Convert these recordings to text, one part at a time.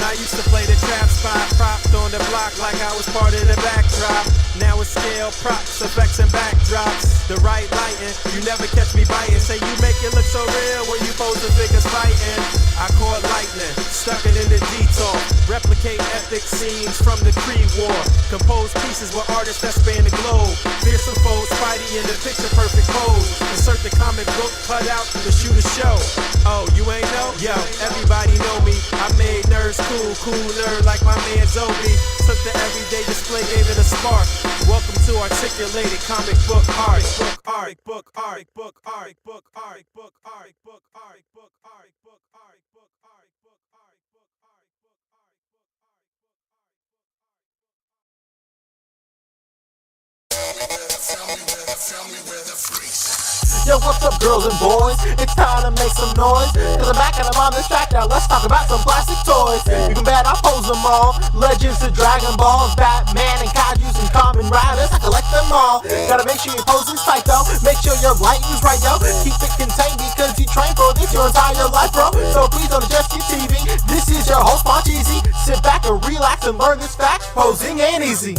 I used to play the trap spot, propped on the block like I was part of the backdrop. Now it's scale, props, effects, and backdrops. The right lighting, you never catch me biting. Say you make it look so real when you pose the figures fighting. I caught lightning, stuck it in the detour. Replicate epic scenes from the Creed War. Compose pieces with artists that span the globe. Fearsome foes, Spidey in the picture perfect pose. Insert the comic book cut out to shoot a show. Oh, you ain't know? Yo, everybody know me. I made nerds cool, cool nerd like my man Zobi. Took the everyday display, gave it a spark. Welcome to articulated comic book art. Comic book art, book art, book art, book art, book art, book art, book art, book art, book art, book art, book art, book art. Yo, what's up, girls and boys? It's time to make some noise. Cause I'm back and I'm on this track now. Let's talk about some plastic toys. You can bet I pose them all. Legends to Dragon Balls, Batman and Kaijus and Kamen Riders. I collect them all. Gotta make sure your posing's tight though. Make sure your lighting's right yo. Keep it contained because you train for this your entire life, bro. So please don't adjust your TV. This is your host, Cheesy. Sit back and relax and learn this fact. Posing ain't easy.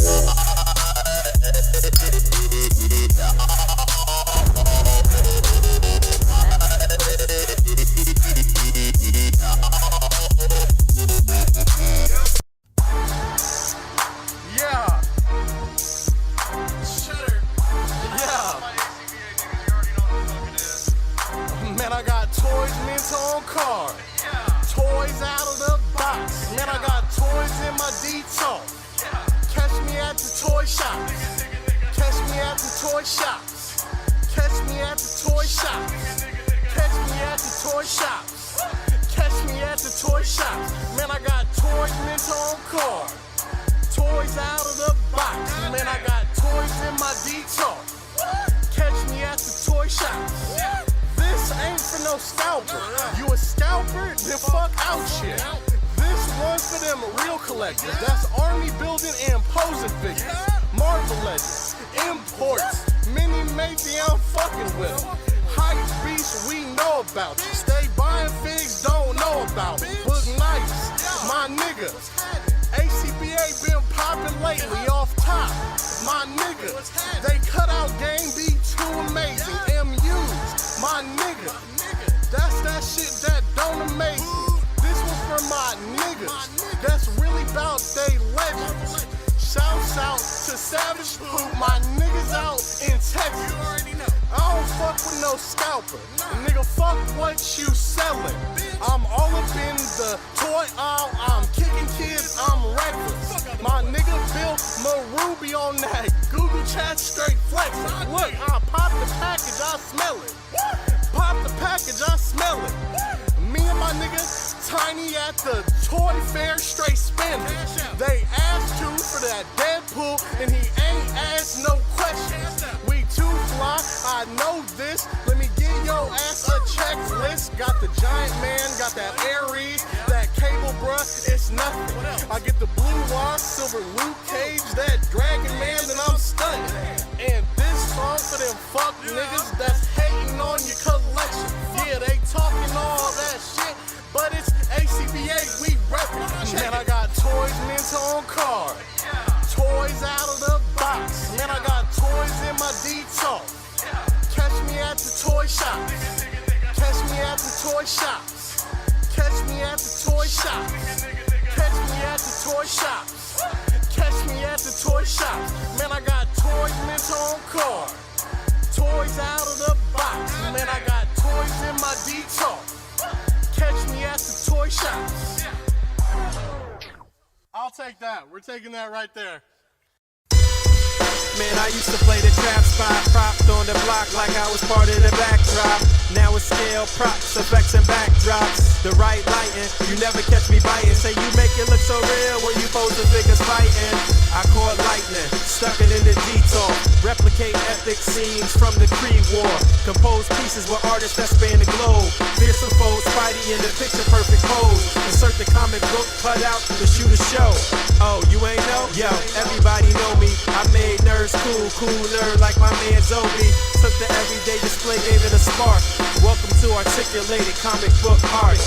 Man, I got toys mint on card. Toys out of the box. Man, I got toys in my detox. Catch me at the toy shops. Catch me at the toy shops. Catch me at the toy shops. Catch me at the toy shops. Catch me at the toy shops. Man, I got toys mint on card. Toys out of the box. Man, I got toys in my detox. Catch me at the toy shops. This ain't for no scalper. You a scalper? Then fuck out shit. This one's for them real collectors. That's army building and posing figures. Marvel Legends, imports, mini matey, I'm fucking with them. Hype beasts, we know about you. Stay buying figs, don't know about me. Boog nice, my nigga. A.C.B.A. been popping lately off top. My nigga, they cut out game be too amazing. MUs, my nigga, that's that shit that don't amaze me. This was for my niggas, that's really about they legends. Shouts out to Savage Poop, my niggas out in Texas. I don't fuck with no scalper, nigga, fuck what you selling. I'm all up in the toy aisle, I'm kicking kids, I'm reckless. My nigga built Maruby on that Google chat straight flexing. Look, I pop the package, I smell it. Pop the package, I smell it. Me and my nigga Tiny at the toy fair straight spending. They asked you for that Deadpool and he ain't asked no questions. We too fly, I know this. Let me give your ass a checklist. Got the Giant Man, got that Ares, that Cable bruh, it's nothing. I get the Blue Wire, Silver Luke Cage, that Dragon Man, then I'm stunning. And this song for them fuck niggas that's hating on your collection. Yeah, they talking all that shit, but it's A.C.B.A, we reppin'. Man, I got toys mint on card. Toys out of the box. Man, I got toys in my detox. Catch me at the toy shops. Catch me at the toy shops. Catch me at the toy shops. Catch me at the toy shops. Catch me at the toy shops. Man, I got toys mint on card. Toys out of the box. Man, I got toys in my detox. Catch me at the toy shops. I'll take that. We're taking that right there. Man, I used to play the trap spot, propped on the block like I was part of the backdrop. Now it's scale, props, effects, and backdrops. The right lighting, you never catch me biting. Say you make it look so real when you pose the figures fighting. I caught lightning, stuck it in the detour. Replicate epic scenes from the Creed War. Compose pieces with artists that span the globe. Fearsome foes, Spidey in the picture perfect pose. Insert the comic book cut out to shoot a show. Oh, you ain't know? Yo, everybody know me. I made nerds cool, cool nerd like my man Zobi. Took the everyday display, gave it a spark. Welcome to Articulated Comic Book Art.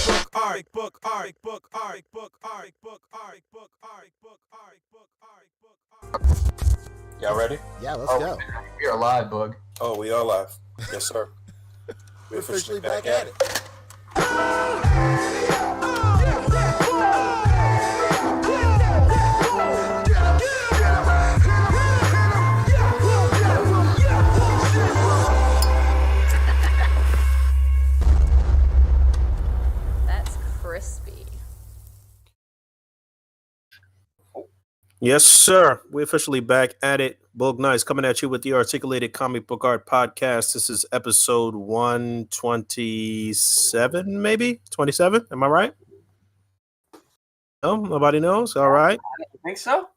Y'all ready? Yeah, let's go. We are live, Boog. Oh, we are live. Yes, sir. We're officially back at it. That's crispy. Yes, sir. We're officially back at it. Boog Nice coming at you with the Articulated Comic Book Art Podcast. This is episode 127, maybe? 27? Am I right? No? Nobody knows? All right. I think so.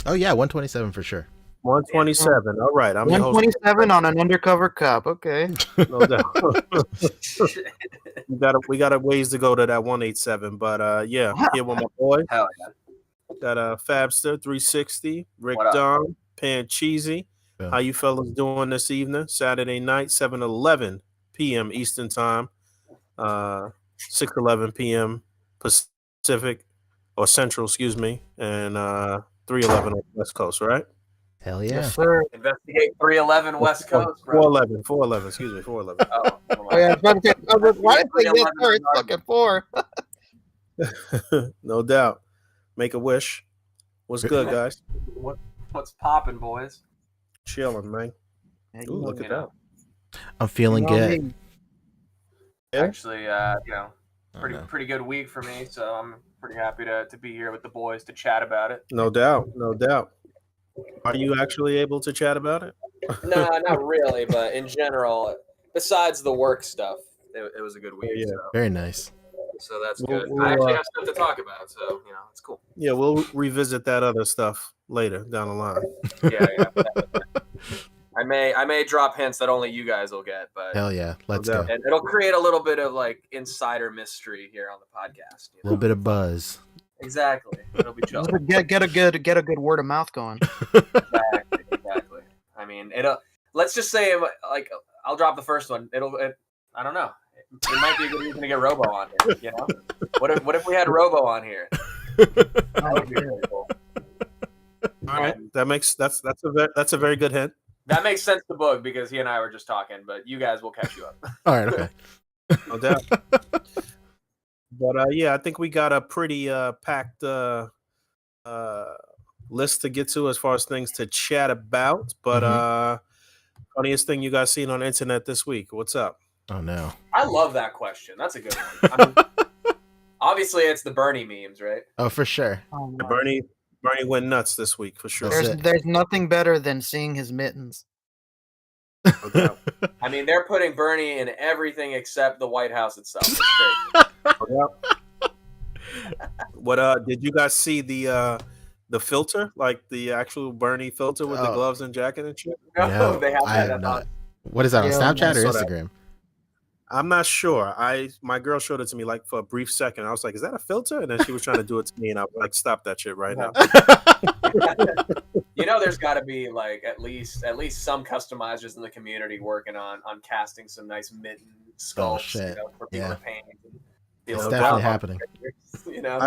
Oh yeah, 127 for sure. 127. All right. I'm your host. 127 on an undercover cop. Okay. No doubt. we got a ways to go to that 187. But yeah, here with my boy. Hell yeah. Got Fabster 360, Rick What up? Don, Pan Cheesy. Yeah. How you fellas doing this evening? Saturday night, 7:11 p.m. Eastern Time, 6:11 p.m. Pacific or Central, excuse me, and 3:11 on the West Coast, right? Hell yeah. Yes, sir. Investigate 311 West Coast, bro. 4:11, excuse me, 4:11. Oh, Oh, yeah, why did I say yes, sir? It's fucking 4. No doubt. Make a wish. What's good, guys? what's popping, boys? Chilling, man. Ooh, look at that. I'm feeling good. Me. Yeah? Actually, Oh, no. pretty good week for me. So I'm pretty happy to be here with the boys to chat about it. No doubt. Are you actually able to chat about it? No, not really, but in general, besides the work stuff, it was a good week. Yeah. Very nice. So that's We'll- good. we'll, I actually uh, have stuff to talk about, so it's cool. Yeah, we'll revisit that other stuff later down the line. Yeah. I may drop hints that only you guys will get, but Hell yeah. Let's No go. doubt. and it'll create a little bit of like insider mystery here on the podcast. A little bit of buzz. Exactly. It'll be chill. Get a good word of mouth going. Exactly. I mean, let's just say, like, I'll drop the first one. I don't know. It might be a good reason to get Robo on here. You know, what if we had Robo on here? That would be really cool. All right, that's a very good hint. That makes sense to Boog because he and I were just talking, but you guys will catch you up. All right, okay. No doubt. But yeah, I think we got a pretty packed list to get to as far as things to chat about. But funniest thing you guys seen on the internet this week? What's up? Oh no. I love that question. That's a good one. I mean, obviously, it's the Bernie memes, right? Oh, for sure. Oh, Bernie went nuts this week for sure. That's it. there's nothing better than seeing his mittens. No doubt. I mean, they're putting Bernie in everything except the White House itself. It's crazy. No doubt. What did you guys see the filter, like the actual Bernie filter with the Oh. gloves and jacket and shit? No, they have I that have on. not. What is that on Yeah, Snapchat I or saw that. Instagram? I'm not sure. My girl showed it to me like for a brief second. I was like, "Is that a filter?" And then she was trying to do it to me, and I was like, "Stop that shit right now." You know, there's got to be like at least some customizers in the community working on casting some nice mitten sculpts, shit. for people Yeah. to paint. And It's No definitely doubt. happening. You know.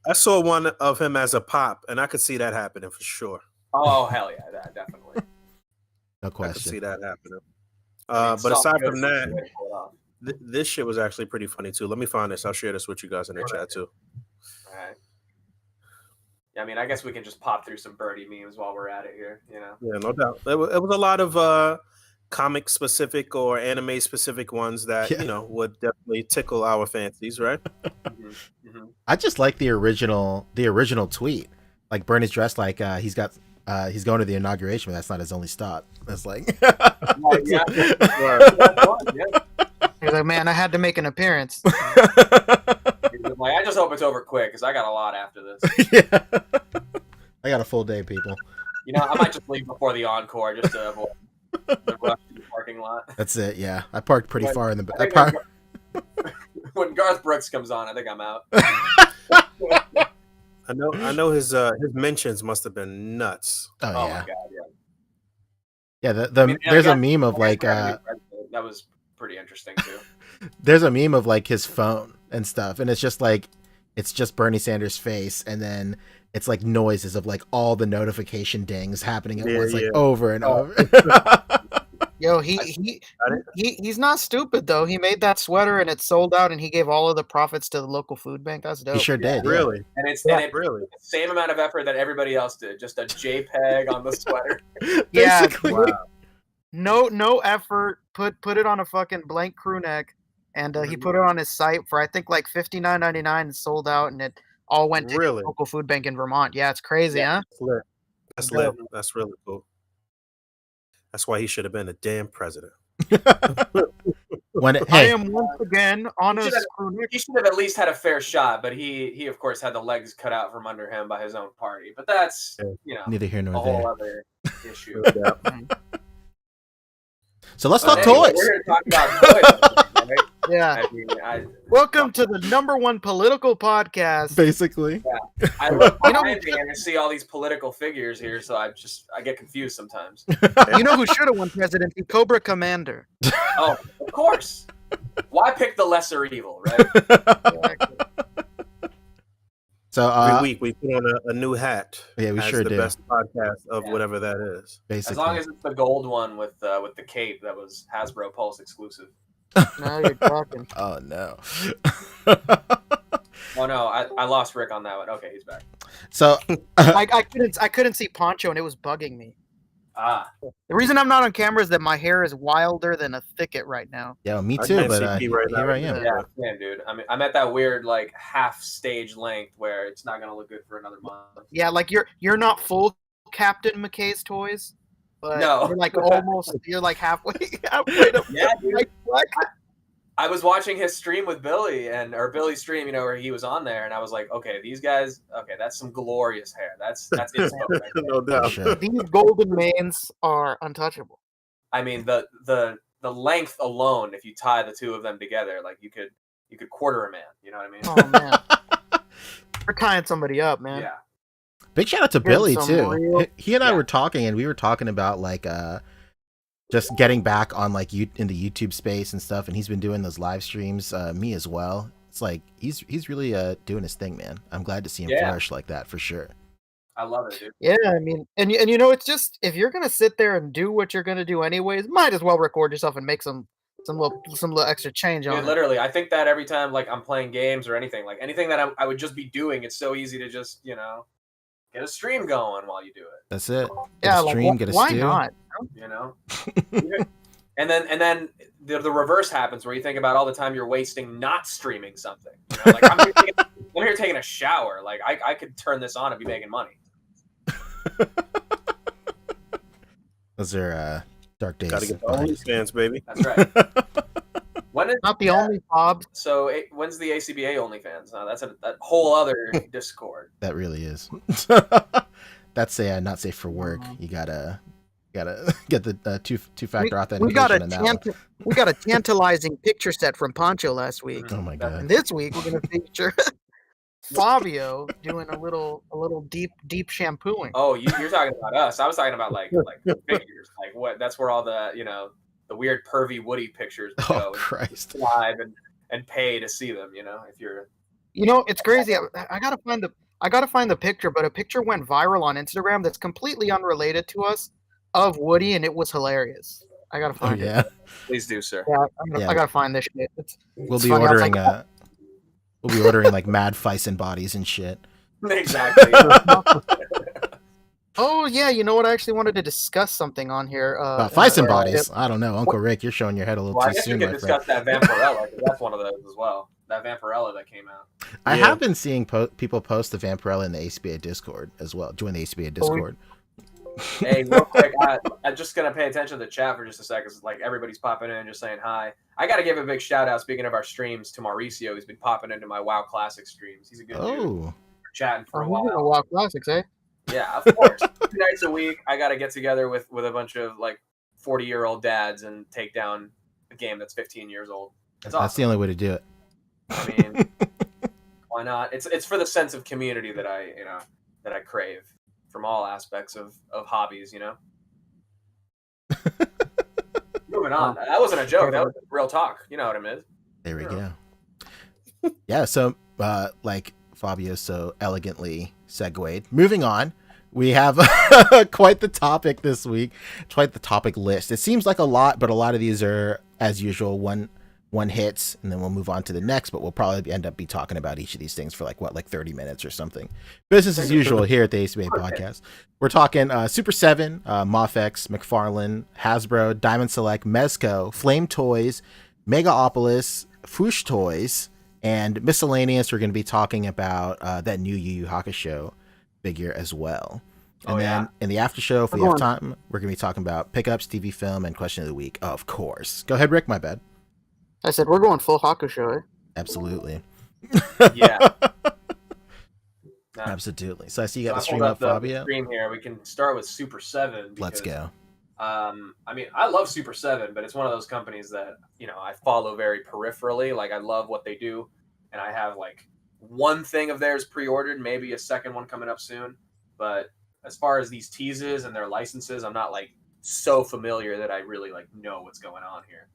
I saw one of him as a pop, and I could see that happening for sure. Oh hell yeah, that definitely. No I could see question. that happening. I mean, But aside soft from goods that, is the way to pull it off. this shit was actually pretty funny too. Let me find this. I'll share this with you guys in the chat too. All right. Yeah, I mean, I guess we can just pop through some Birdie memes while we're at it here. You know. Yeah, no doubt. It was a lot of comic specific or anime specific ones that Yeah. would definitely tickle our fancies, right? Mm-hmm. I just like the original tweet. Like Bernie's dressed like he's going to the inauguration, but that's not his only stop. That's like Yeah. He's like, man, I had to make an appearance. Like, I just hope it's over quick because I got a lot after this. Yeah. I got a full day, people. You know, I might just leave before the encore just to avoid the rush to the parking lot. That's it. Yeah, I parked pretty far in the I back. think when Garth Brooks comes on, I think I'm out. I know his mentions must have been nuts. Oh Oh yeah, my god, yeah. yeah. I mean, There's yeah, a meme of like that was pretty interesting too. There's a meme of like his phone and stuff, and it's just Bernie Sanders' face, and then it's like noises of like all the notification dings happening at once, like over and over. Yo, he's not stupid though. He made that sweater and it sold out, and he gave all of the profits to the local food bank. That's dope. He sure did. Really? And it's really the same amount of effort that everybody else did. Just a JPEG on the sweater. Yeah, wow. no effort. Put it on a fucking blank crew neck, and he put it on his site for I think like $59.99 and sold out, and it all went to the local food bank in Vermont. Yeah, it's crazy, huh? That's lit. That's really cool. That's why he should have been a damn president. I am once again on a crew neck. He should have at least had a fair shot, but he of course had the legs cut out from under him by his own party. But that's neither here nor a there. whole other issue. So let's talk toys. We're here to talk about toys. Right? Yeah. I mean, Welcome to the #1 political podcast. Basically. Yeah. I look behind me and I see all these political figures here, so I get confused sometimes. You know who should have won presidency? Cobra Commander. Oh, of course. Why pick the lesser evil, right? So every week we put on a new hat. Yeah, we sure the do. Best podcast of whatever that is. Basically. As long as it's the gold one with the cape that was Hasbro Pulse exclusive. Now you're talking. Oh no. Oh no, I lost Rick on that one. Okay, he's back. So I couldn't see Poncho and it was bugging me. The reason I'm not on camera is that my hair is wilder than a thicket right now. Yeah, me too, but here I am. Yeah, dude. I mean, I'm at that weird like half stage length where it's not gonna look good for another month. Yeah, like you're not full Captain McKay's toys, but no. you're like almost you're like halfway to yeah, dude. I was watching his stream with Billy or Billy's stream, where he was on there, and I was like, okay, these guys, that's some glorious hair. That's inspo right there. No doubt. Sure. These golden manes are untouchable. I mean, the length alone, if you tie the two of them together, like you could quarter a man. You know what I mean? Oh man, we're tying somebody up, man. Yeah. Big shout out to Billy too. He and I Yeah. were talking, and we were talking about like just getting back on like in the YouTube space and stuff, and he's been doing those live streams. Me as well. It's like he's really doing his thing, man. I'm glad to see him flourish like that for sure. I love it, dude. Yeah, I mean, and it's just if you're gonna sit there and do what you're gonna do anyways, might as well record yourself and make some little extra change on Dude, it. literally, I think that every time like I'm playing games or anything, like anything that I would just be doing, it's so easy to just get a stream going while you do it. That's it. Yeah, get a stream, get a why stew. not? And then the reverse happens where you think about all the time you're wasting not streaming something. Like I'm here taking a shower. Like I could turn this on and be making money. Those are dark days. Gotta get the OnlyFans, baby. That's right. When is Not the only Bob. So when's the A.C.B.A. OnlyFans? That's that whole other Discord. That really is. That's not safe for work. You gotta get the two-factor authentication. We got a tantalizing picture set from Poncho last week. Oh my god! And this week we're gonna feature Fabio doing a little deep shampooing. Oh, you're talking about us. I was talking about like figures. Like what? That's where all the the weird pervy Woody pictures would go. Oh Christ! Live and pay to see them. If you're. It's crazy. I gotta find the picture, but a picture went viral on Instagram that's completely unrelated to us of Woody, and it was hilarious. I gotta find it. Yeah. Please do, sir. Yeah, I gotta find this shit. We'll be ordering like Mad Fison bodies and shit. Exactly. Oh yeah, you know what? I actually wanted to discuss something on here. Fison bodies. I don't know, Uncle Rick. You're showing your head a little I too guess we soon, could my discuss friend. that Vampirella. 'Cause that's one of those as well. That Vampirella that came out. I have been seeing people post the Vampirella in the A.C.B.A. Discord as well. Join the A.C.B.A. Discord. Hey, real quick, I'm just gonna pay attention to the chat for just a second. Like everybody's popping in and just saying hi. I gotta give a big shout out. Speaking of our streams, to Mauricio, he's been popping into my WoW Classic streams. He's a good dude. We're chatting for a while. WoW Classics, eh? Yeah, of course. 2 nights a week, I gotta get together with a bunch of like 40-year-old dads and take down a game that's 15 years old. That's awesome. That's the only way to do it. I mean, why not? It's for the sense of community that I crave from all aspects of hobbies. moving on. That wasn't a joke. That was real talk. You know what I mean? There we go. Yeah, so like Fabio so elegantly segued. Moving on, we have quite the topic this week, quite the topic list. It seems like a lot, but a lot of these are, as usual, one hits, and then we'll move on to the next, but we'll probably end up be talking about each of these things for like 30 minutes or something. Business as usual here at the A.C.B.A. podcast. We're talking Super 7, Mofex, Mcfarland, Hasbro, Diamond Select, Mezco, Flame Toys, Megaopolis, Foosh Toys, and miscellaneous. We're going to be talking about that new Yu Yu Hakusho figure as well. And then in the after show, if we have time, we're going to be talking about pickups, TV film, and question of the week, of course. Go ahead, Rick, my bad. I said we're going full Hakusho, eh? Absolutely. Yeah. Absolutely. So I see you got the stream up, Fabio. Stream here. We can start with Super 7. Because, let's go. I mean, I love Super 7, but it's one of those companies that, you know, I follow very peripherally. Like, I love what they do, and I have, like, one thing of theirs pre-ordered, maybe a second one coming up soon. But as far as these teases and their licenses, I'm not, like, so familiar that I really, like, know what's going on here.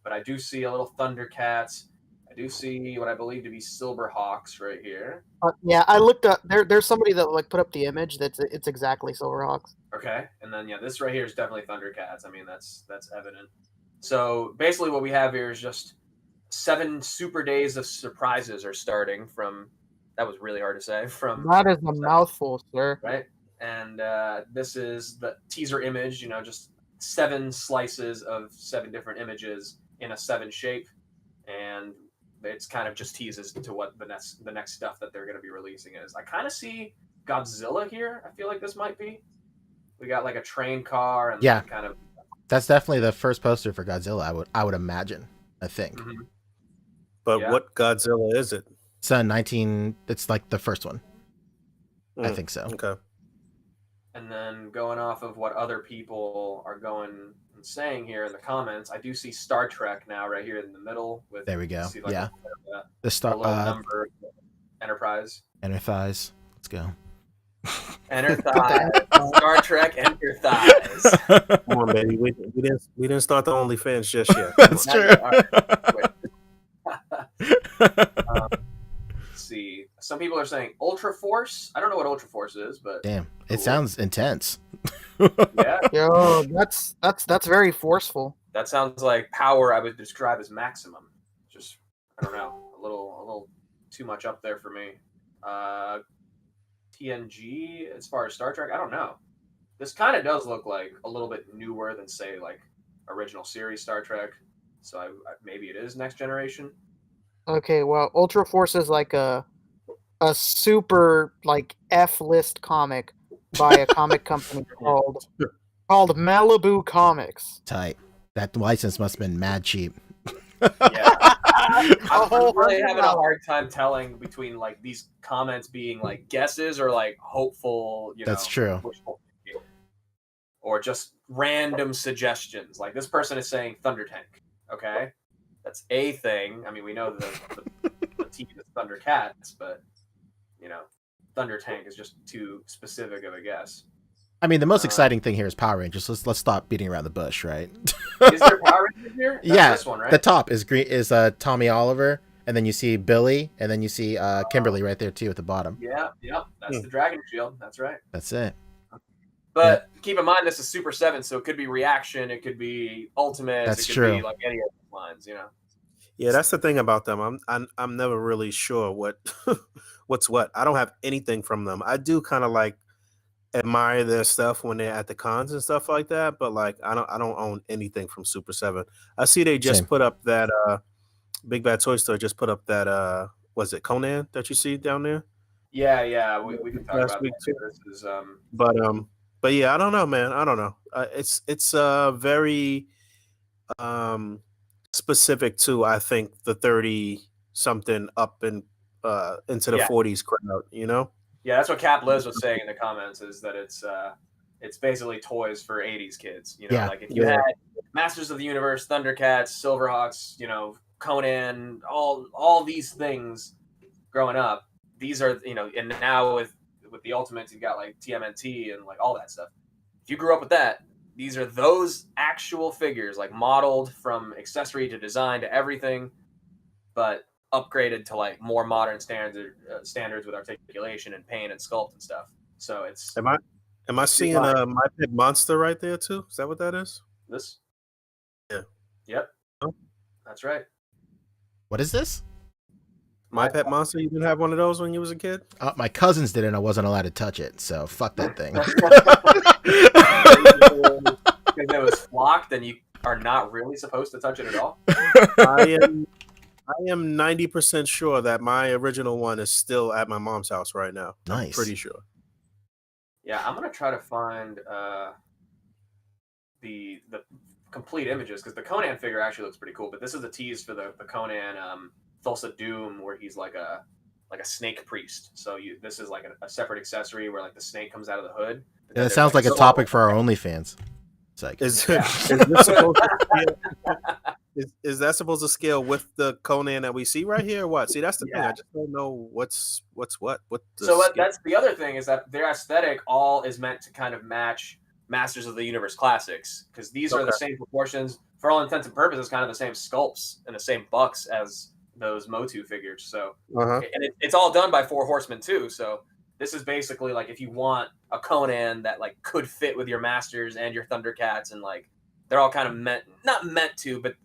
But I do see a little Thundercats. I do see what I believe to be Silverhawks right here. Yeah, I looked up. There's somebody that like put up the image. It's exactly Silverhawks. Okay, and then this right here is definitely Thundercats. I mean, that's evident. So basically, what we have here is just 7 super days of surprises are starting from. That was really hard to say. From that is a mouthful, sir. Right, and this is the teaser image. You know, just 7 slices of 7 different images in a 7 shape, and it's kind of just teases to what the next stuff that they're going to be releasing is. I kind of see Godzilla here. I feel like this might be. We got like a train car and kind of. That's definitely the first poster for Godzilla. I would imagine. I think. Mm-hmm. But what Godzilla is it? It's 19. It's like the first one. I think so. Okay. And then going off of what other people are going and saying here in the comments, I do see Star Trek now right here in the middle. With there we go. See, like, the Star number Enterprise. Let's go. Enterprise. Star Trek Enterprise. Come on, baby. We didn't start the OnlyFans just yet. That's true. Let's see. Some people are saying Ultra Force. I don't know what Ultra Force is, but damn, it sounds intense. Yeah. Yo, that's very forceful. That sounds like power I would describe as maximum. Just I don't know, a little too much up there for me. TNG as far as Star Trek, I don't know. This kind of does look like a little bit newer than say like original series Star Trek. So maybe it is Next Generation. Okay, well, Ultra Force is like a super like F-list comic by a comic company called Malibu Comics. Tight. That license must have been mad cheap. Yeah. I'm really having a hard time telling between like these comments being like guesses or like hopeful, That's true. Or just random suggestions. Like this person is saying Thunder Tank. Okay. That's a thing. I mean, we know the team is Thundercats, but Thunder Tank is just too specific of a guess. I mean, the most exciting thing here is Power Rangers. Let's stop beating around the bush, right? Is there Power Rangers here? That's this one, right? The top is Tommy Oliver, and then you see Billy, and then you see Kimberly right there too at the bottom. Yeah, that's the Dragon Shield. That's right. That's it. But keep in mind, this is Super 7, so it could be Reaction, it could be Ultimate, That's it could true. be like any of those lines, Yeah, that's the thing about them. I'm never really sure what's what. I don't have anything from them. I do kind of like admire their stuff when they're at the cons and stuff like that, but like I don't own anything from Super 7. I see they just put up that Big Bad Toy Store just put up that was it Conan that you see down there? Yeah, we can talk about that too. This is but yeah, I don't know, man. I don't know. It's very specific to I think the 30 something up and into the 40s crowd, Yeah, that's what Cap Liz was saying in the comments, is that it's basically toys for 80s kids. Like if you had Masters of the Universe, Thundercats, Silverhawks, Conan, all these things growing up, these are, and now with the Ultimates, you've got like TMNT and like all that stuff. If you grew up with that, These are those actual figures, like modeled from accessory to design to everything, but upgraded to like more modern standards with articulation and paint and sculpt and stuff. So it's Am I seeing a My Pet Monster right there too? Is that what that is? this. Yeah. Yep. Oh. That's right. What is this? My Pet Monster? You didn't have one of those when you was a kid? My cousins did, and I wasn't allowed to touch it, so fuck that thing. Because it was flocked, and you are not really supposed to touch it at all. I am 90% sure that my original one is still at my mom's house right now. Nice. I'm pretty sure. Yeah, I'm gonna try to find the complete images, because the Conan figure actually looks pretty cool. But this is a tease for the Conan Thulsa Doom, where he's like a snake priest. So this is like a separate accessory where like the snake comes out of the hood. Yeah, it sounds like a topic for our OnlyFans. It's like, is this supposed to is that supposed to scale with the Conan that we see right here? Or what? See, that's the thing. I just don't know what's what. That's the other thing, is that their aesthetic all is meant to kind of match Masters of the Universe classics, because these are the same proportions for all intents and purposes, kind of the same sculpts and the same bucks as those Motu figures. So and it's all done by Four Horsemen too. So this is basically like if you want a Conan that like could fit with your Masters and your Thundercats, and like they're all kind of not meant to, but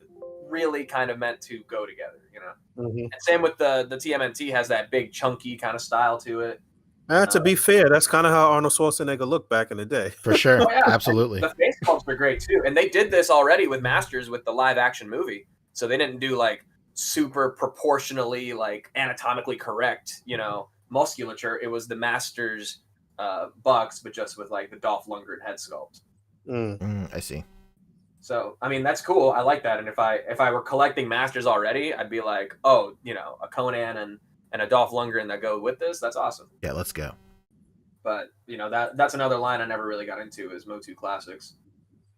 really kind of meant to go together, you know. And same with the TMNT has that big chunky kind of style to it. To be fair, that's kind of how Arnold Schwarzenegger looked back in the day. For sure. Oh, yeah. Absolutely. The face sculpts are great too. And they did this already with Masters with the live action movie. So they didn't do like super proportionally, like anatomically correct, you know, musculature. It was the Masters bucks, but just with like the Dolph Lundgren head sculpt. I see. So, I mean, that's cool. I like that. And if I were collecting Masters already, I'd be like, oh, you know, a Conan and a Dolph Lundgren that go with this. That's awesome. Yeah, let's go. But, you know, that's another line I never really got into is Motu Classics.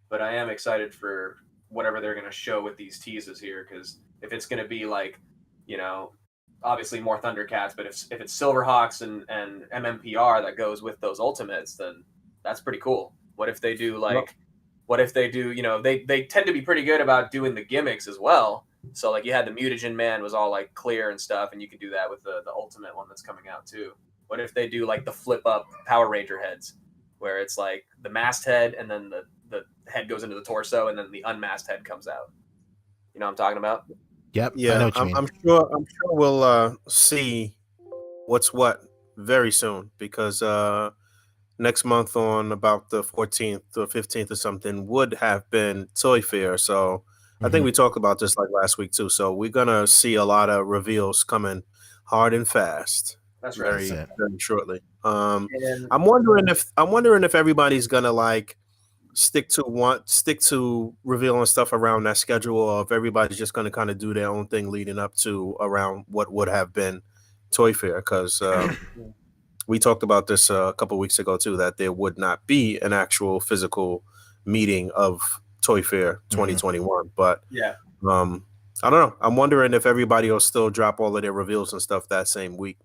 But I am excited for whatever they're going to show with these teases here, because if it's going to be like, you know, obviously more Thundercats, but if it's Silverhawks and MMPR that goes with those Ultimates, then that's pretty cool. What if they do like... What if they do, you know, they tend to be pretty good about doing the gimmicks as well. So, like, you had the Mutagen Man was all, like, clear and stuff, and you could do that with the Ultimate one that's coming out, too. What if they do, like, the flip-up Power Ranger heads, where it's, like, the masked head, and then the head goes into the torso, and then the unmasked head comes out? You know what I'm talking about? Yep. Yeah, I know what you mean. I'm sure we'll see what's what very soon, because next month on about the 14th or 15th or something would have been Toy Fair. So I think we talked about this like last week too. So we're gonna see a lot of reveals coming hard and fast. That's right. Very shortly. I'm wondering if everybody's gonna like stick to revealing stuff around that schedule, or if everybody's just gonna kind of do their own thing leading up to around what would have been Toy Fair, because we talked about this a couple of weeks ago too, that there would not be an actual physical meeting of Toy Fair 2021. But I don't know. I'm wondering if everybody will still drop all of their reveals and stuff that same week.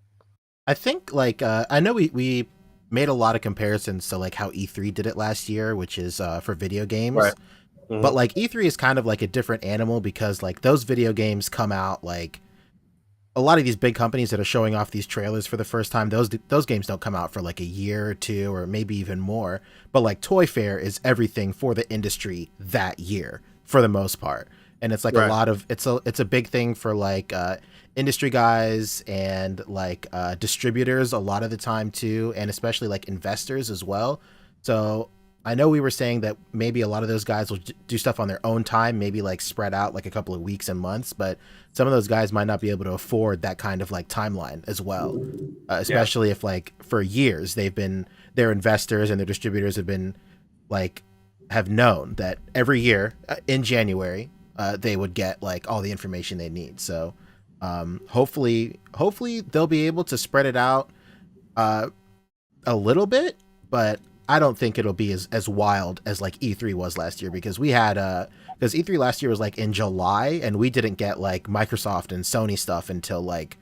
I think like I know we made a lot of comparisons to like how E3 did it last year, which is for video games. Right. But like E3 is kind of like a different animal, because like those video games come out like a lot of these big companies that are showing off these trailers for the first time, those games don't come out for like a year or two, or maybe even more. But like Toy Fair is everything for the industry that year for the most part. And it's like a lot of, it's a big thing for like industry guys and like distributors a lot of the time too. And especially like investors as well. So I know we were saying that maybe a lot of those guys will do stuff on their own time, maybe like spread out like a couple of weeks and months, but some of those guys might not be able to afford that kind of like timeline as well. Especially if like for years their investors and their distributors have been like, have known that every year in January, they would get like all the information they need. So hopefully they'll be able to spread it out a little bit, but I don't think it'll be as wild as like E3 was last year, because we had because E3 last year was like in July, and we didn't get like Microsoft and Sony stuff until like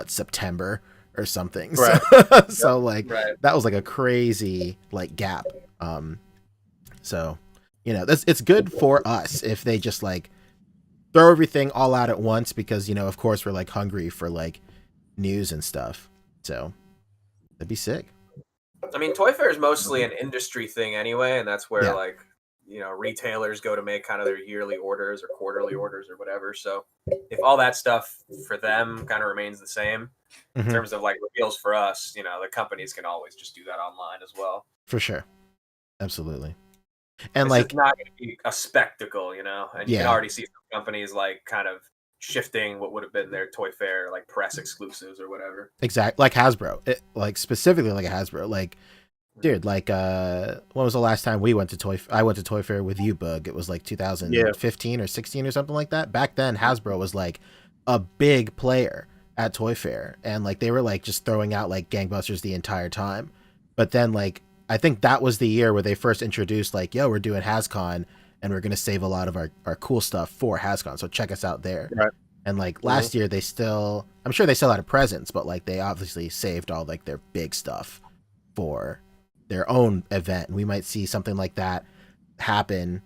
September or something. Right. So that was like a crazy like gap. So you know, it's good for us if they just like throw everything all out at once, because, you know, of course we're like hungry for like news and stuff. So that'd be sick. I mean, Toy Fair is mostly an industry thing anyway, and that's where Yeah. like, you know, retailers go to make kind of their yearly orders or quarterly orders or whatever. So if all that stuff for them kind of remains the same in Mhm. terms of like reveals for us, you know, the companies can always just do that online as well. For sure. Absolutely. And It's like, just not going to be a spectacle, you know, and you can Yeah. already see some companies like kind of shifting what would have been their Toy Fair like press exclusives or whatever. exact like Hasbro, like specifically like a Hasbro, like, dude, like when was the last time we went to I went to Toy Fair with you, Boog? It was like 2015 or 16 or something like that. Back then Hasbro was like a big player at Toy Fair, and like they were like just throwing out like gangbusters the entire time. But then like I think that was the year where they first introduced like, yo, we're doing HasCon and we're gonna save a lot of our cool stuff for HasCon, so check us out there. Right. And like last year they still, I'm sure they still had a presence, but like they obviously saved all like their big stuff for their own event. And we might see something like that happen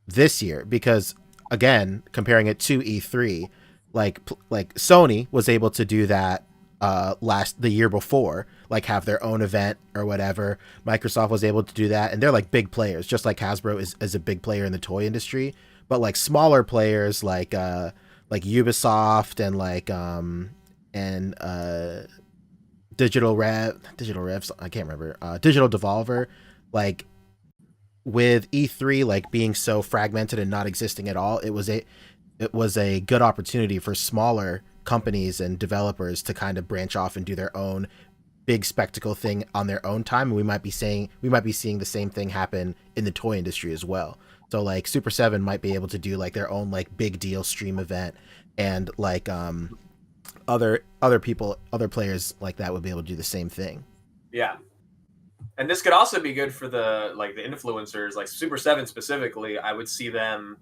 this year, because again, comparing it to E3, like Sony was able to do that the year before, like have their own event or whatever. Microsoft was able to do that, and they're like big players, just like Hasbro is a big player in the toy industry. But like smaller players like Ubisoft and like Digital Revs, I can't remember, Digital Devolver, like with E3 like being so fragmented and not existing at all, it was a good opportunity for smaller companies and developers to kind of branch off and do their own big spectacle thing on their own time. And we might be seeing the same thing happen in the toy industry as well. So like Super 7 might be able to do like their own like big deal stream event, and like other players like that would be able to do the same thing. Yeah. And this could also be good for the influencers, like Super 7 specifically. I would see them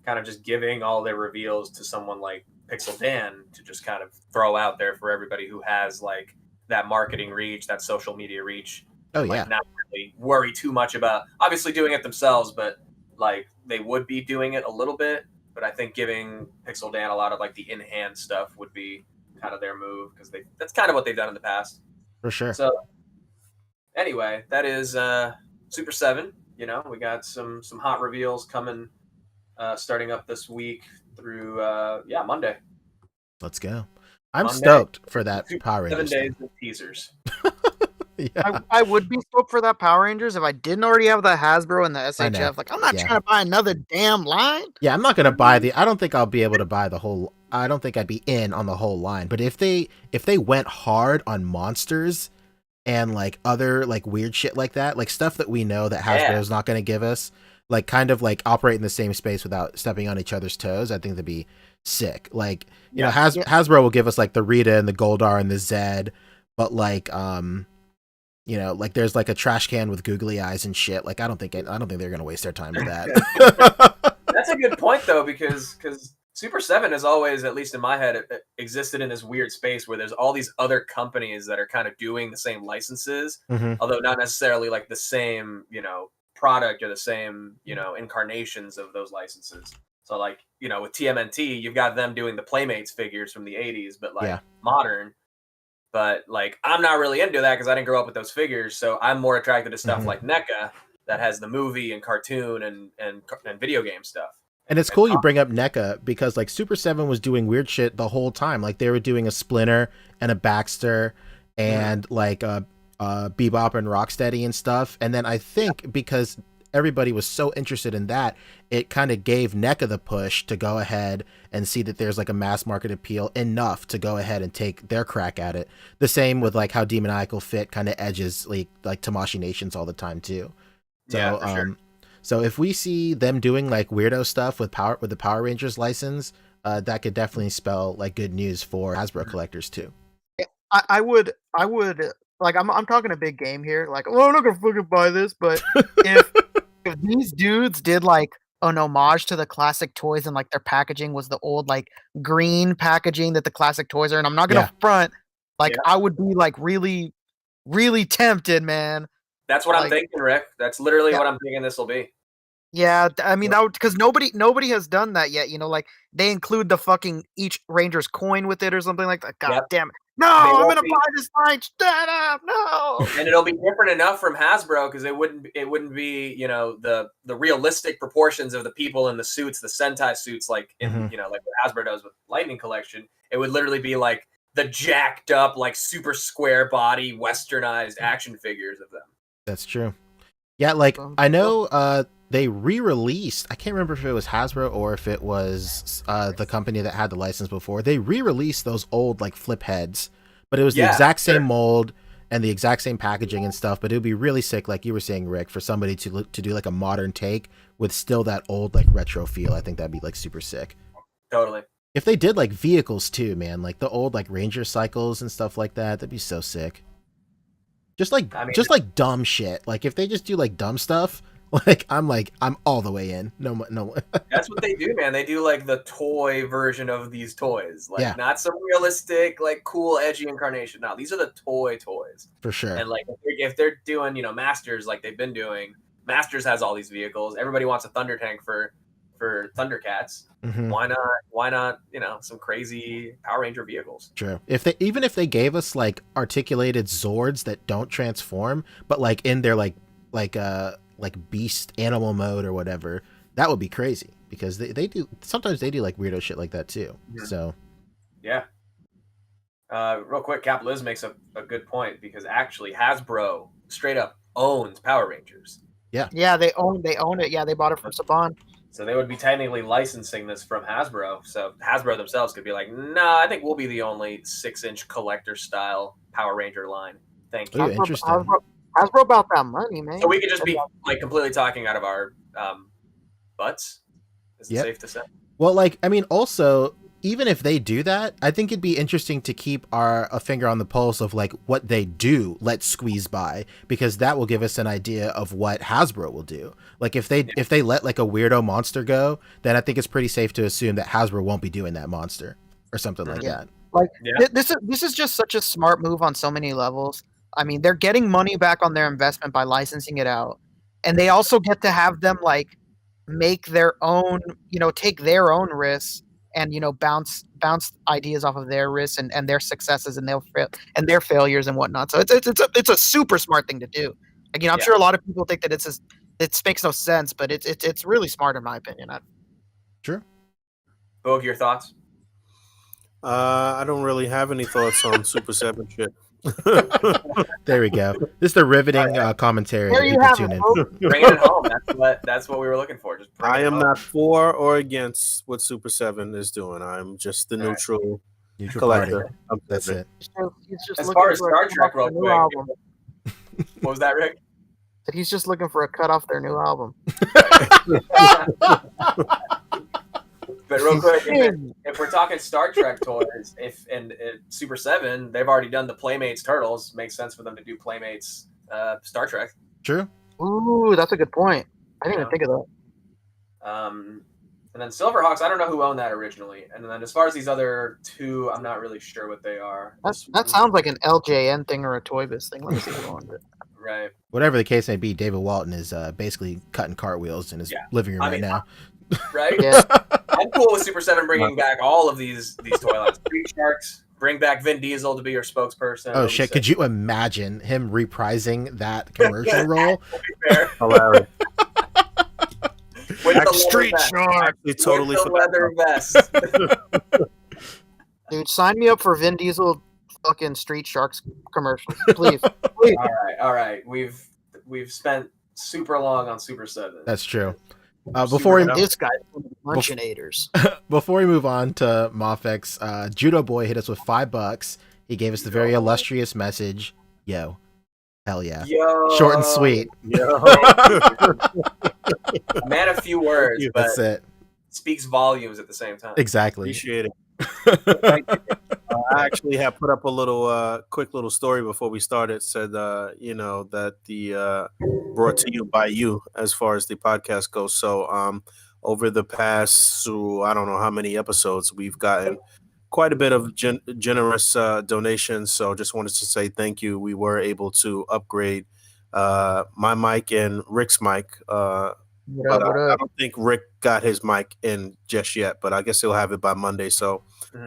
kind of just giving all their reveals to someone like Pixel Dan to just kind of throw out there for everybody who has like that marketing reach, that social media reach. Oh, and, like, yeah. not really worry too much about obviously doing it themselves, but like they would be doing it a little bit. But I think giving Pixel Dan a lot of like the in-hand stuff would be kind of their move, because that's kind of what they've done in the past. For sure. So anyway, that is Super 7. You know, we got some hot reveals coming, starting up this week through Monday. Let's go. I'm Monday, stoked for that Power Rangers 7 days of teasers. Yeah. I would be stoked for that Power Rangers if I didn't already have the Hasbro and the SHF. Like, I'm not trying to buy another damn line. Yeah, I'm not gonna buy I don't think I'll be able to buy the whole. I don't think I'd be in on the whole line. But if they went hard on monsters and like other like weird shit like that, like stuff that we know that Hasbro's not gonna give us, like kind of like operate in the same space without stepping on each other's toes, I think that'd be sick. Like, you know, Hasbro will give us like the Rita and the Goldar and the Zed, but like you know, like there's like a trash can with googly eyes and shit. Like I don't think they're gonna waste their time with that. That's a good point though, because Super 7 has always, at least in my head, existed in this weird space where there's all these other companies that are kind of doing the same licenses, although not necessarily like the same, you know, product or the same, you know, incarnations of those licenses. So like, you know, with TMNT, you've got them doing the Playmates figures from the 80s, but like modern. But like, I'm not really into that because I didn't grow up with those figures. So I'm more attracted to stuff like NECA that has the movie and cartoon and video game stuff. And it's cool you bring up NECA, because like Super 7 was doing weird shit the whole time. Like they were doing a Splinter and a Baxter and like Bebop and Rocksteady and stuff. And then I think because everybody was so interested in that, it kind of gave NECA the push to go ahead and see that there's like a mass market appeal enough to go ahead and take their crack at it. The same with like how Demoniacal Fit kind of edges like Tamashii Nations all the time too. So for sure. So if we see them doing like weirdo stuff with the Power Rangers license, that could definitely spell like good news for Hasbro collectors too. I would like, I'm talking a big game here. Like, well, I'm not gonna fucking buy this, but if these dudes did like an homage to the classic toys and like their packaging was the old like green packaging that the classic toys are, and I'm not gonna front, like I would be like really, really tempted, man. That's what I'm thinking, Rick. That's literally what I'm thinking this will be. Yeah, I mean that because nobody has done that yet. You know, like they include the fucking each Ranger's coin with it or something like that. God damn it! No, I'm gonna buy this line. Shut up! No. And it'll be different enough from Hasbro because it wouldn't be the realistic proportions of the people in the suits, the Sentai suits, like in like what Hasbro does with Lightning Collection. It would literally be like the jacked up, like super square body, westernized action figures of them. That's true. Yeah, like I know they re-released, I can't remember if it was Hasbro or if it was the company that had the license before. They re-released those old like flip heads, but it was the exact same mold and the exact same packaging and stuff. But it would be really sick, like you were saying, Rick, for somebody to do like a modern take with still that old like retro feel. I think that'd be like super sick. Totally. If they did like vehicles too, man, like the old like Ranger cycles and stuff like that, that'd be so sick. Just like dumb shit. Like if they just do like dumb stuff, I'm all the way in. No. That's what they do, man. They do like the toy version of these toys, like not some realistic, like cool, edgy incarnation. No, these are the toys for sure. And like if they're doing, Masters, like they've been doing, Masters has all these vehicles. Everybody wants a Thunder Tank for Thundercats. Why not? Some crazy Power Ranger vehicles. True. If they gave us like articulated Zords that don't transform, but like in their like beast animal mode or whatever, that would be crazy because they do sometimes they do like weirdo shit like that too. So yeah. Real quick, Capitalism makes a good point because actually Hasbro straight up owns Power Rangers. Yeah, they own it. Yeah, they bought it from Saban. So they would be technically licensing this from Hasbro. So Hasbro themselves could be like, nah, I think we'll be the only 6-inch collector style Power Ranger line. Thank you. Ooh, interesting. Hasbro about that money, man. So we could just be like completely talking out of our butts. Is it safe to say? Well, like, I mean, also, even if they do that, I think it'd be interesting to keep a finger on the pulse of like what they do let squeeze by, because that will give us an idea of what Hasbro will do. Like if they let like a weirdo monster go, then I think it's pretty safe to assume that Hasbro won't be doing that monster or something like that. Like this is just such a smart move on so many levels. I mean, they're getting money back on their investment by licensing it out, and they also get to have them like make their own, take their own risks and bounce ideas off of their risks and their successes and their failures and whatnot. So it's a super smart thing to do. Like, I'm sure a lot of people think that it makes no sense, but it's really smart in my opinion. Sure. Boog, your thoughts? I don't really have any thoughts on Super 7 shit. There we go. This is the riveting commentary. There you have tune in. Bringing it home. That's what we were looking for. Just I am not for or against what Super 7 is doing. I'm just the neutral collector. That's it. As far as Star Trek, real quick. What was that, Rick? He's just looking for a cut off their new album. But real quick, if we're talking Star Trek toys, and Super 7, they've already done the Playmates Turtles. Makes sense for them to do Playmates Star Trek. True. Ooh, that's a good point. I didn't even think of that. And then Silverhawks, I don't know who owned that originally. And then as far as these other two, I'm not really sure what they are. That sounds like an LJN thing or a Toy Biz thing. Let me see what one. Right. Whatever the case may be, David Walton is basically cutting cartwheels in his living room right now. Right? Yeah. I'm cool with Super 7 bringing back all of these toy lines. Street Sharks, bring back Vin Diesel to be your specspokesperson. Oh shit! Could you imagine him reprising that commercial role? Hilarious. With the Street Shark. With the leather vest. Dude, sign me up for Vin Diesel fucking Street Sharks commercial, please. All right. We've spent super long on Super 7. That's true. Before this guy Lunchinators. Before we move on to Mofex, Judo Boy hit us with $5. He gave us the very illustrious message, yo. Hell yeah. Yo. Short and sweet. Yo. Man, a few words, but that's it. Speaks volumes at the same time. Exactly. Appreciate it. I actually have put up a little quick little story before we started. Said that the brought to you by you as far as the podcast goes. So over the past I don't know how many episodes, we've gotten quite a bit of generous donations. So just wanted to say thank you. We were able to upgrade my mic and Rick's mic What But up? What I up? don't think Rick got his mic in just yet, but I guess he'll have it by Monday. So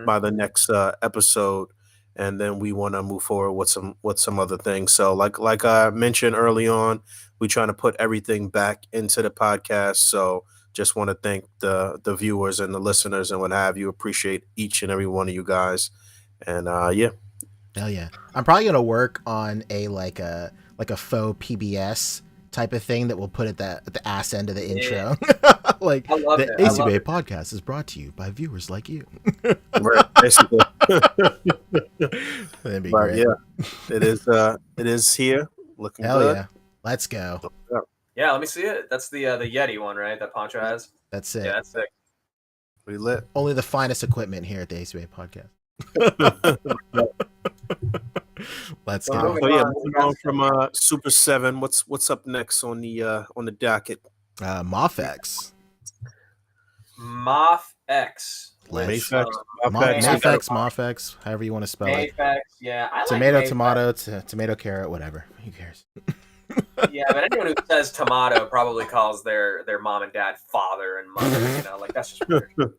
by the next episode, and then we want to move forward with some other things. So like I mentioned early on, we trying to put everything back into the podcast. So just want to thank the viewers and the listeners and what have you. Appreciate each and every one of you guys. And yeah. Hell yeah. I'm probably gonna work on a faux PBS type of thing that we'll put at the ass end of the intro. Like I love the it. I love A.C.B.A it. podcast is brought to you by viewers like you. Right, basically. That'd be But great. yeah, it is here. Looking Hell good. yeah. Let's go. Yeah, let me see it. That's the Yeti one, right? That Poncho has. That's it. Yeah, that's sick. We lit. Only the finest equipment here at the A.C.B.A podcast. Let's Well, go. So yeah, moving on from Super 7. What's up next on the docket? Moth X. Moth X. Mayfex, Moth X, however you want to spell it. Mayfex, yeah. I like Tomato, Mayfex. tomato, carrot, whatever. Who cares? Yeah, but anyone who says tomato probably calls their mom and dad father and mother. You know, like that's just weird.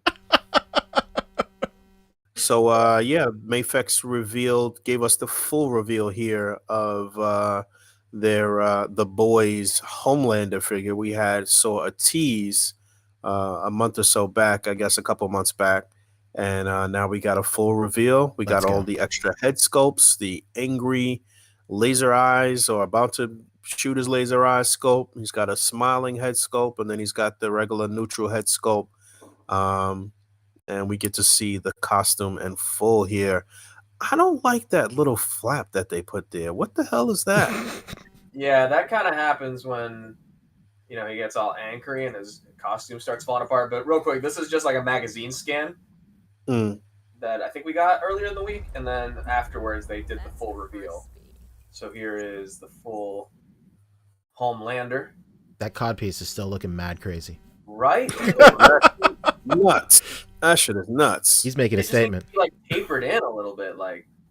So yeah, Mayfex gave us the full reveal here of their the boys Homelander figure. We saw a tease a month or so back, I guess a couple months back, and now we got a full reveal. We got all the extra head sculpts, the angry laser eyes, or about to shoot his laser eyes sculpt. He's got a smiling head sculpt, and then he's got the regular neutral head sculpt. And we get to see the costume in full here. I don't like that little flap that they put there. What the hell is that? Yeah, that kind of happens when, you know, he gets all angry and his costume starts falling apart. But real quick, this is just like a magazine scan that I think we got earlier in the week. And then afterwards, they did the full reveal. So here is the full Homelander. That codpiece is still looking mad crazy. Right? Nuts. That shit is nuts. He's making a statement. Like tapered in a little bit,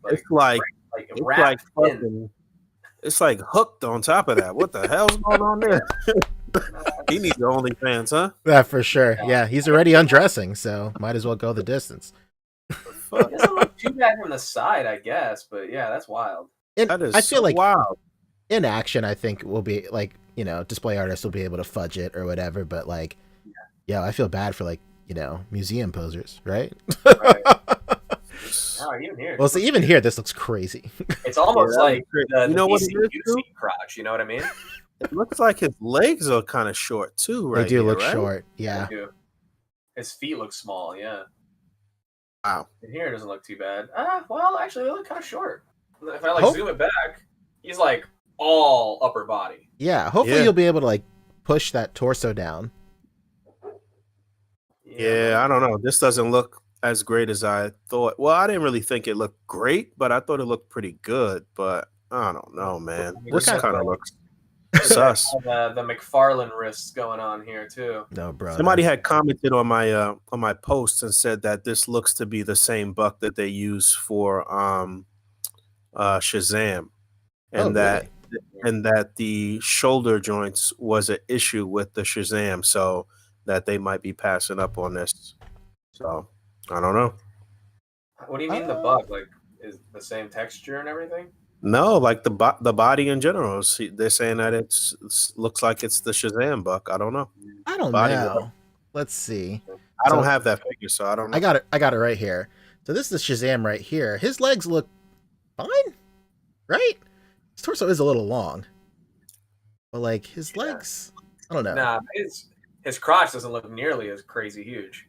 It's like wrapped in. fucking, it's like hooked on top of that. What the hell's going on there? He needs the OnlyFans, huh? That for sure. Yeah, he's already undressing, so might as well go the distance. It doesn't look too bad from the side, I guess, but yeah, that's wild. That is I feel so like wild. in action, I think we'll be like, you know, display artists will be able to fudge it or whatever, but like, yeah, I feel bad for like, you know, museum posers, right? Right. Oh, even here. Well, so even here, this looks crazy. It's almost like the You know what it is, UC crotch. You know what I mean? It looks like his legs are kind of short too, right? They do here, look right? short. Yeah. They do. His feet look small. Yeah. Wow. And here it doesn't look too bad. Well, actually, they look kind of short. If I zoom it back, he's like all upper body. Yeah. Hopefully you'll be able to like push that torso down. Yeah, I don't know. This doesn't look as great as I thought. Well, I didn't really think it looked great, but I thought it looked pretty good. But I don't know, man. This kind of looks sus. The Mcfarland wrists going on here too. No, bro. Somebody had commented on my post and said that this looks to be the same buck that they use for Shazam, and that the shoulder joints was an issue with the Shazam, so that they might be passing up on this. So I don't know. What do you mean the buck? Like, is the same texture and everything? No, like the body in general. They're saying that it's looks like it's the Shazam buck. I don't know. I don't Body know. buck. Let's see. I don't have that figure, so I don't know. I got it right here. So this is Shazam right here. His legs look fine, right? His torso is a little long, but like his legs, I don't know. Nah, his crotch doesn't look nearly as crazy huge.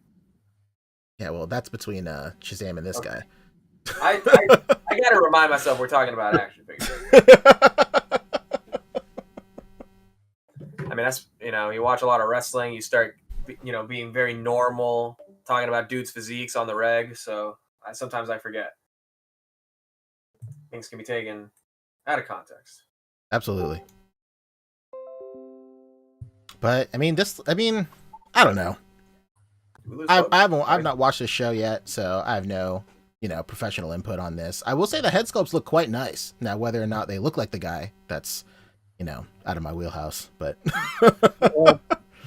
Yeah, well, that's between Shazam and this guy. I gotta remind myself we're talking about action figures. I mean, that's, you know, you watch a lot of wrestling, you start, you know, being very normal, talking about dudes' physiques on the reg. So sometimes I forget. Things can be taken out of context. Absolutely. But I mean, I don't know. I've not watched this show yet, so I have no, you know, professional input on this. I will say the head sculpts look quite nice. Now, whether or not they look like the guy, that's, you know, out of my wheelhouse. But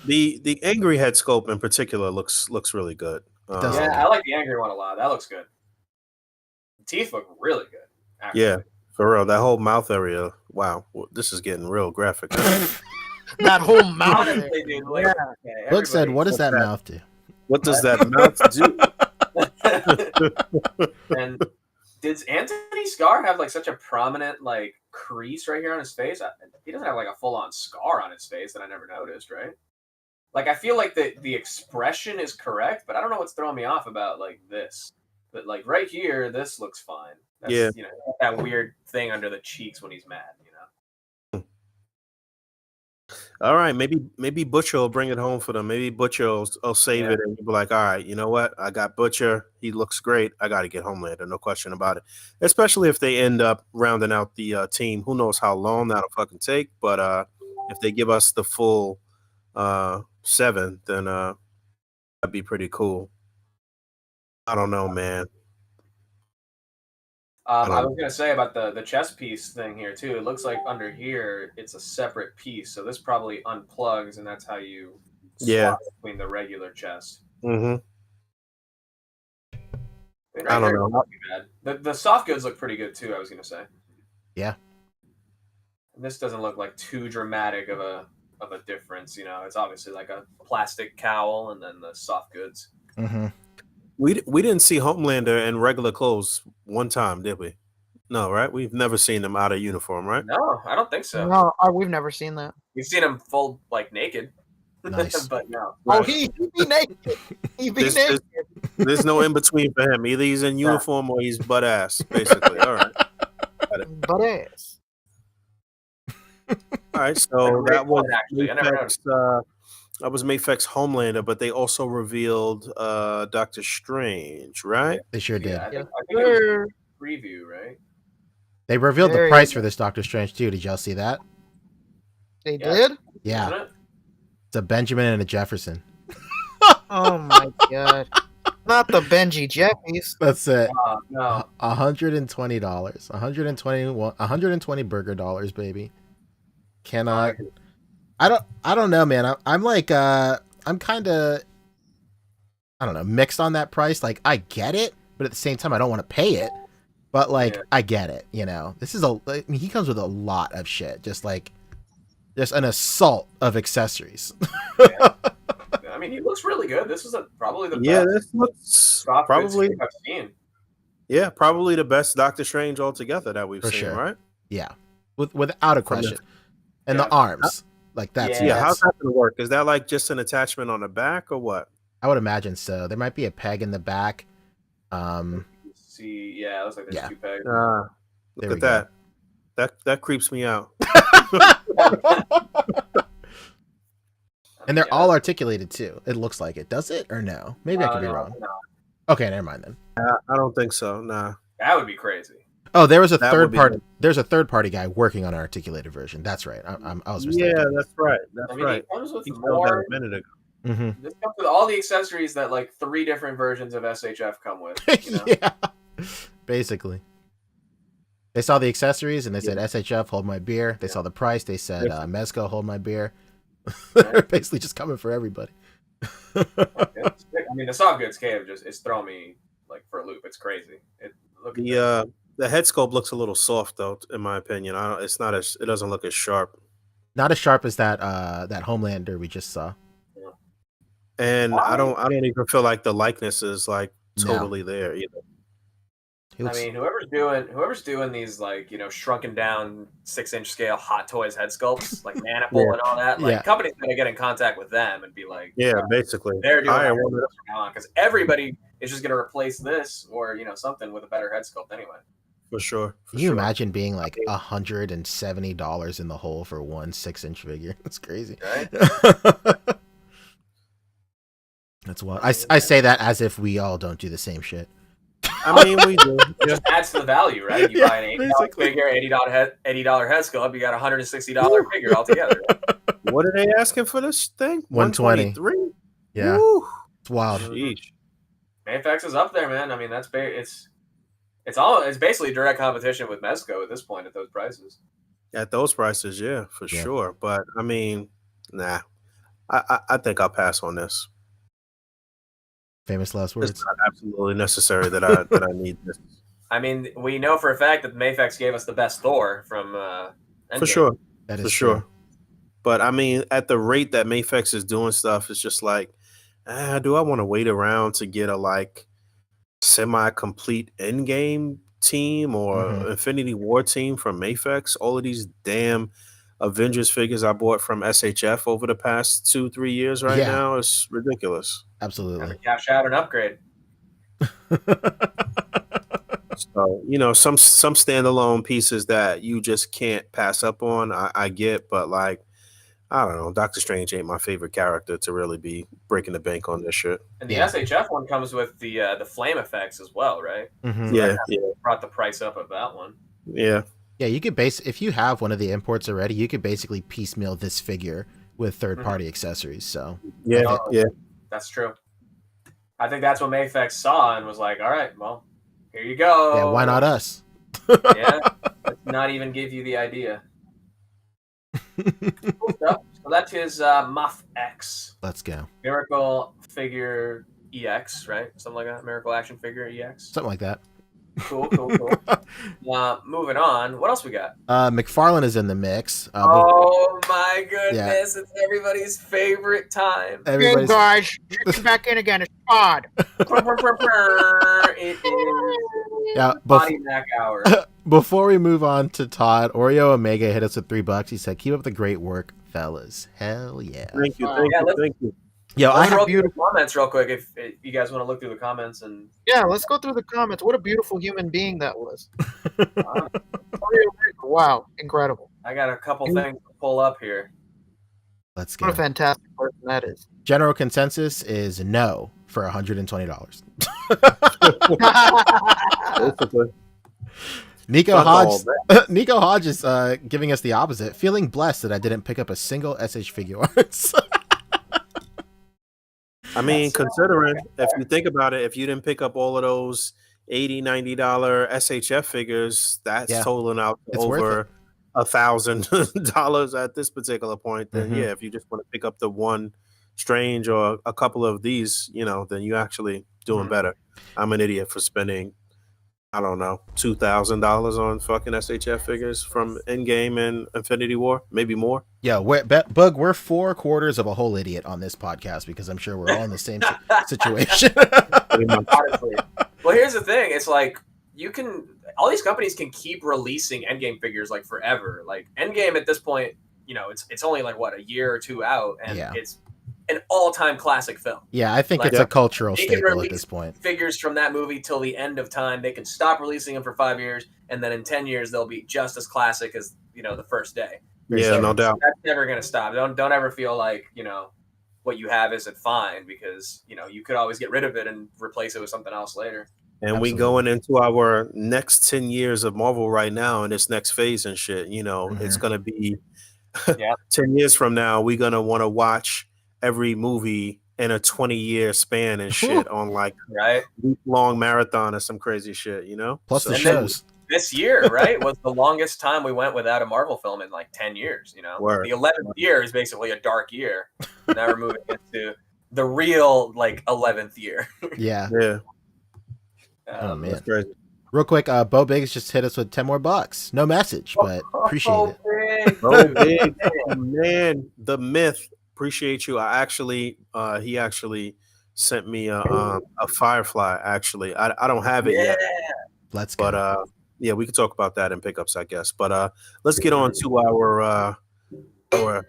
The angry head sculpt in particular looks really good. does Yeah, look I like the angry one a lot. That looks good. The teeth look really good. Actually. Yeah, for real. That whole mouth area. Wow, this is getting real graphic. That whole mouth. Honestly, dude, like, Yeah. okay, Boog said, everybody- "What does that mouth do?" What does that mouth do? And did Anthony Scar have like such a prominent like crease right here on his face? He doesn't have like a full on scar on his face that I never noticed, right? Like I feel like the expression is correct, but I don't know what's throwing me off about like this. But like right here, this looks fine. That's, Yeah. you know, that weird thing under the cheeks when he's mad, you know. All right, maybe Butcher will bring it home for them. Maybe Butcher will save it, and you'll be like, all right, you know what? I got Butcher. He looks great. I got to get Homelander, no question about it. Especially if they end up rounding out the team. Who knows how long that'll fucking take? But if they give us the full 7, then that'd be pretty cool. I don't know, man. I was gonna say about the chess piece thing here too. It looks like under here it's a separate piece, so this probably unplugs, and that's how you swap between the regular chest. Mm-hmm. Right I don't there, know. not too bad. The soft goods look pretty good too. I was gonna say. Yeah. And this doesn't look like too dramatic of a difference. You know, it's obviously like a plastic cowl, and then the soft goods. Mm-hmm. We didn't see Homelander in regular clothes one time, did we? No, right? We've never seen him out of uniform, right? No, I don't think so. No, we've never seen that. We've seen him full like naked. Nice. But no. Oh, he be naked. He be naked. There's no in between for him. Either he's in uniform or he's butt ass, basically. All right. Butt ass. All right. So that was actually. I never noticed. that was Mayfec's Homelander, but they also revealed Doctor Strange, right? They sure did. Yeah, I think it was a preview, right? They revealed There the you price go. for this Doctor Strange too. Did y'all see that? They Yeah. did? Yeah, Isn't it? it's a Benjamin and a Jefferson. Oh my god. Not the Benji Jeffies. That's it. No. $120. 120 burger dollars, baby. Cannot. I don't know, man. I'm like I'm kind of, I don't know, mixed on that price. Like I get it, but at the same time I don't want to pay it. But like I get it, you know. This is I mean, he comes with a lot of shit. Just an assault of accessories. I mean, he looks really good. This is probably the Yeah, best this looks soft probably goods I've seen. yeah, probably the best Doctor Strange altogether that we've For seen, sure. right? Yeah, without a question. And the arms, like that's Yeah, nuts. how's that gonna work? Is that like just an attachment on the back or what? I would imagine so. There might be a peg in the back. See, yeah, it looks like there's Yeah. two pegs. Look There we at go. that creeps me out. And they're all articulated too. It looks like it. Does it or no? Maybe I could be no, wrong. no. Okay, never mind then. I don't think so. Nah. That would be crazy. Oh, there was a That third would be party. good. There's a third party guy working on an articulated version. That's right. I was mistaken. Yeah, that's right. That's I mean, right. he comes with He said more. that a minute ago. Mm-hmm. This comes with all the accessories that like 3 different versions of SHF come with. You know? Yeah, basically. They saw the accessories and they said SHF, hold my beer. They saw the price. They said Mezco, hold my beer. They're basically just coming for everybody. I mean, the soft goods cave it's throwing me like for a loop. It's crazy. The head sculpt looks a little soft though, in my opinion. It doesn't look as sharp. Not as sharp as that Homelander we just saw. And I don't even feel like the likeness is like totally there either. He looks, I mean, whoever's doing these like shrunken down 6-inch scale Hot Toys head sculpts like Maniple and all that, like companies gotta get in contact with them and be like, basically they're doing because everybody is just gonna replace this or something with a better head sculpt anyway. For sure. Can you imagine being like $170 in the hole for one 6-inch figure? That's crazy. Right? That's wild. I say that as if we all don't do the same shit. I mean, we do. It just adds to the value, right? You buy an $80 figure, $80 head sculpt, you got a $160 figure altogether. What are they asking for this thing? 123. Yeah, Woo. it's wild. Sheesh. Mayfex is up there, man. I mean, it's basically direct competition with Mezco at this point at those prices. At those prices, yeah, for sure. But I mean, nah. I think I'll pass on this. Famous last words. It's not absolutely necessary that I need this. I mean, we know for a fact that Mafex gave us the best Thor from Endgame. For sure. That For is sure. true. But I mean, at the rate that Mafex is doing stuff, it's just like, do I want to wait around to get a like semi-complete Endgame team or Infinity War team from Mafex? All of these damn Avengers figures I bought from SHF over the past 2-3 years now is ridiculous. Absolutely. Cash out and upgrade. So, you know, some standalone pieces that you just can't pass up on, I get, but like, I don't know, Doctor Strange ain't my favorite character to really be breaking the bank on this shit. And the SHF one comes with the flame effects as well, right? Mm-hmm. So that brought the price up of that one. Yeah. Yeah, you could if you have one of the imports already, you could basically piecemeal this figure with third-party accessories. So yeah, that's true. I think that's what Mafex saw and was like, all right, well, here you go. Yeah, why not us? Yeah, let's not even give you the idea. Cool stuff. So that's his Muff X. Let's go. Miracle Figure EX, right? Something like that. Miracle Action Figure EX. Something like that. Cool. Moving on. What else we got? Mcfarland is in the mix. Oh my goodness! It's everybody's favorite time. Hey guys, check back in again. It's Todd. It is Body Mac hour. Before we move on to Todd, Oreo Omega hit us with $3. He said, "Keep up the great work, fellas." Hell yeah! Thank you. Yo, I have beautiful comments real quick if you guys want to look through the comments and let's go through the comments. What a beautiful human being that was. Wow, incredible. I got a couple things to pull up here. Let's go. What a fantastic person that is. General consensus is no for $120. Nico Hodge is giving us the opposite. Feeling blessed that I didn't pick up a single SH figure once. I mean, considering if you think about it, if you didn't pick up all of those $80-$90 SHF figures, that's totaling out to over $1,000 at this particular point. Then if you just want to pick up the one Strange or a couple of these, you know, then you actually doing better. I'm an idiot for spending, I don't know, $2,000 on fucking SHF figures from Endgame and Infinity War, maybe more. Yeah, Boog, we're 4/4 of a whole idiot on this podcast because I'm sure we're all in the same situation. Honestly. Well, here's the thing. It's like all these companies can keep releasing Endgame figures like forever. Like Endgame at this point, you know, it's only like what, a year or two out, and it's an all-time classic film. Yeah, I think it's a cultural staple at this point. Figures from that movie till the end of time. They can stop releasing them for 5 years, and then in 10 years they'll be just as classic as, you know, the first day. Yeah, no doubt. That's never going to stop. Don't ever feel like, you know, what you have isn't fine, because, you know, you could always get rid of it and replace it with something else later. And we going into our next 10 years of Marvel right now in this next phase and shit. You know, it's going to be 10 years from now, we're going to want to watch every movie in a 20-year span and shit on like week-long marathon or some crazy shit, you know? Plus the shows. This year, right, was the longest time we went without a Marvel film in like 10 years, you know? Word. The 11th year is basically a dark year. Now we're moving into the real, like, 11th year. Yeah. Oh, man. That's crazy. Real quick, Bo Biggs just hit us with 10 more bucks. No message, but appreciate it. Bo Biggs, man, the myth. Appreciate you. He actually sent me a Firefly. Actually, I don't have it yet. Let's go. But we can talk about that in pickups, I guess. But let's get on to our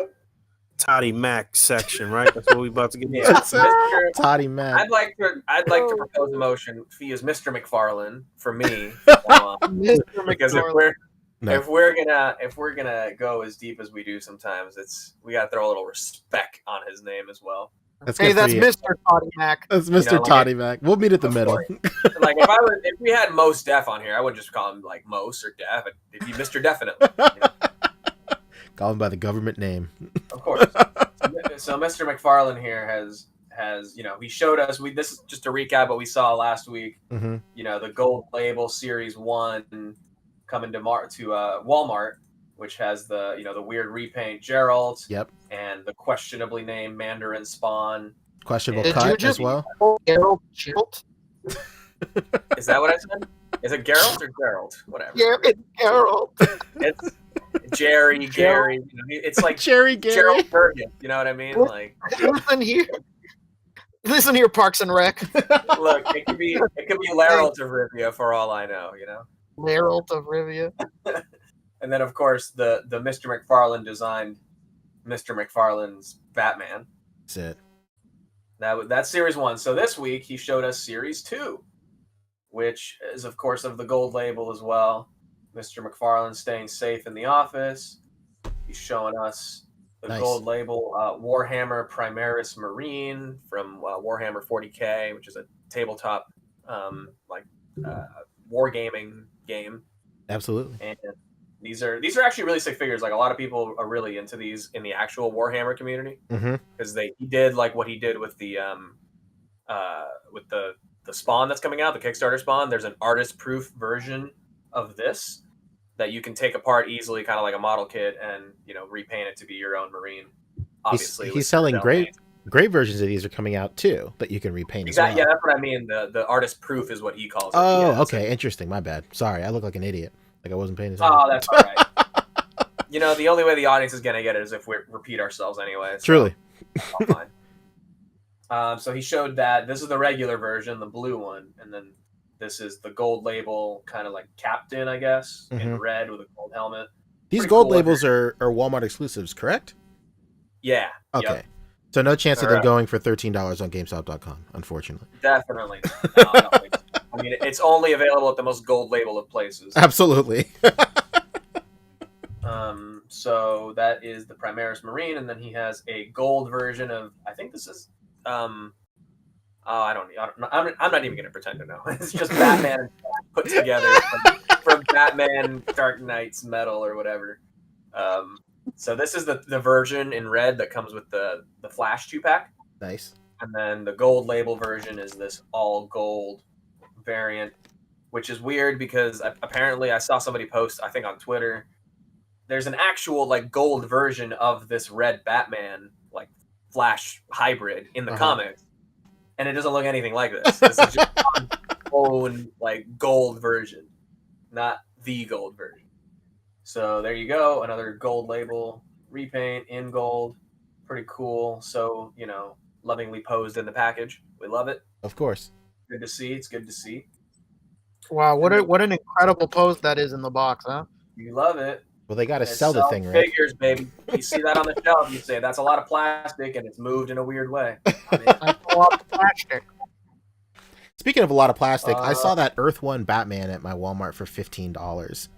Toddy Mac section, right? That's what we about to get into. Toddy Mac. I'd like to propose a motion. He is Mr. McFarland for me. Because if we're gonna go as deep as we do sometimes, we gotta throw a little respect on his name as well. That's Mr. Toddy Mac. That's Mr. Toddy Mac. We'll meet at the middle. Like if we had Mos Def on here, I wouldn't just call him like Mos or Def. It'd be Mr. Definitely. You know? Call him by the government name. Of course. So Mr. McFarland here has, you know, he showed us, this is just a recap what we saw last week. You know, the Gold Label Series 1 coming to Walmart. which has the the weird repaint Geralt. Yep. And the questionably named Mandarin Spawn. Questionable Did cut you just as well. Geralt Jilt? Is that what I said? Is it Geralt or Geralt? Whatever. Yeah, it's Geralt. It's Jerry, Gary. It's like Jerry Gary. Gerald Burgess. You know what I mean? Like, Listen here, Parks and Rec. look, it could be Geralt of Rivia for all I know. Geralt of Rivia. And then, of course, the Mr. McFarland designed Mr. McFarland's Batman. That's it. That's Series 1. So this week, he showed us Series 2, which is, of course, of the gold label as well. Mr. McFarland staying safe in the office. He's showing us the gold label Warhammer Primaris Marine from Warhammer 40K, which is a tabletop wargaming game. Absolutely. And these are actually really sick figures. Like, a lot of people are really into these in the actual Warhammer community because he did like what he did with the Spawn that's coming out, the Kickstarter Spawn. There's an artist-proof version of this that you can take apart easily, kind of like a model kit, and repaint it to be your own Marine. Obviously, he's selling great versions of these are coming out too that you can repaint. Exactly. As well. Yeah, that's what I mean. The artist-proof is what he calls it. Oh, yeah, okay, interesting. My bad. Sorry, I look like an idiot. Like I wasn't paying attention. Oh, that's all right. The only way the audience is gonna get it is if we repeat ourselves anyway. So Truly. Fine. So he showed that this is the regular version, the blue one, and then this is the gold label, kind of like Captain, I guess, in red with a gold helmet. These Pretty gold cool labels are Walmart exclusives, correct? Yeah. Okay. Yep. So no chance of them going for $13 on GameStop.com, unfortunately. Definitely. No, I don't think so. I mean, it's only available at the most gold label of places. Absolutely. So that is the Primaris Marine, and then he has a gold version of. I think this is. I'm not even going to pretend to know. It's just Batman put together from Batman Dark Knight's metal or whatever. So this is the version in red that comes with the Flash 2-pack. Nice. And then the gold label version is this all gold variant, which is weird because apparently I saw somebody post, I think on Twitter, there's an actual like gold version of this red Batman like Flash hybrid in the comics, and it doesn't look anything like this. This is just its own like gold version, not the gold version. So there you go, another gold label repaint in gold, pretty cool. So lovingly posed in the package. We love it. Of course. Good to see. It's good to see. Wow, what an incredible pose that is in the box, huh? You love it. Well, they got to sell the thing, right? Figures, baby. You see that on the shelf, you say that's a lot of plastic, and it's moved in a weird way. I mean, That's a lot of plastic. Speaking of a lot of plastic, I saw that Earth 1 Batman at my Walmart for $15.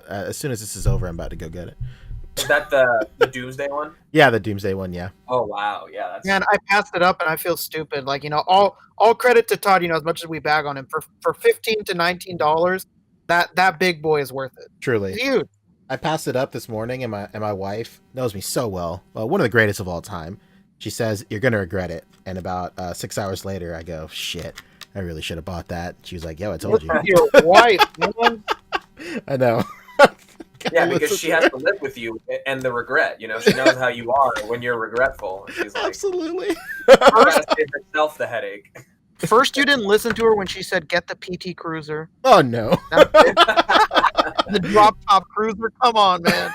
As soon as this is over, I'm about to go get it. Is that the Doomsday one? Yeah, the Doomsday one, yeah. Oh wow, yeah. That's... Man, I passed it up and I feel stupid. Like, all credit to Todd, as much as we bag on him for $15 to $19, that big boy is worth it. Truly. It's huge. I passed it up this morning, and my wife knows me so well. Well, one of the greatest of all time. She says, "You're gonna regret it." And about 6 hours later, I go, "Shit, I really should have bought that." She was like, "Yo, I told you." Your wife, man. I know. Yeah, because she has to live with you and the regret. She knows how you are when you're regretful. And she's like, absolutely. Gotta save herself the headache. First, you didn't listen to her when she said, "Get the PT Cruiser." Oh no. The drop top cruiser. Come on, man.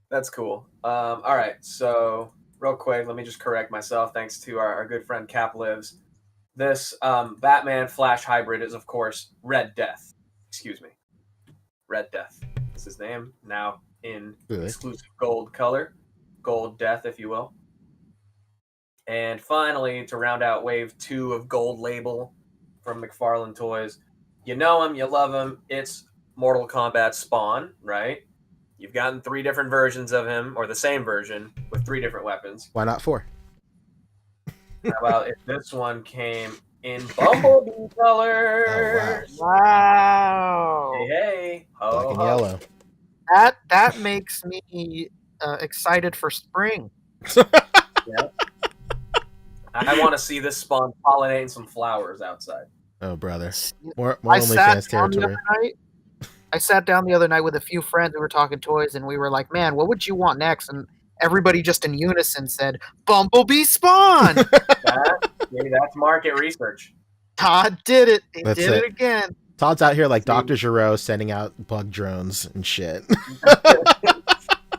That's cool. All right, so real quick, let me just correct myself. Thanks to our good friend Cap Lives. This Batman Flash hybrid is, of course, Red Death. Excuse me. Red Death is his name. Now in exclusive gold color. Gold Death, if you will. And finally, to round out wave 2 of gold label from McFarland Toys, you know him, you love him. It's Mortal Kombat Spawn, right? You've gotten 3 different versions of him, or the same version, with 3 different weapons. Why not 4? How about if this one came in Bumblebee colors? Oh, wow. Hey. Black and yellow. That makes me excited for spring. Yeah. I want to see this Spawn pollinating some flowers outside. Oh, brother. More I OnlyFans sat down the territory. other night. I sat down the other night with a few friends who were talking toys, and we were like, "Man, what would you want next?" And everybody just in unison said, "Bumblebee Spawn." Maybe that's market research. Todd did it. He That's did it it. again. Todd's out here like Dr. Giro sending out bug drones and shit.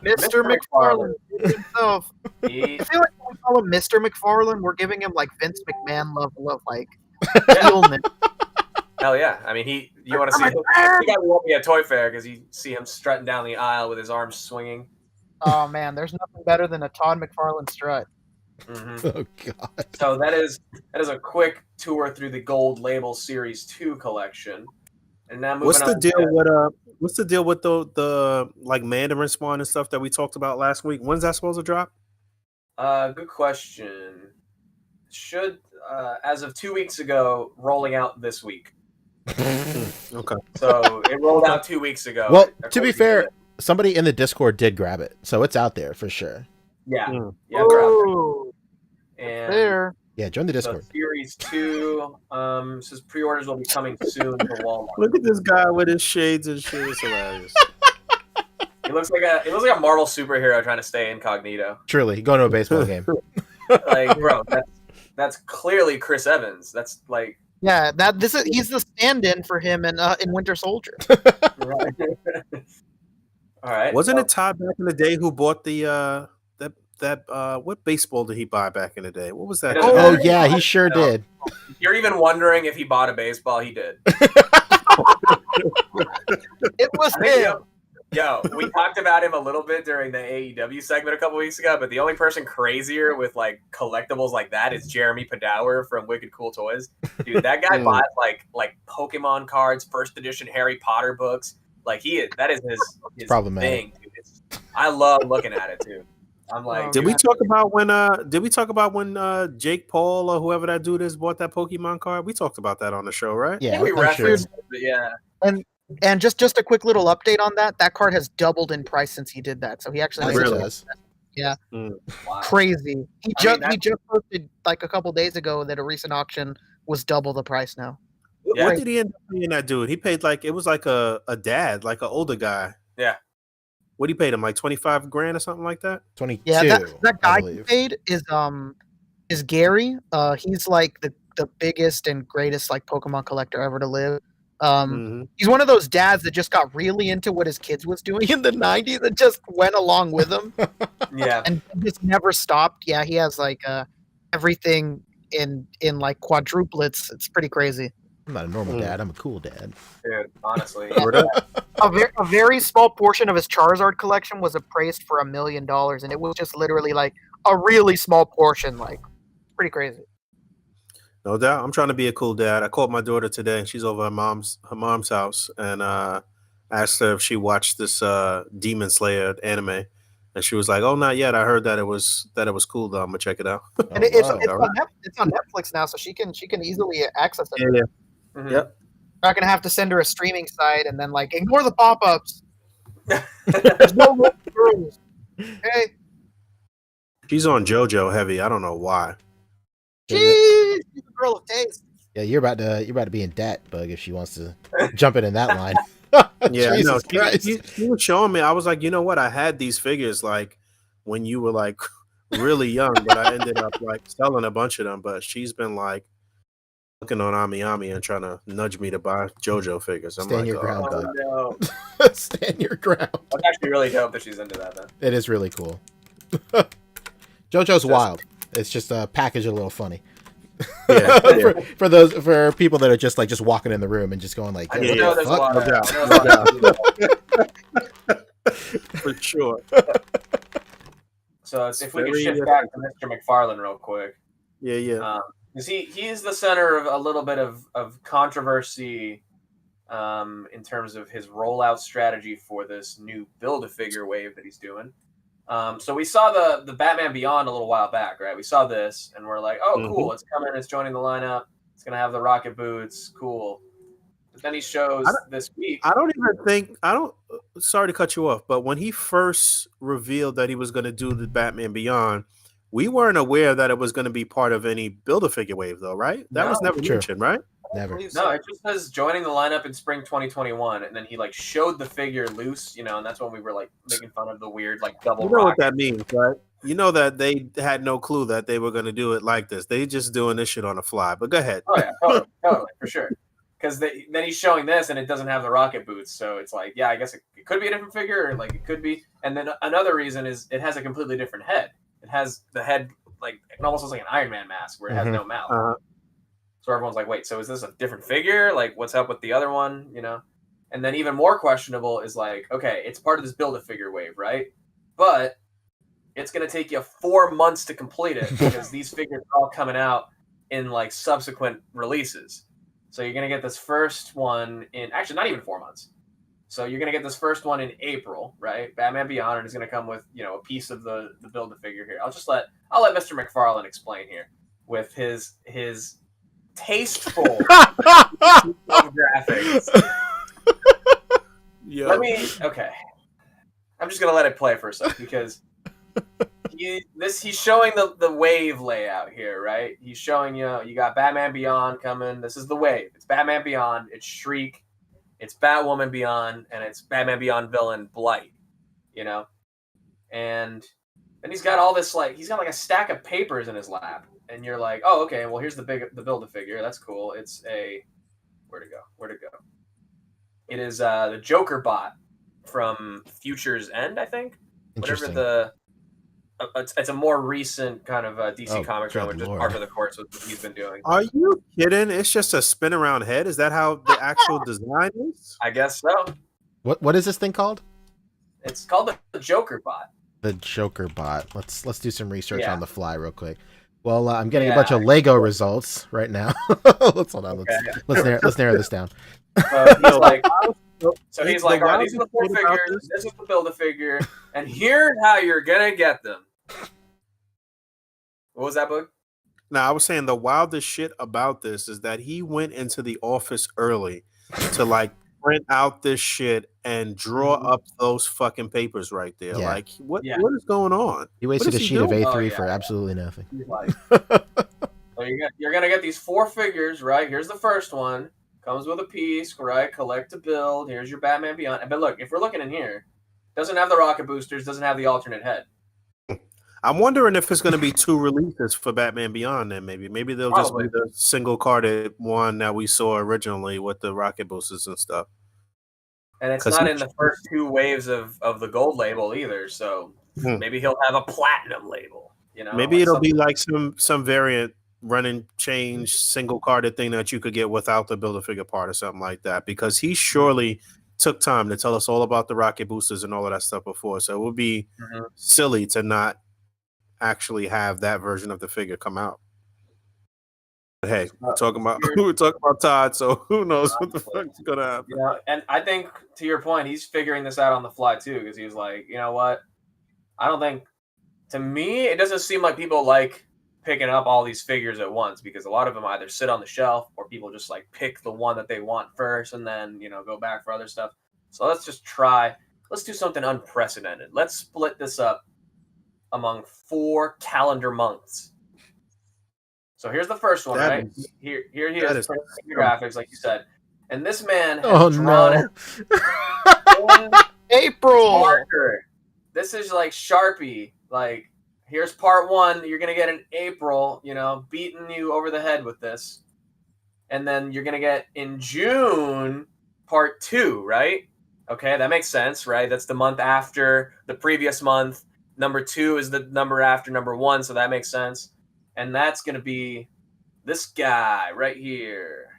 Mr. McFarland himself. I feel like when we call him Mr. McFarland, we're giving him like Vince McMahon level of like realness. Hell yeah! I mean, you want to see the guy who won't be at Toy Fair because you see him strutting down the aisle with his arms swinging. Oh man, there's nothing better than a Todd McFarlane strut. Mm-hmm. Oh god! So that is a quick tour through the Gold Label Series 2 collection, and now moving What's the on deal to- with What's the deal with the like Mandarin Spawn and stuff that we talked about last week? When's that supposed to drop? Good question. Should as of 2 weeks ago, rolling out this week. Okay. So it rolled out 2 weeks ago. Well, to be fair, somebody in the Discord did grab it, so it's out there for sure. Yeah, Mm. yeah, we're out Oh, there. And there. Yeah, join the so Discord. Series 2 says pre-orders will be coming soon to Walmart. Look at this guy with his shades and shit. It's hilarious. He looks like a Marvel superhero trying to stay incognito. Truly, going to a baseball game. Like, bro, that's clearly Chris Evans. That's like Yeah, he's the stand-in for him in Winter Soldier. right. All right. Wasn't it Todd back in the day who bought the what baseball did he buy back in the day? What was that? It doesn't Oh matter. yeah, he sure did. If you're even wondering if he bought a baseball, he did. It was I think, him. Yo, we talked about him a little bit during the AEW segment a couple weeks ago, but the only person crazier with like collectibles like that is Jeremy Padower from Wicked Cool Toys. Dude, that guy buys like Pokemon cards, first edition Harry Potter books. Like that is his Problematic. thing. Dude. I love looking at it too. I'm like, Did we talk about when Jake Paul or whoever that dude is bought that Pokemon card? We talked about that on the show, right? Yeah, we I'm sure. referenced it, but yeah. And just a quick little update on that. That card has doubled in price since he did that. So he actually Nice, made it Really? does. Wow. crazy. He I mean, just posted like a couple days ago that a recent auction was double the price now. Yeah. What did he end up paying that dude? He paid it was like a dad, like an older guy. Yeah. What he paid him, like 25 grand or something like that? 22. Yeah, that I guy he believe. paid is Gary. He's like the biggest and greatest like Pokemon collector ever to live. Mhm. He's one of those dads that just got really into what his kids was doing in the 90s and just went along with them Yeah. and just never stopped. Yeah, he has like everything in like quadruplets. It's pretty crazy. I'm not a normal dad. I'm a cool dad. Dude, honestly. A very small portion of his Charizard collection was appraised for $1 million, and it was just literally like a really small portion. Like, pretty crazy. No doubt. I'm trying to be a cool dad. I called my daughter today. She's over at her mom's house, and asked her if she watched this Demon Slayer anime, and she was like, "Oh, not yet. I heard that it was cool though. I'm gonna check it out." And it's wow. it's on Netflix now, so she can easily access it. Yeah. Mhm. Yep. Not gonna have to send her a streaming site and then like ignore the pop-ups. There's no more girls. Okay. She's on JoJo heavy. I don't know why. Jeez, she's a girl of taste. Yeah, you're about to be in debt, Bug, if she wants to jump in that line. Yeah, I know. Jesus Christ. She was showing me. I was like, you know what? I had these figures like when you were like really young, but I ended up like selling a bunch of them. But she's been like looking on Ami and trying to nudge me to buy JoJo figures. I'm Stand like, your ground, oh, Bug. No. Stand your ground. That's actually really dope that she's into that, then. It is really cool. JoJo's wild. It's just packaged a little funny. yeah, yeah. for people that are just walking in the room and just going like, I "What know the there's a fuck?" lot No of doubt. I know there's a lot of- For sure. So if we could Very, shift back to Mr. McFarland real quick. Yeah. Because he is the center of a little bit of controversy in terms of his rollout strategy for this new Build-A-Figure wave that he's doing. So we saw the Batman Beyond a little while back, right? We saw this, and we're like, oh, cool, it's coming, it's joining the lineup. It's going to have the rocket boots, cool. But then he shows this week. Sorry to cut you off, but when he first revealed that he was going to do the Batman Beyond, We weren't aware that it was going to be part of any Build-A-Figure wave, though, right? That was never mentioned, right? Never. No, it just says joining the lineup in spring 2021, and then he like showed the figure loose, you know, and that's when we were like making fun of the weird like double. You know rocket. what that means, right? You know that they had no clue that they were going to do it like this. They just doing this shit on the fly. But go ahead. Oh yeah, totally, for sure. Because then he's showing this, and it doesn't have the rocket boots, so it's like, yeah, I guess it could be a different figure, or like it could be. And then another reason is it has a completely different head. It has the head like it almost looks like an Iron Man mask where it has no mouth. So everyone's like, wait, so is this a different figure? Like, what's up with the other one? You know? And then even more questionable is like, okay, it's part of this Build-A-Figure wave, right? But it's going to take you 4 months to complete it because these figures are all coming out in like subsequent releases. So you're going to get this first one in, actually not even 4 months. So you're going to get this first one in April, right? Batman Beyond, and it's going to come with, you know, a piece of the Build-A-Figure here. I'll let Mr. McFarland explain here with his tasteful graphics. Okay. I'm just gonna let it play for a second because he's showing the wave layout here, right? He's showing you got Batman Beyond coming. This is the wave. It's Batman Beyond. It's Shriek. It's Batwoman Beyond, and it's Batman Beyond villain Blight. You know, and then he's got all this he's got like a stack of papers in his lap. And you're like, oh, okay. Well, here's the Build-A-Figure. That's cool. It's where'd it go? It is the Joker bot from Future's End, I think. Whatever it's a more recent kind of DC Comics run, which is part of the course of what he's been doing. Are you kidding? It's just a spin around head. Is that how the actual design is? I guess so. What is this thing called? It's called the Joker bot. The Joker bot. Let's do some research on the fly real quick. Well, I'm getting a bunch of Lego results right now. Let's hold on. Let's narrow this down. He's like, all right, these are the 4 figures. This is the Build-A-Figure, and here's how you're gonna get them. What was that, Boog? Now, I was saying the wildest shit about this is that he went into the office early to like print out this shit and draw up those fucking papers right there. Yeah. Like, what is going on? He wasted a sheet of A3 for absolutely nothing. Like, so you're gonna get these 4 figures, right? Here's the first one. Comes with a piece, right? Collect to build. Here's your Batman Beyond. But look, if we're looking in here, doesn't have the rocket boosters, doesn't have the alternate head. I'm wondering if it's going to be 2 releases for Batman Beyond. Then maybe they'll just be the single carded one that we saw originally with the rocket boosters and stuff. And it's not in the first 2 waves of the gold label either. So maybe he'll have a platinum label. You know, maybe it'll be like some variant running change single carded thing that you could get without the Build-A-Figure part or something like that. Because he surely took time to tell us all about the rocket boosters and all of that stuff before. So it would be silly to not actually have that version of the figure come out. But hey, we're talking about Todd, so who knows what the fuck's gonna happen. You know, and I think to your point, he's figuring this out on the fly too, because he was like, you know what? I don't think, to me, it doesn't seem like people like picking up all these figures at once, because a lot of them either sit on the shelf or people just like pick the one that they want first and then, you know, go back for other stuff. So let's do something unprecedented. Let's split this up among 4 calendar months. So here's the first one, right? Here he is, graphics, like you said. And this man has drawn it in April. marker. This is like Sharpie. Like, here's part 1. You're going to get in April, you know, beating you over the head with this. And then you're going to get in June part 2, right? Okay, that makes sense, right? That's the month after the previous month. Number 2 is the number after number 1, so that makes sense. And that's going to be this guy right here,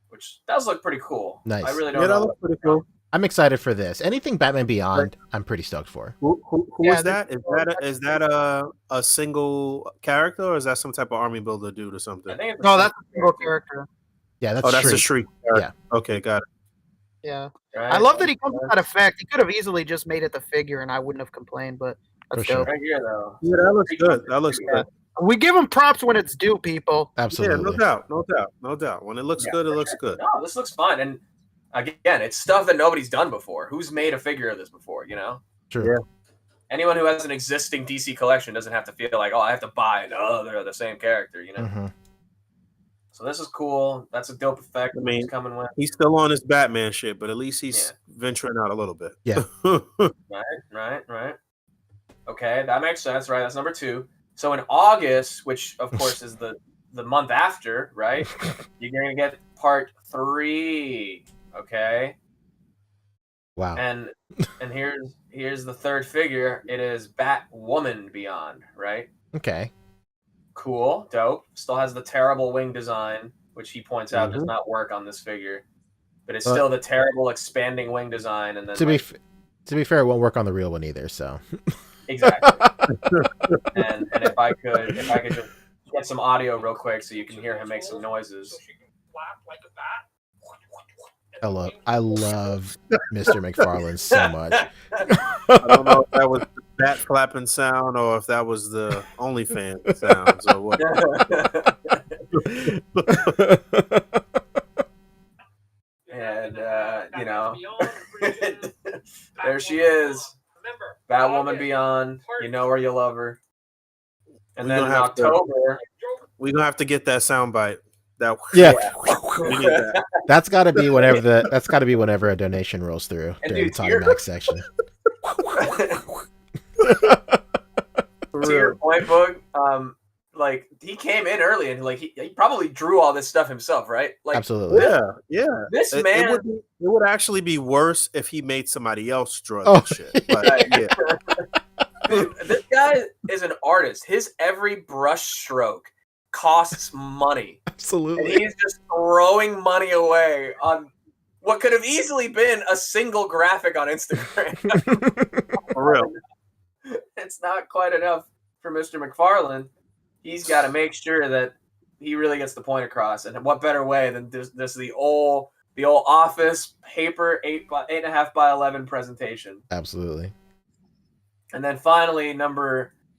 which does look pretty cool. Nice. I really don't know. That looks pretty cool. I'm excited for this. Anything Batman Beyond, I'm pretty stoked for. Who is that? Is that a single character, or is that some type of army builder dude or something? I think it's That's a single character. Yeah, that's a Shriek. Yeah. Okay, got it. Yeah. right? I love that he comes with that effect. He could have easily just made it the figure, and I wouldn't have complained. But that's For sure. dope. Right here, though. Yeah, that looks good. That looks good. We give him props when it's due, people. Absolutely. Yeah, no doubt. When it looks good, it looks good. No, this looks fun. And again, it's stuff that nobody's done before. Who's made a figure of this before, you know? True. anyone who has an existing DC collection doesn't have to feel like, oh, I have to buy another of the same character, you know. Mm-hmm. So this is cool. That's a dope effect. I mean, he's coming with. He's still on his Batman shit, but at least he's venturing out a little bit. Yeah. Right. Okay, that makes sense, right? That's number 2. So in August, which of course is the month after, right? You're gonna get part 3. Okay. Wow. And here's the third figure. It is Batwoman Beyond, right? Okay. Cool, dope. Still has the terrible wing design, which he points out does not work on this figure, but it's still the terrible expanding wing design. And then to be fair, it won't work on the real one either. So exactly. and if I could just get some audio real quick so you can hear him make some noises. I love Mr. McFarland so much. I don't know if that was the bat flapping sound or if that was the OnlyFans sounds or what. And there she is, Batwoman Beyond. You know her, you love her. And then in October, we're gonna have to get that sound bite. That's got to be whenever a donation rolls through during the Tommy Mac section. To your point, Boog, like he came in early and like he probably drew all this stuff himself, right? Like absolutely, yeah. This man, it would actually be worse if he made somebody else draw that shit. But, yeah. Dude, this guy is an artist. His every brush stroke costs money. Absolutely. And he's just throwing money away on what could have easily been a single graphic on Instagram. For real. It's not quite enough for Mr. McFarland. He's got to make sure that he really gets the point across. And what better way than this the old office paper 8.5 by 11 presentation. Absolutely. And then finally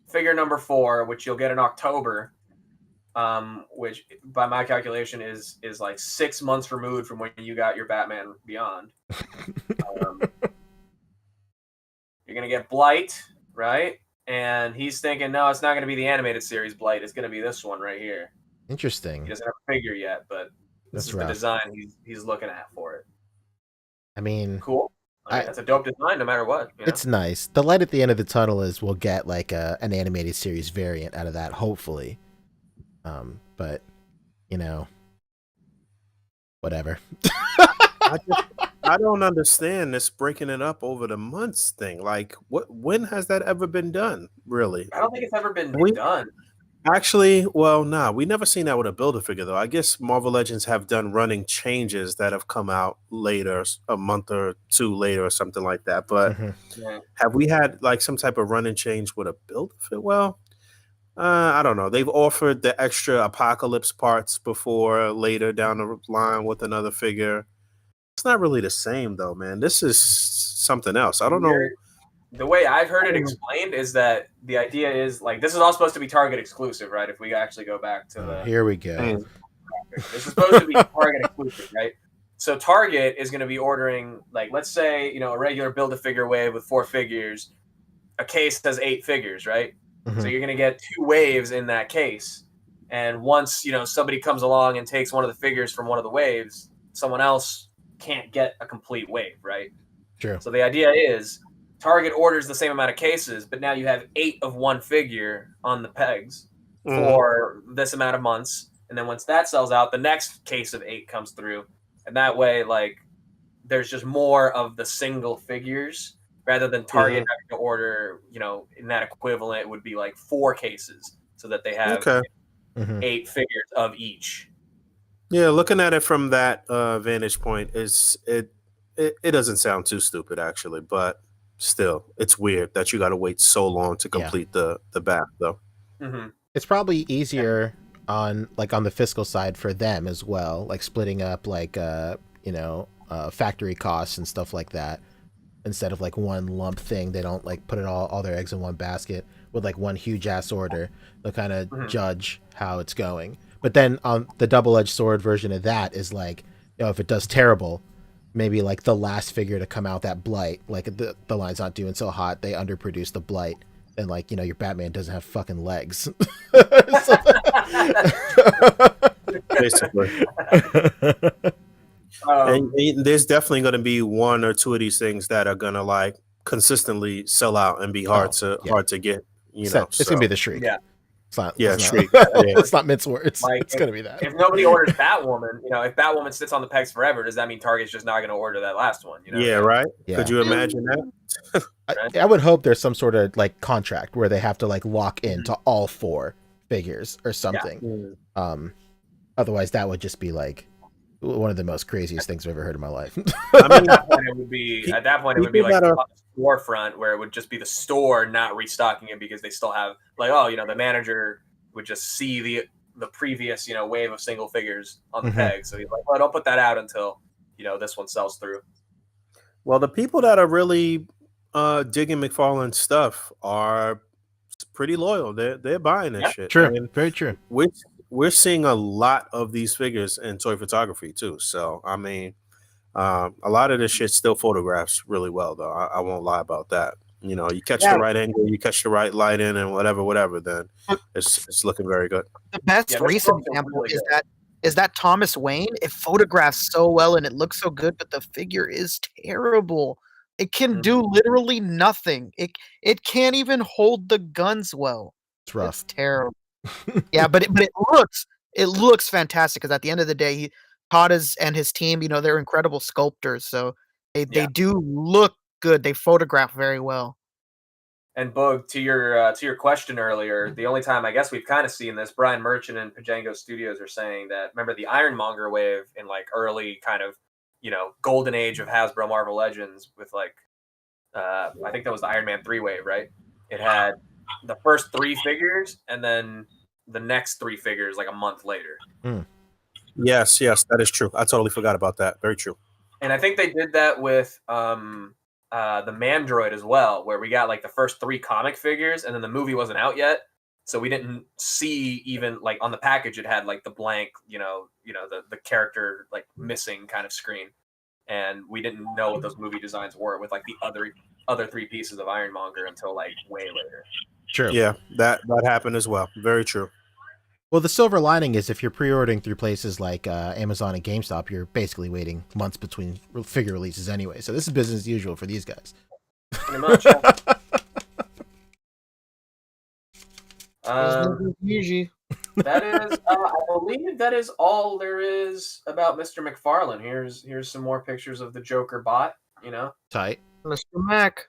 figure number 4, which you'll get in October. Which by my calculation is like 6 months removed from when you got your Batman Beyond. You're gonna get Blight, right? And he's thinking, no, it's not gonna be the animated series Blight. It's gonna be this one right here. Interesting. He doesn't have a figure yet, but this is the design he's looking at for it. I mean, cool. That's a dope design, no matter what. You know? It's nice. The light at the end of the tunnel is we'll get like an animated series variant out of that, hopefully. But whatever. I don't understand this breaking it up over the months thing. Like, when has that ever been done? Really? I don't think it's ever been done. Actually, well, we never seen that with a Build-A-Figure though. I guess Marvel Legends have done running changes that have come out later, a month or two later, or something like that. But have we had like some type of running change with a Build-A-Figure? Well, I don't know. They've offered the extra Apocalypse parts before, later down the line with another figure. It's not really the same though, man. This is something else. I don't know. The way I've heard it explained is that the idea is like this is all supposed to be Target exclusive, right? If we actually go back to the here we go. This is supposed to be Target exclusive, right? So Target is going to be ordering, like, let's say, a regular Build-A-Figure wave with 4 figures. A case has 8 figures, right? So you're going to get 2 waves in that case. And once, somebody comes along and takes one of the figures from one of the waves, someone else can't get a complete wave, right? True. So the idea is Target orders the same amount of cases, but now you have 8 of one figure on the pegs for this amount of months. And then once that sells out, the next case of 8 comes through. And that way, like, there's just more of the single figures rather than Target having to order, in that equivalent, it would be like 4 cases so that they have 8 figures of each. Yeah, looking at it from that vantage point, it doesn't sound too stupid, actually, but still, it's weird that you got to wait so long to complete the bath, though. It's probably easier on the fiscal side for them as well, like splitting up factory costs and stuff like that instead of like one lump thing. They don't like put it all their eggs in one basket with like one huge ass order. They'll kind of judge how it's going. But then on the double-edged sword version of that is like, if it does terrible, maybe like the last figure to come out, that Blight, like the line's not doing so hot, they underproduced the Blight, and like, you know, your Batman doesn't have fucking legs. Basically. And there's definitely going to be one or two of these things that are going to like consistently sell out and be hard to get. You know, it's gonna be the Shriek. Yeah. It's not. Yeah, it's Shriek. Not, it's not mince words. Like, it's gonna be that. If nobody orders Batwoman, you know, if Batwoman sits on the pegs forever, does that mean Target's just not going to order that last one? You know? Yeah, right. Yeah. Could you imagine that? I would hope there's some sort of like contract where they have to like lock into all 4 figures or something. Yeah. Otherwise, that would just be like one of the most craziest things I've ever heard in my life. I mean, at that point, it would be like on the storefront where it would just be the store not restocking it because they still have like, oh, you know, the manager would just see the previous, you know, wave of single figures on the peg. So he's like, well, don't put that out until, you know, this one sells through. Well, the people that are really digging McFarland's stuff are pretty loyal. They're buying that shit. True. I mean, Very true. We're seeing a lot of these figures in toy photography too. So I mean, a lot of this shit still photographs really well, though. I won't lie about that. You know, you catch the right angle, you catch the right light in, and whatever. Then it's looking very good. The best recent example is that Thomas Wayne. It photographs so well and it looks so good, but the figure is terrible. It can do literally nothing. It can't even hold the guns well. It's rough. It's terrible. Yeah, but it looks fantastic because at the end of the day, Todd and his team, you know, they're incredible sculptors, so they do look good. They photograph very well. And Boog, to your question earlier, the only time I guess we've kind of seen this, Brian Merchant and Pajango Studios are saying that, remember the Ironmonger wave in like early kind of, you know, golden age of Hasbro Marvel Legends with like, I think that was the Iron Man 3 wave, right? It had the first 3 figures and then the next 3 figures like a month later. Yes, that is true. I totally forgot about that. Very true. And I think they did that with the Mandroid as well, where we got like the first 3 comic figures and then the movie wasn't out yet. So we didn't see even like on the package, it had like the blank, you know, the character like missing kind of screen. And we didn't know what those movie designs were with like the other 3 pieces of Ironmonger until like way later. True. Yeah, that happened as well. Very true. Well, the silver lining is if you're pre-ordering through places like Amazon and GameStop, you're basically waiting months between figure releases anyway. So this is business as usual for these guys. Pretty much. That is, I believe that is all there is about Mr. McFarland. Here's some more pictures of the Joker bot. You know, tight. Mr. Mac.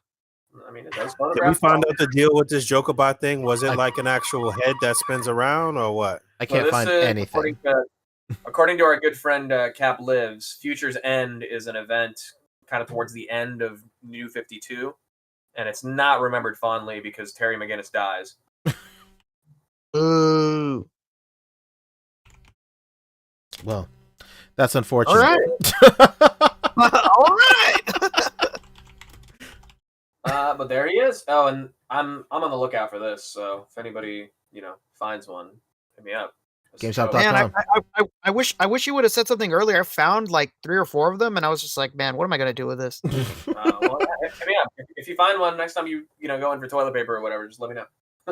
I mean, it does Did we photograph. find out the deal with this Joker bot thing? Was it like an actual head that spins around or what? I can't find anything. According to our good friend Cap Lives, Future's End is an event kind of towards the end of New 52, and it's not remembered fondly because Terry McGinnis dies. Ooh. Well, that's unfortunate. All right. All right. But there he is. Oh, and I'm on the lookout for this. So if anybody finds one, hit me up. GameStop.com. Man, I wish you would have said something earlier. I found like 3 or 4 of them, and I was just like, man, what am I gonna do with this? Well, hit me up. If you find one next time you go in for toilet paper or whatever, just let me know.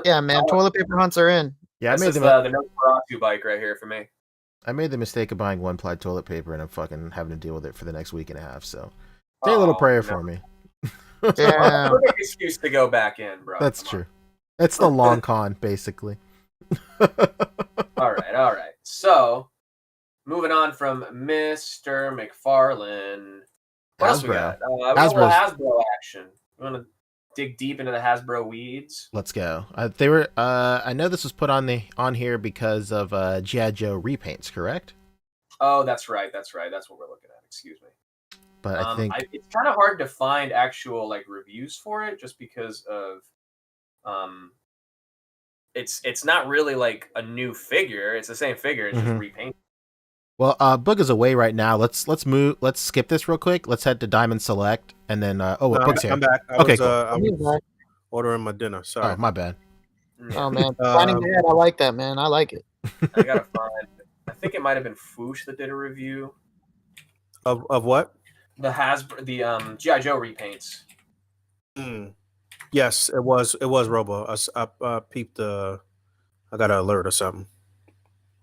Yeah, man, toilet paper hunts are in. Yeah, this is the Nosferatu bike right here for me. I made the mistake of buying 1-ply toilet paper, and I'm fucking having to deal with it for the next week and a half. So, say a little prayer for me. Yeah, perfect excuse to go back in, bro. That's true. That's the long con, basically. All right. So, moving on from Mr. McFarland. What else we got? We got a little Hasbro action. You want to dig deep into the Hasbro weeds? Let's go. They were. I know this was put on here because of G.I. Joe repaints, correct? Oh, that's right. That's what we're looking at. Excuse me. But I think it's kind of hard to find actual like reviews for it, just because of it's not really like a new figure. It's the same figure. It's just repainted. Well, Boog is away right now. Let's skip this real quick. Let's head to Diamond Select, and then Boog's here. I'm back. I was ordering my dinner. Sorry, my bad. Oh man, finding the head. I like that, man. I like it. I gotta find. I think it might have been Foosh that did a review of what? the GI Joe repaints. Yes, it was Robo. I peeped the. I got an alert or something.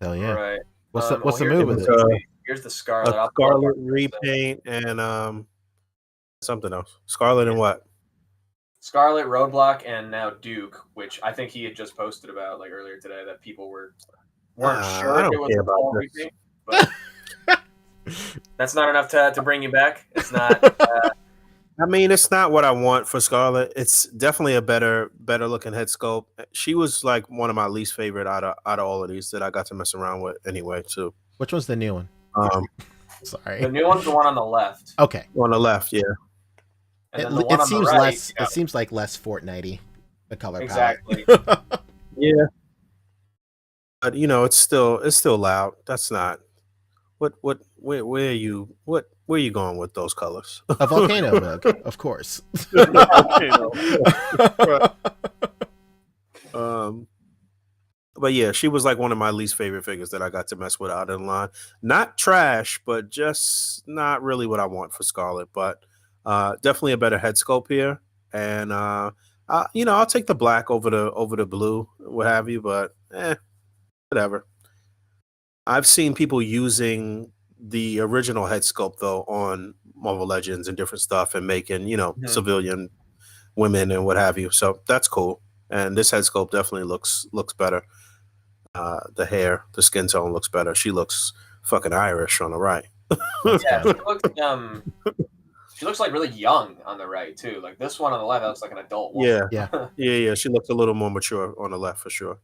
Hell yeah! Right. What's the here's move with the- it? Here's the Scarlet. A Scarlet repaint and something else. Scarlet and what? Scarlet, Roadblock, and now Duke, which I think he had just posted about like earlier today that people weren't sure I if don't it was care a about full this. repaint. But that's not enough to bring you back. It's not. I mean, it's not what I want for Scarlet. It's definitely a better looking head sculpt. She was like one of my least favorite out of all of these that I got to mess around with anyway, too. Which one's the new one? Sorry. The new one's the one on the left. Okay. On the left, yeah. And It, then the one it on the seems right, less. yeah. It seems like less Fortnite-y, the color Exactly. palette. Yeah. But it's still loud. That's not where are you going with those colors? A volcano bug, of course. But yeah, she was like one of my least favorite figures that I got to mess with out in line. Not trash, but just not really what I want for Scarlet. But definitely a better head sculpt here, and I'll take the black over the blue, what have you. But whatever. I've seen people using the original head sculpt though on Marvel Legends and different stuff and making civilian women and what have you. So that's cool. And this head sculpt definitely looks better. The hair, the skin tone looks better. She looks fucking Irish on the right. Yeah, she looks like really young on the right too. Like this one on the left looks like an adult woman. Yeah. She looks a little more mature on the left for sure.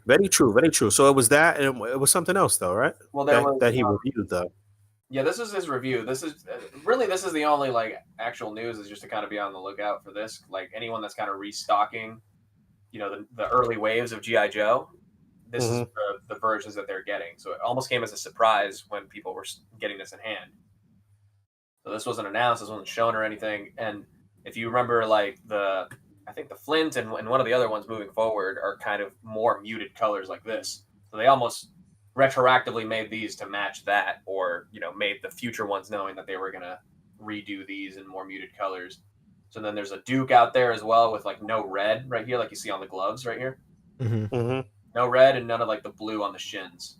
Very true, very true. So it was that, and it was something else, though, right? Well, that he reviewed, though. Yeah, this is his review. This is the only like actual news is just to kind of be on the lookout for this. Like anyone that's kind of restocking, the early waves of GI Joe. This is the versions that they're getting. So it almost came as a surprise when people were getting this in hand. So this wasn't announced. This wasn't shown or anything. And if you remember, like I think the Flint and one of the other ones moving forward are kind of more muted colors like this. So they almost retroactively made these to match that, or made the future ones knowing that they were gonna redo these in more muted colors. So then there's a Duke out there as well with like no red right here, like you see on the gloves right here. No red and none of like the blue on the shins.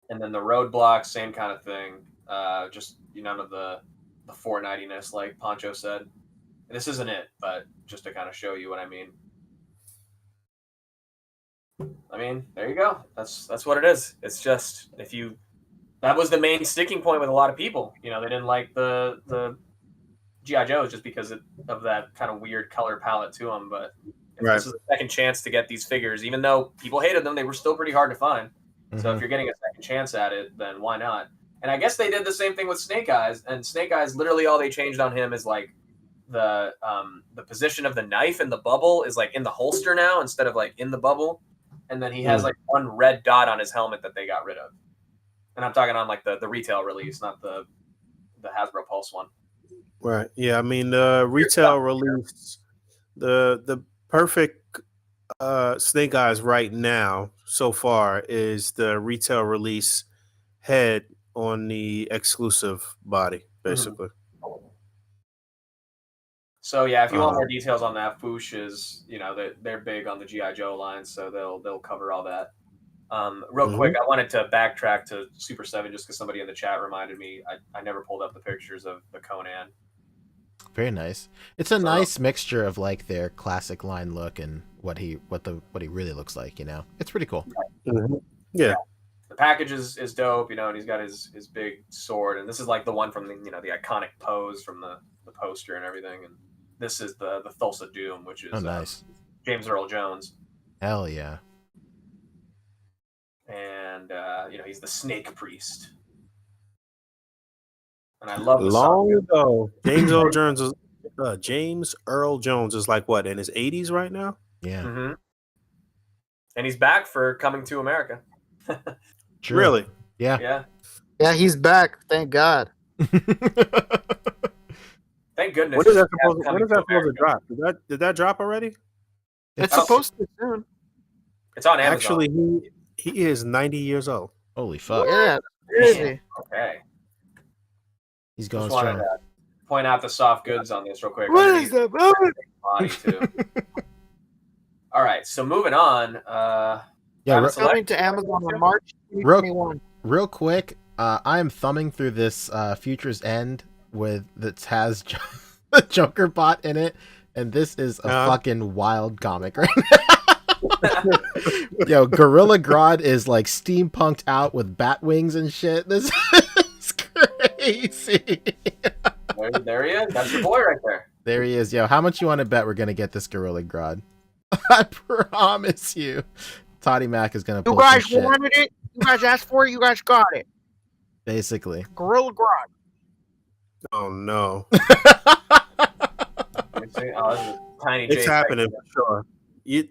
And then the Roadblock, same kind of thing. Just none of the Fortnite-ness like Poncho said. This isn't it, but just to kind of show you what I mean. There you go. That's what it is. It's just that was the main sticking point with a lot of people. They didn't like the G.I. Joes just because of that kind of weird color palette to them. But this is a second chance to get these figures, even though people hated them, they were still pretty hard to find. So if you're getting a second chance at it, then why not? And I guess they did the same thing with Snake Eyes. And Snake Eyes, literally all they changed on him is like the position of the knife in the bubble is like in the holster now instead of like in the bubble, and then he has like one red dot on his helmet that they got rid of. And I'm talking on like the retail release, not the Hasbro Pulse one. Right. Yeah. The retail release, the perfect Snake Eyes right now so far is the retail release head on the exclusive body, basically. So yeah, if you want more details on that, Foosh is they're big on the GI Joe line, so they'll cover all that. Real quick, I wanted to backtrack to Super 7 just because somebody in the chat reminded me. I never pulled up the pictures of the Conan. Very nice. It's a nice mixture of like their classic line look and what he really looks like. It's pretty cool. Yeah. The package is dope, and he's got his big sword, and this is like the one from the the iconic pose from the poster and everything, and this is the Thulsa Doom, which is nice. James Earl Jones. Hell yeah. And he's the Snake Priest. And I love the long song. ago. James Earl Jones is like what, in his 80s right now? Yeah. And he's back for Coming to America. True. Really? Yeah. Yeah, he's back. Thank God. Thank goodness. When is that supposed to drop? Did that drop already? It's supposed to soon. It's on Amazon. Actually, he is 90 years old. Holy fuck. Yeah, Where is he? Okay. He's going Just wanted strong. to point out the soft goods on this real quick. What is that? Body too. All right, so moving on. Yeah, Rabbit Select- Coming to Amazon on March 2021. real quick, I am thumbing through this Future's End that has the Joker bot in it, and this is a fucking wild comic right now. Yo, Gorilla Grodd is like steampunked out with bat wings and shit. This is crazy. There he is. That's your boy right there. There he is. Yo, how much you want to bet we're gonna get this Gorilla Grodd? I promise you, Toddy Mac is gonna pull You guys some shit. wanted it. You guys asked for it. You guys got it. Basically. Gorilla Grodd. Oh no, Let me see. Oh, this is tiny. it's Jake happening right for sure.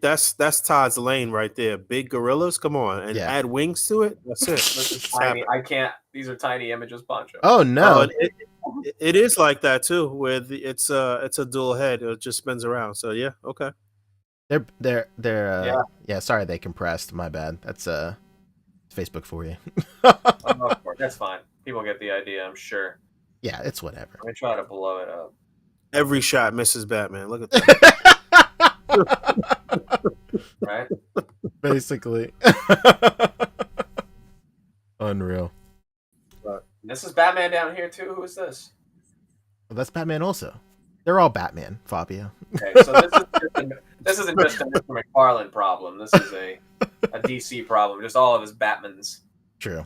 That's Todd's lane right there. Big gorillas, come on, and Yeah. add wings to it. That's it. This is tiny. I can't. These are tiny images, Poncho. Oh no. It is like that too. It's a dual head. It just spins around. So yeah, okay. They're Yeah. yeah, sorry they compressed. My bad. That's Facebook for you. Of course, that's fine. People get the idea, I'm sure. Yeah, it's whatever. Let me try to blow it up. Every shot misses Batman. Look at that. Right? Basically. Unreal. This is Batman down here too. Who is this? Well, that's Batman also. They're all Batman, Fabio. Okay, so this isn't just a Mr. Mcfarland problem. This is a DC problem. Just all of his Batmans. True.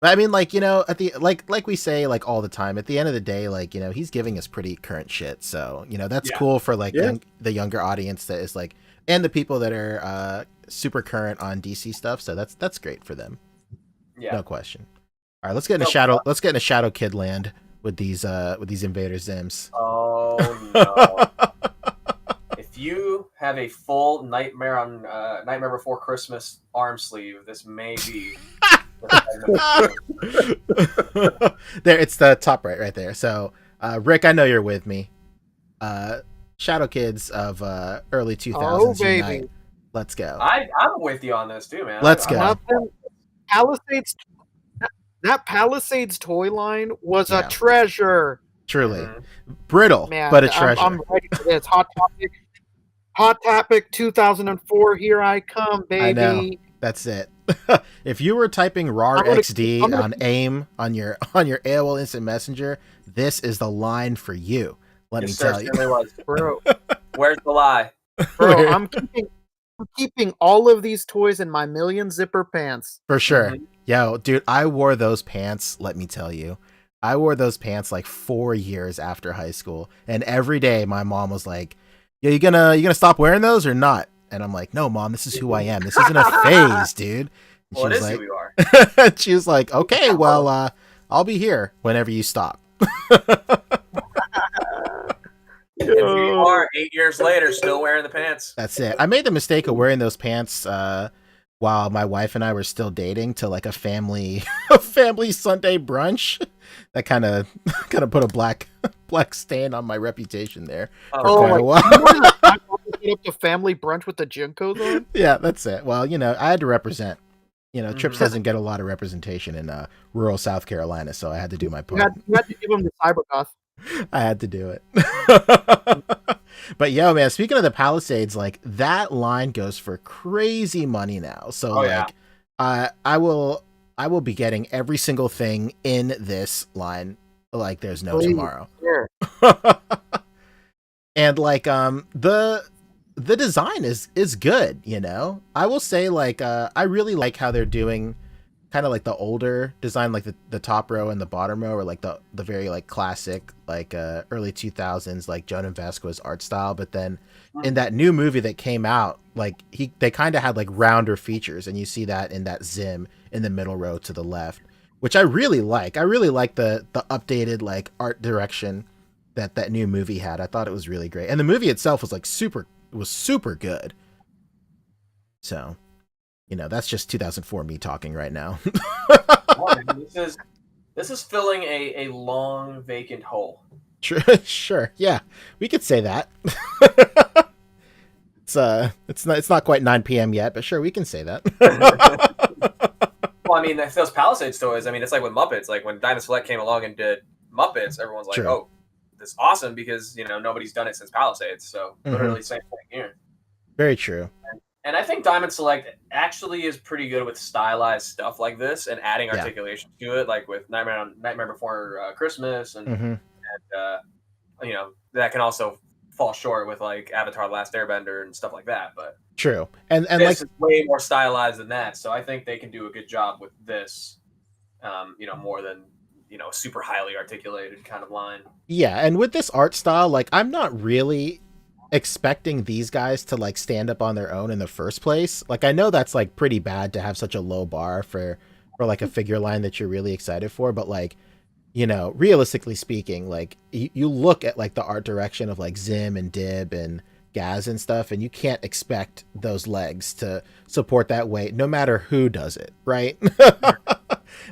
But I mean, like, you know, at the like we say like all the time, at the end of the day, like, you know, he's giving us pretty current shit. So, you know, that's cool for like the younger audience that is like, and the people that are super current on DC stuff. So that's great for them. Yeah. No question. All right, let's get into Shadow Kid land with these Invader Zims. Oh no. If you have a full Nightmare Before Christmas arm sleeve, this may be there, it's the top right there. So, Rick, I know you're with me. Shadow Kids of early 2000s unite. Let's go. I'm with you on this too, man. Let's go. Palisades. That Palisades toy line was a treasure. Truly brittle, Man, but a treasure. I'm ready for this. Hot Topic 2004. Here I come, baby. I know. That's it. If you were typing RAR XD on AIM on your AOL Instant Messenger, this is the line for you. Let me tell you. Bro. Where's the lie? Bro, I'm keeping all of these toys in my million zipper pants. For sure. Yo, dude, I wore those pants, let me tell you. I wore those pants like 4 years after high school. And every day my mom was like, "Yo, you gonna stop wearing those or not?" And I'm like, "No, Mom, this is who I am. This isn't a phase, dude." And Well, it is like, who you are. she was like, "Okay, well, I'll be here whenever you stop." If you are 8 years later still wearing the pants. That's it. I made the mistake of wearing those pants while my wife and I were still dating to like a family Sunday brunch. That kind of put a black stain on my reputation there for quite a while. Up to family brunch with the Junkos on? Yeah, that's it. Well, you know, I had to represent. You know, Trips doesn't get a lot of representation in rural South Carolina, so I had to do my part. You had to give him the cybergoth. I had to do it. But yo, man, speaking of the Palisades, like that line goes for crazy money now. So I will be getting every single thing in this line like there's no tomorrow. Sure. And like the design is good, you know. I will say like I really like how they're doing kind of like the older design, like the top row and the bottom row, or like the very like classic like early 2000s like Jonan Vasquez art style. But then in that new movie that came out, like they kind of had like rounder features, and you see that in that Zim in the middle row to the left, which I really like. I really like the updated like art direction that new movie had. I thought it was really great, and the movie itself was like super good. So, you know, that's just 2004 me talking right now. This is filling a long vacant hole. Sure, yeah, we could say that. It's not quite 9 p.m. yet, but sure, we can say that. Well, I mean, if those Palisades toys, I mean, it's like with Muppets. Like when Diamond Select came along and did Muppets, everyone's like, True. "Oh, this is awesome," because nobody's done it since Palisades. So literally same thing here. Very true. And I think Diamond Select actually is pretty good with stylized stuff like this and adding articulation to it, like with Nightmare Before Christmas, and that can also fall short with like Avatar: The Last Airbender and stuff like that. But true, and this like is way more stylized than that, so I think they can do a good job with this. More than super highly articulated kind of line. Yeah, and with this art style, like I'm not really expecting these guys to like stand up on their own in the first place. Like I know that's like pretty bad to have such a low bar for like a figure line that you're really excited for, but like realistically speaking, like you look at like the art direction of like Zim and Dib and Gaz and stuff, and you can't expect those legs to support that weight no matter who does it, right?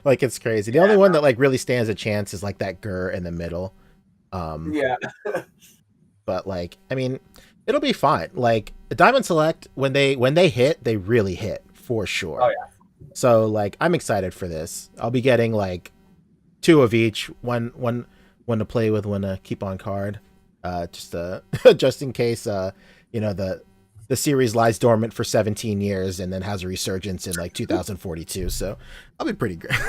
Like it's crazy. The only one that like really stands a chance is like that Gur in the middle. But like, I mean, it'll be fine. Like the Diamond Select, when they hit, they really hit for sure. Oh yeah. So like, I'm excited for this. I'll be getting like 2 of each, one to play with, one to keep on card, just in case the series lies dormant for 17 years and then has a resurgence in like 2042. So I'll be pretty great.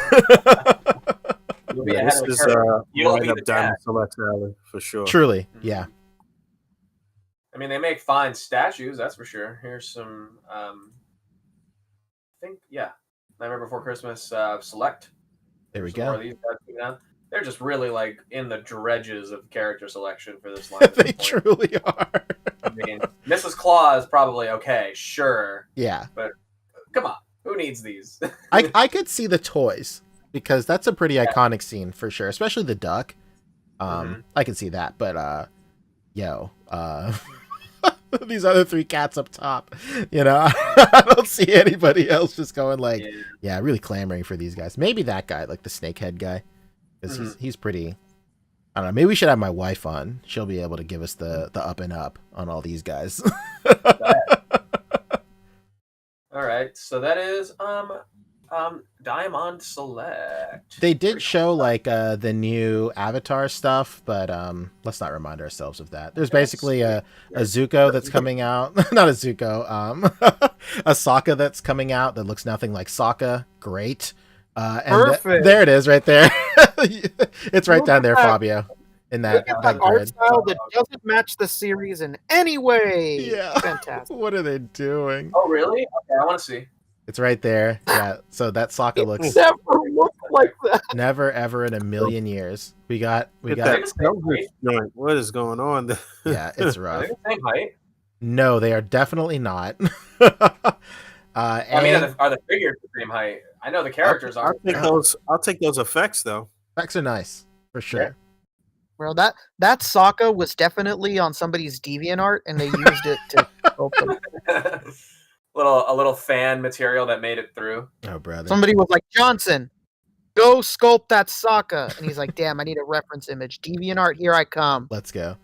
This is right up Diamond Select alley for sure. Truly, yeah. I mean, they make fine statues, that's for sure. Here's some, I think, Nightmare Before Christmas Select. There we go. These guys, they're just really like in the dredges of character selection for this line. They truly are. I mean, Mrs. Claw is probably okay, sure. Yeah. But come on, who needs these? I could see the toys because that's a pretty iconic scene for sure, especially the duck. I can see that, but these other 3 cats up top, I don't see anybody else just going like, really clamoring for these guys. Maybe that guy, like the snakehead guy, because he's pretty. I don't know. Maybe we should have my wife on. She'll be able to give us the up and up on all these guys. All right, so that is Diamond Select. They did show like the new Avatar stuff, but let's not remind ourselves of that. There's basically a Zuko that's coming out. Not a Zuko, a Sokka that's coming out that looks nothing like Sokka. Great. Perfect. There it is, right there. It's right down there, Fabio. In that art grid. style that doesn't match the series in any way. Yeah. Fantastic. What are they doing? Oh, really? Okay, I want to see. It's right there. Yeah. So that Sokka looks Never looked like that. never ever in a million years. We got. Joint. What is going on? Yeah, it's Are rough. they the same height? No, they are definitely not. I mean, are the figures the same height? I know the characters are. I'll take those effects though. Effects are nice for sure. Yeah. Well, that Sokka was definitely on somebody's DeviantArt, and they used it to open. A little fan material that made it through. Oh, brother. Somebody was like, Johnson, go sculpt that Sokka. And he's like, damn, I need a reference image. DeviantArt, here I come. Let's go.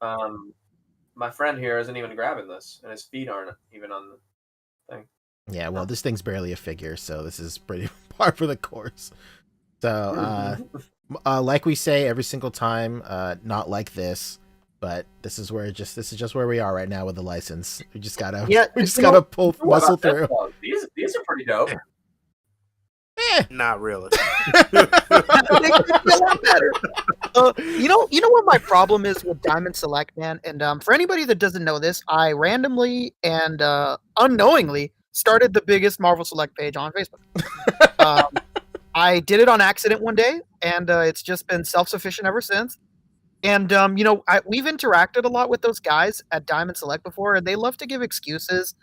My friend here isn't even grabbing this, and his feet aren't even on the thing. Yeah, well, this thing's barely a figure, so this is pretty par for the course. So, like we say every single time, not like this, but this is just where we are right now with the license. We just gotta pull muscle through. These are pretty dope. Not really. You know what my problem is with Diamond Select, man? And for anybody that doesn't know this, I randomly and unknowingly started the biggest Marvel Select page on Facebook. I did it on accident one day, and it's just been self-sufficient ever since. And we've interacted a lot with those guys at Diamond Select before, and they love to give excuses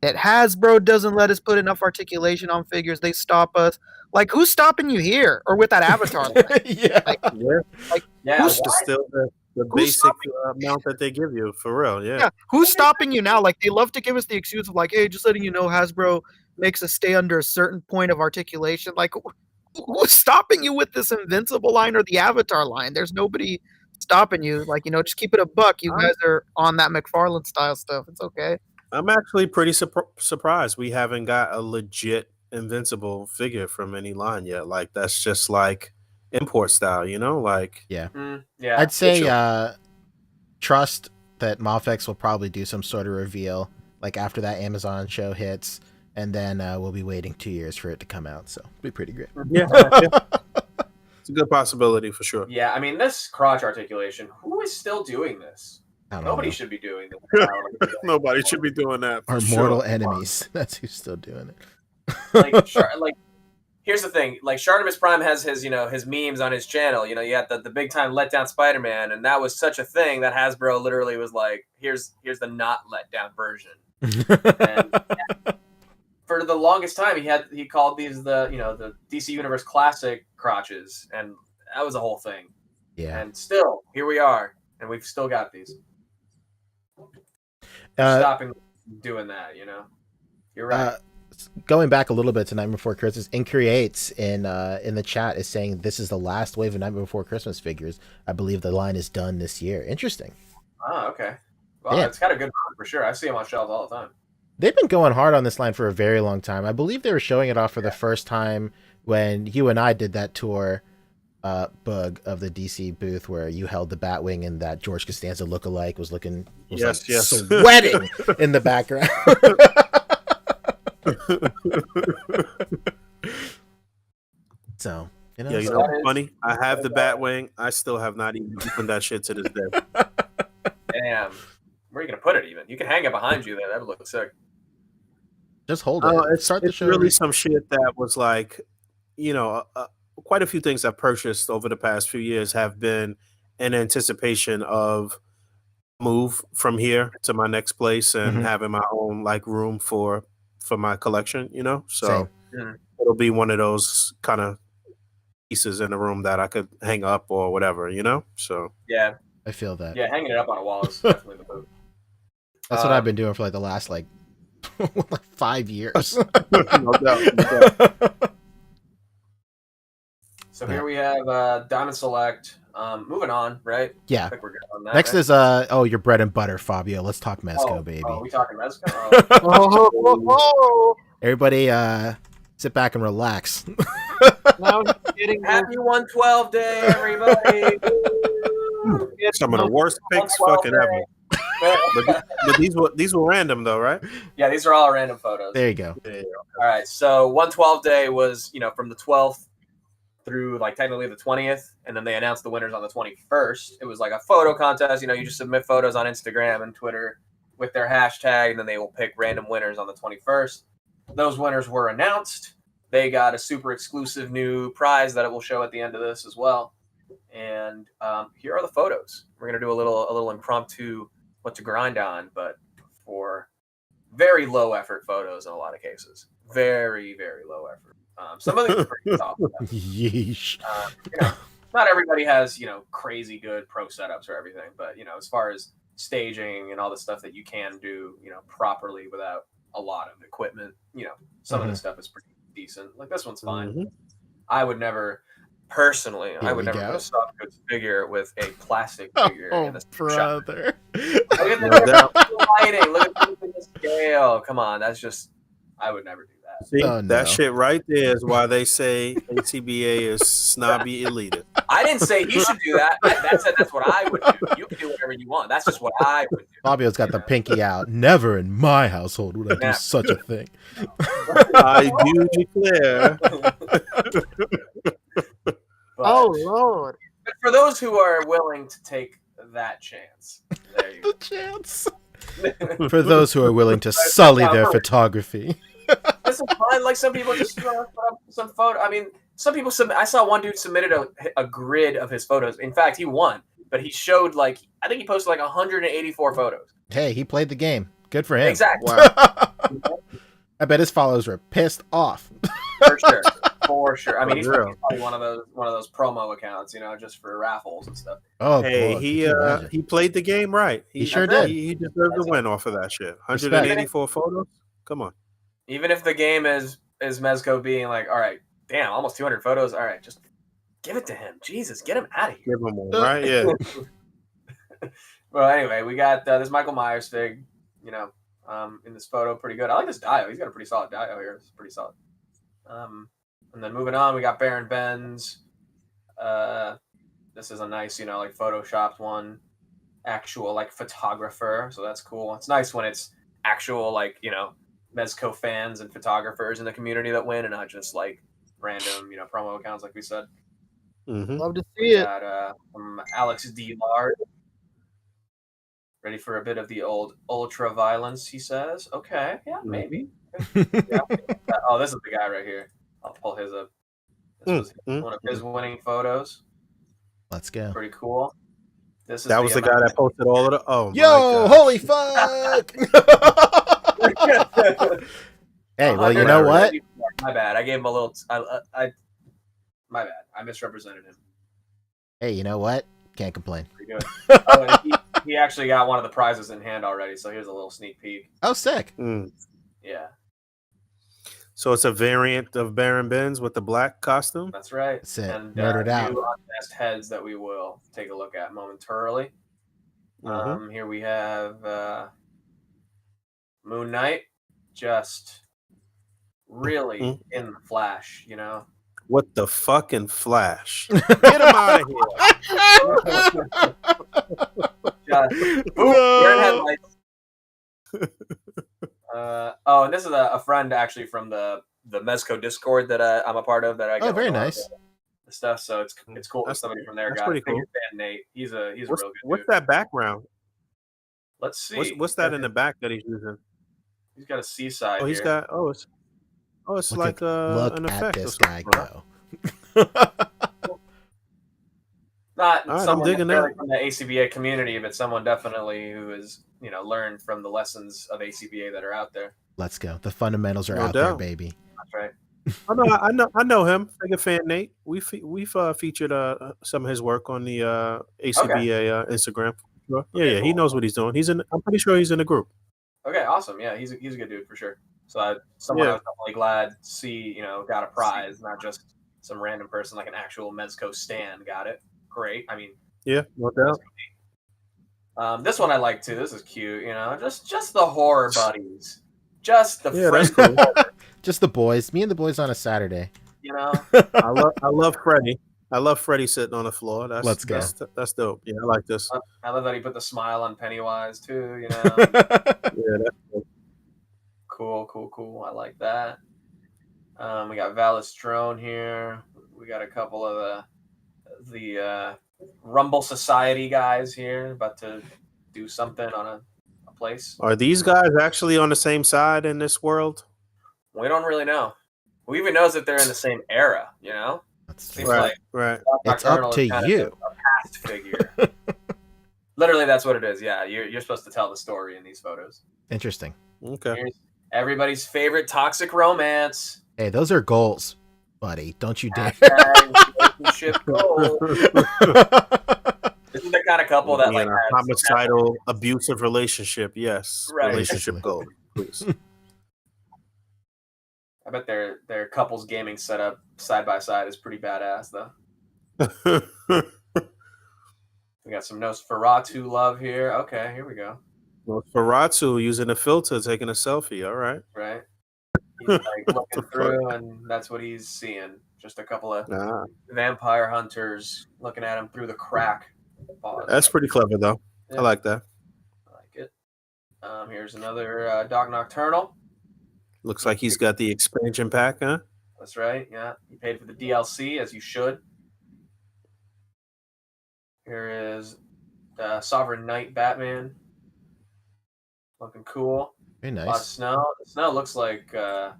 that Hasbro doesn't let us put enough articulation on figures. They stop us. Like, who's stopping you here? Or with that Avatar line? Who's still the basic amount that they give you, for real, yeah. Who's stopping you now? Like, they love to give us the excuse of like, hey, just letting you know Hasbro makes us stay under a certain point of articulation. Like, who's stopping you with this Invincible line or the Avatar line? There's nobody stopping you. Like, just keep it a buck. You guys are on that Mcfarland style stuff. It's okay. I'm actually pretty surprised we haven't got a legit invincible figure from any line yet. Like that's just like import style, you know? Like Yeah. Yeah. I'd say trust that Mofex will probably do some sort of reveal like after that Amazon show hits, and then we'll be waiting 2 years for it to come out. So it'll be pretty great. yeah. It's a good possibility for sure. Yeah, I mean, this crotch articulation, who is still doing this? Nobody should be doing this. Nobody should be doing that. Our mortal enemies. That's who's still doing it. Like, here's the thing. Like, Shartimus Prime has his, his memes on his channel. You had the big time letdown Spider-Man, and that was such a thing that Hasbro literally was like, here's the not letdown version. And for the longest time, he called these the DC Universe Classic crotches, and that was a whole thing. Yeah. And still, here we are, and we've still got these. Stopping doing that, You're right. Going back a little bit to Nightmare Before Christmas, Increates in the chat is saying this is the last wave of Nightmare Before Christmas figures. I believe the line is done this year. Interesting. Oh, okay. Well, it's got a good run for sure. I see them on shelves all the time. They've been going hard on this line for a very long time. I believe they were showing it off for the first time when you and I did that tour, Boog, of the DC booth where you held the Batwing and that George Costanza lookalike was sweating in the background. So, funny. I have the Batwing. I still have not even opened that shit to this day. Damn. Where are you gonna put it? Even you can hang it behind you there. That would look sick. Just hold it. It's really some shit that was like, quite a few things I've purchased over the past few years have been in anticipation of move from here to my next place and having my own like room for my collection, So it'll be one of those kind of pieces in the room that I could hang up or whatever, So yeah, I feel that. Yeah, hanging it up on a wall is definitely the move. That's what I've been doing for like the last 5 years. No doubt. So here we have Diamond Select. Moving on, right? Yeah. I think we're good on that. Next right? is your bread and butter, Fabio. Let's talk Mezco, baby. Oh, we talking Mezco? Everybody, sit back and relax. Now he's getting Happy 112 day, everybody! Some of the worst picks fucking ever. But these were random though, right? Yeah, these are all random photos. There you go. All right, so 112 day was from the 12th through technically the 20th, and then they announced the winners on the 21st. It was like a photo contest. You just submit photos on Instagram and Twitter with their hashtag, and then they will pick random winners on the 21st. Those winners were announced. They got a super exclusive new prize that it will show at the end of this as well. And here are the photos. We're gonna do a little impromptu what to grind on, but for very low effort photos in a lot of cases. Very, very low effort. Some of these are pretty soft. Yeesh. Not everybody has crazy good pro setups or everything, but as far as staging and all the stuff that you can do properly without a lot of equipment, some of the stuff is pretty decent. Like this one's fine. I would never personally put a soft goods figure with a plastic figure in the brother. Look at the lighting, look at the scale. Come on, that's just I would never do that. See, that shit right there is why they say A.C.B.A. is snobby elitist. I didn't say you should do that. That's what I would do. You can do whatever you want. That's just what I would do. Fabio's got the pinky out. Never in my household would I do such a thing. I do declare. Oh Lord! But for those who are willing to take that chance, there you go. The chance. For those who are willing to sully their photography. This is fine. Like some people just put up some photo. I mean, some people submit. I saw one dude submitted a grid of his photos. In fact, he won, but he showed I think he posted 184 photos. Hey, he played the game. Good for him. Exactly. Wow. I bet his followers were pissed off. For sure. I mean, he's probably one of those promo accounts, just for raffles and stuff. Oh, hey, boy, he played the game right. He sure did. He deserved a win off of that shit. 184 photos. Come on. Even if the game is Mezco being all right, damn, almost 200 photos. All right, just give it to him. Jesus, get him out of here. Give him one, right? Yeah. Well, anyway, we got this Michael Myers fig, in this photo, pretty good. I like this Dio. He's got a pretty solid Dio here. It's pretty solid. And then moving on, we got Baron Benz. This is a nice, like photoshopped one. Actual like photographer, so that's cool. It's nice when it's actual Mezco fans and photographers in the community that win, and not just like random promo accounts like we said. Love to see it. Got from Alex D. Lard. Ready for a bit of the old ultra violence, he says. Okay, yeah, maybe. Yeah. Oh, this is the guy right here. I'll pull his up. This was one of his winning photos. Let's go. Pretty cool. That was the guy that posted all of the. Oh, yo, holy fuck! Hey, well, you know what? My bad. I gave him a little. My bad. I misrepresented him. Hey, you know what? Can't complain. Pretty good. And he actually got one of the prizes in hand already. So here's a little sneak peek. Oh, sick. Yeah. So it's a variant of Baron Benz with the black costume? That's right. That's it. And Murdered out. new Unmasked Heads that we will take a look at momentarily. Here we have Moon Knight, just really in the flash, What the fucking Flash? Get him out of here. Just, wearing headlights. And this is a friend actually from the Mezco Discord that I'm a part of. That I get very nice. The stuff, so it's cool. That's somebody from there. That's Got pretty cool. Fan Nate. He's a real good What's dude. that background? Let's see. What's that in the back that he's using? He's got a seaside. Oh, he's here. got. It's Look like look an at effect. this or guy something. go. Not All right, someone I'm digging necessarily that. from the A.C.B.A. community, but someone definitely who has learned from the lessons of A.C.B.A. that are out there. Let's go. The fundamentals are No out there, doubt. baby. That's right. I know him. Big fan Nate. We've featured some of his work on the A.C.B.A. Instagram. Sure. Yeah, Cool. he knows what he's doing. I'm pretty sure he's in the group. Okay, awesome. Yeah, he's a good dude for sure. So I was definitely glad to see got a prize, not just some random person like an actual Mezco stan got it. Great. I mean, yeah, no doubt. This one I like too. This is cute. Just the horror buddies, just the that's friends. cool. Just the boys. Me and the boys on a Saturday. I love Freddie. I love Freddie sitting on the floor. Let's go. That's dope. Yeah, I like this. I love that he put the smile on Pennywise too. Yeah, that's dope. Cool. I like that. We got Vallestrone here. We got a couple of the Rumble Society guys here about to do something on a place. Are these guys actually on the same side in this world? We don't really know. Who even knows that they're in the same era? Seems Right. like It's up to kind of you. a past figure. Literally, that's what it is. Yeah, you're supposed to tell the story in these photos. Interesting. Okay. Here's everybody's favorite toxic romance. Hey, those are goals, buddy. Don't you dare. Relationship goals. This is the kind of couple that In a homicidal, abusive relationship. Yes. Right. Relationship goal, please. I bet their couples gaming setup side by side is pretty badass though. We got some Nosferatu love here. Okay, here we go. Well, Ferratu using a filter, taking a selfie. All right. Right. He's like looking through, and that's what he's seeing. Just a couple of vampire hunters looking at him through the crack. That's pretty clever, though. Yeah. I like that. I like it. Here's another Dog Nocturnal. Looks like he's got the expansion pack, huh? That's right. Yeah, you paid for the DLC as you should. Here is Sovereign Knight Batman. Looking cool. Very A lot of nice. snow. The snow looks like fiberglass.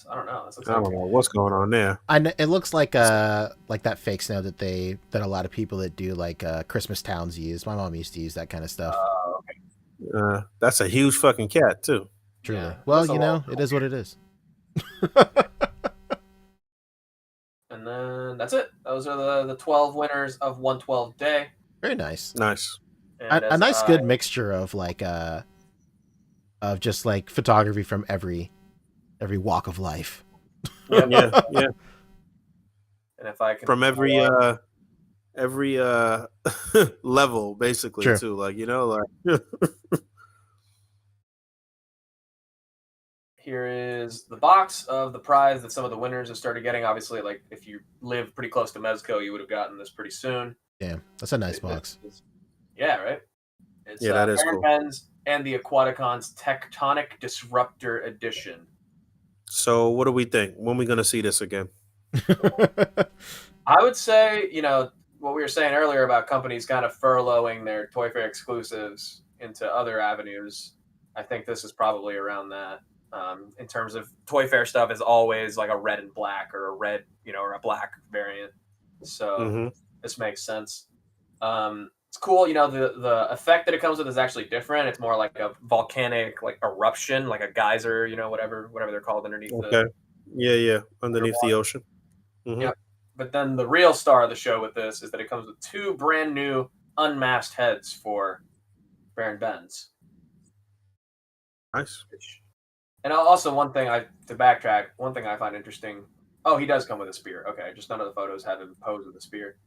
I don't know. This looks I like don't know what's going on there. I know, it looks like that fake snow that a lot of people that do like Christmas towns use. My mom used to use that kind of stuff. okay. That's a huge fucking cat, too. Truly. Yeah, Well, that's a lot. it is what it is. And then that's it. Those are the 12 winners of 112 Day. Very nice. Nice. And A nice good mixture of like of just like photography from every walk of life. Yeah. And if I can From every level, basically, Sure. too. Like, like Here is the box of the prize that some of the winners have started getting. Obviously, like if you live pretty close to Mezco, you would have gotten this pretty soon. Yeah, that's a nice box. Yeah, right? It's Yeah, that is Baron cool. Benz and the Aquaticons Tectonic Disruptor Edition. So what do we think? When are we going to see this again? I would say, you know, what we were saying earlier about companies kind of furloughing their Toy Fair exclusives into other avenues. I think this is probably around that. In terms of Toy Fair stuff is always like a red and black or a red, you know, or a black variant. So this makes sense. It's cool, you know, the effect that it comes with is actually different. It's more like a volcanic like eruption, like a geyser, you know, whatever they're called underneath underneath the ocean. Yep. But then the real star of the show with this is that it comes with 2 brand new unmasked heads for Baron Benz. Nice. And also one thing to backtrack, one thing I find interesting. Oh, he does come with a spear. Okay, just none of the photos have him pose with a spear.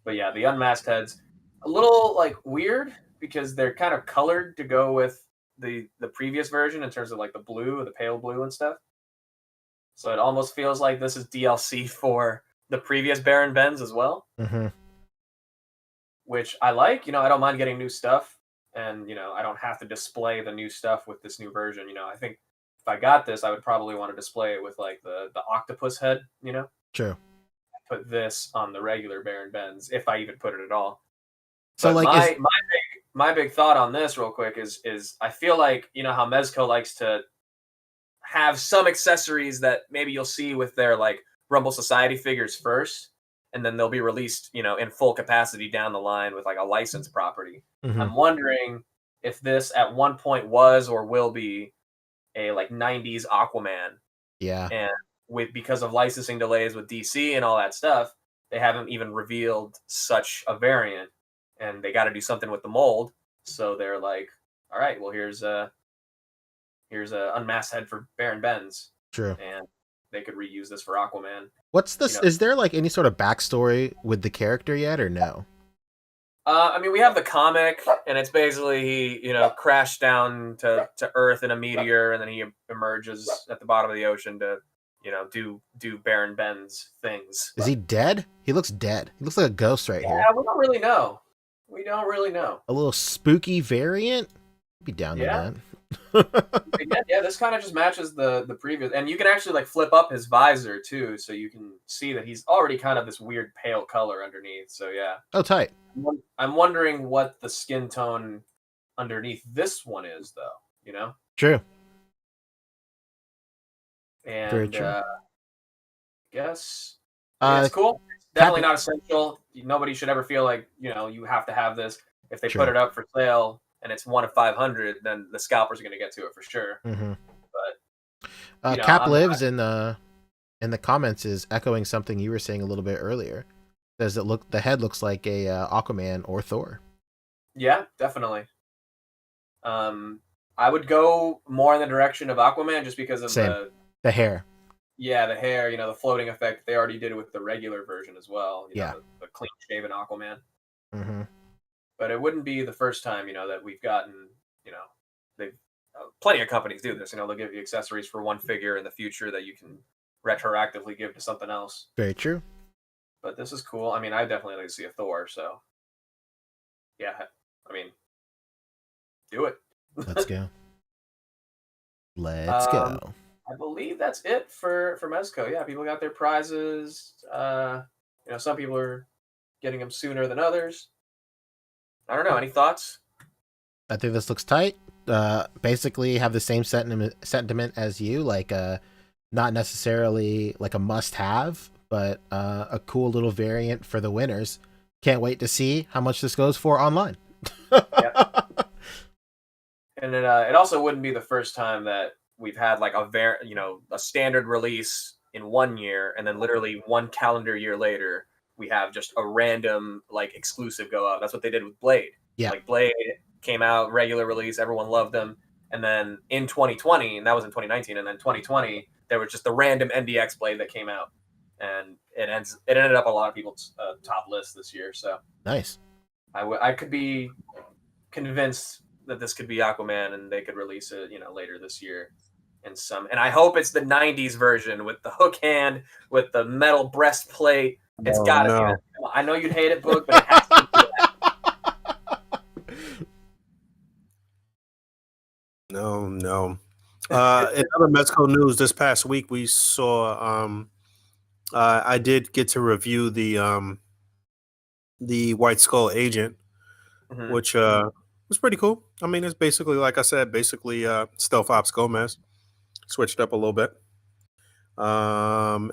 But yeah, the unmasked heads, a little like weird because they're kind of colored to go with the previous version in terms of like the blue, the pale blue and stuff. So it almost feels like this is DLC for the previous Baron Benz as well. Which I like. You know, I don't mind getting new stuff. And, you know, I don't have to display the new stuff with this new version. You know, I think if I got this, I would probably want to display it with like the octopus head, you know? True. Put this on the regular Baron Benz, if I even put it at all. So but like my big thought on this real quick is I feel like, you know, how Mezco likes to have some accessories that maybe you'll see with their like Rumble Society figures first, and then they'll be released, you know, in full capacity down the line with like a licensed property. I'm wondering if this at one point was or will be a like 90s Aquaman. Yeah. And because of licensing delays with DC and all that stuff, they haven't even revealed such a variant, and they got to do something with the mold. So they're like, all right, well, here's a unmasked head for Baron Benz. True. And they could reuse this for Aquaman. What's this? You know, is there like any sort of backstory with the character yet, or no? I mean, we have the comic, and it's basically he, you know, crashed down to Earth in a meteor, and then he emerges at the bottom of the ocean to, you know, do Baron Benz things. Is he dead? He looks dead. He looks like a ghost right here. Yeah, we don't really know. A little spooky variant? I'd be down to that. Yeah, this kind of just matches the previous, and you can actually like flip up his visor too, so you can see that he's already kind of this weird pale color underneath. So yeah. Oh, tight. I'm wondering what the skin tone underneath this one is, though. You know. True. And very true. Guess it's cool. Definitely not essential. Nobody should ever feel like, you know, you have to have this. If they put it up for sale and it's 1 of 500, then the scalpers are going to get to it for sure. But you know, Cap Lives in the comments is echoing something you were saying a little bit earlier. Says the head looks like a Aquaman or Thor. Yeah, definitely. I would go more in the direction of Aquaman just because of the hair. Yeah, the hair, you know, the floating effect. They already did it with the regular version as well. You know, the clean-shaven Aquaman. But it wouldn't be the first time, you know, that we've gotten, you know, they've plenty of companies do this. You know, they'll give you accessories for one figure in the future that you can retroactively give to something else. Very true. But this is cool. I mean, I definitely like to see a Thor, so yeah, I mean, do it. Let's go. Let's go. I believe that's it for Mezco. Yeah, people got their prizes. You know, some people are getting them sooner than others. I don't know. Any thoughts? I think this looks tight. Basically have the same sentiment as you, like not necessarily like a must-have, but a cool little variant for the winners. Can't wait to see how much this goes for online. And it also wouldn't be the first time that we've had like a standard release in 1 year, and then literally 1 calendar year later, we have just a random like exclusive go out. That's what they did with Blade. Yeah. Like Blade came out, regular release, everyone loved them. And then in 2020, and that was in 2019, and then 2020, there was just the random NDX Blade that came out. And it ended up a lot of people's top list this year. So nice. I could be convinced that this could be Aquaman, and they could release it, you know, later this year. and I hope it's the '90s version with the hook hand with the metal breastplate. It's gotta be that. I know you'd hate it, Boog, but it has to be that. No. In other Mezco news, this past week we saw. I did get to review the White Skull Agent, which was pretty cool. I mean, it's basically, like I said, Stealth Ops Gomez switched up a little bit, and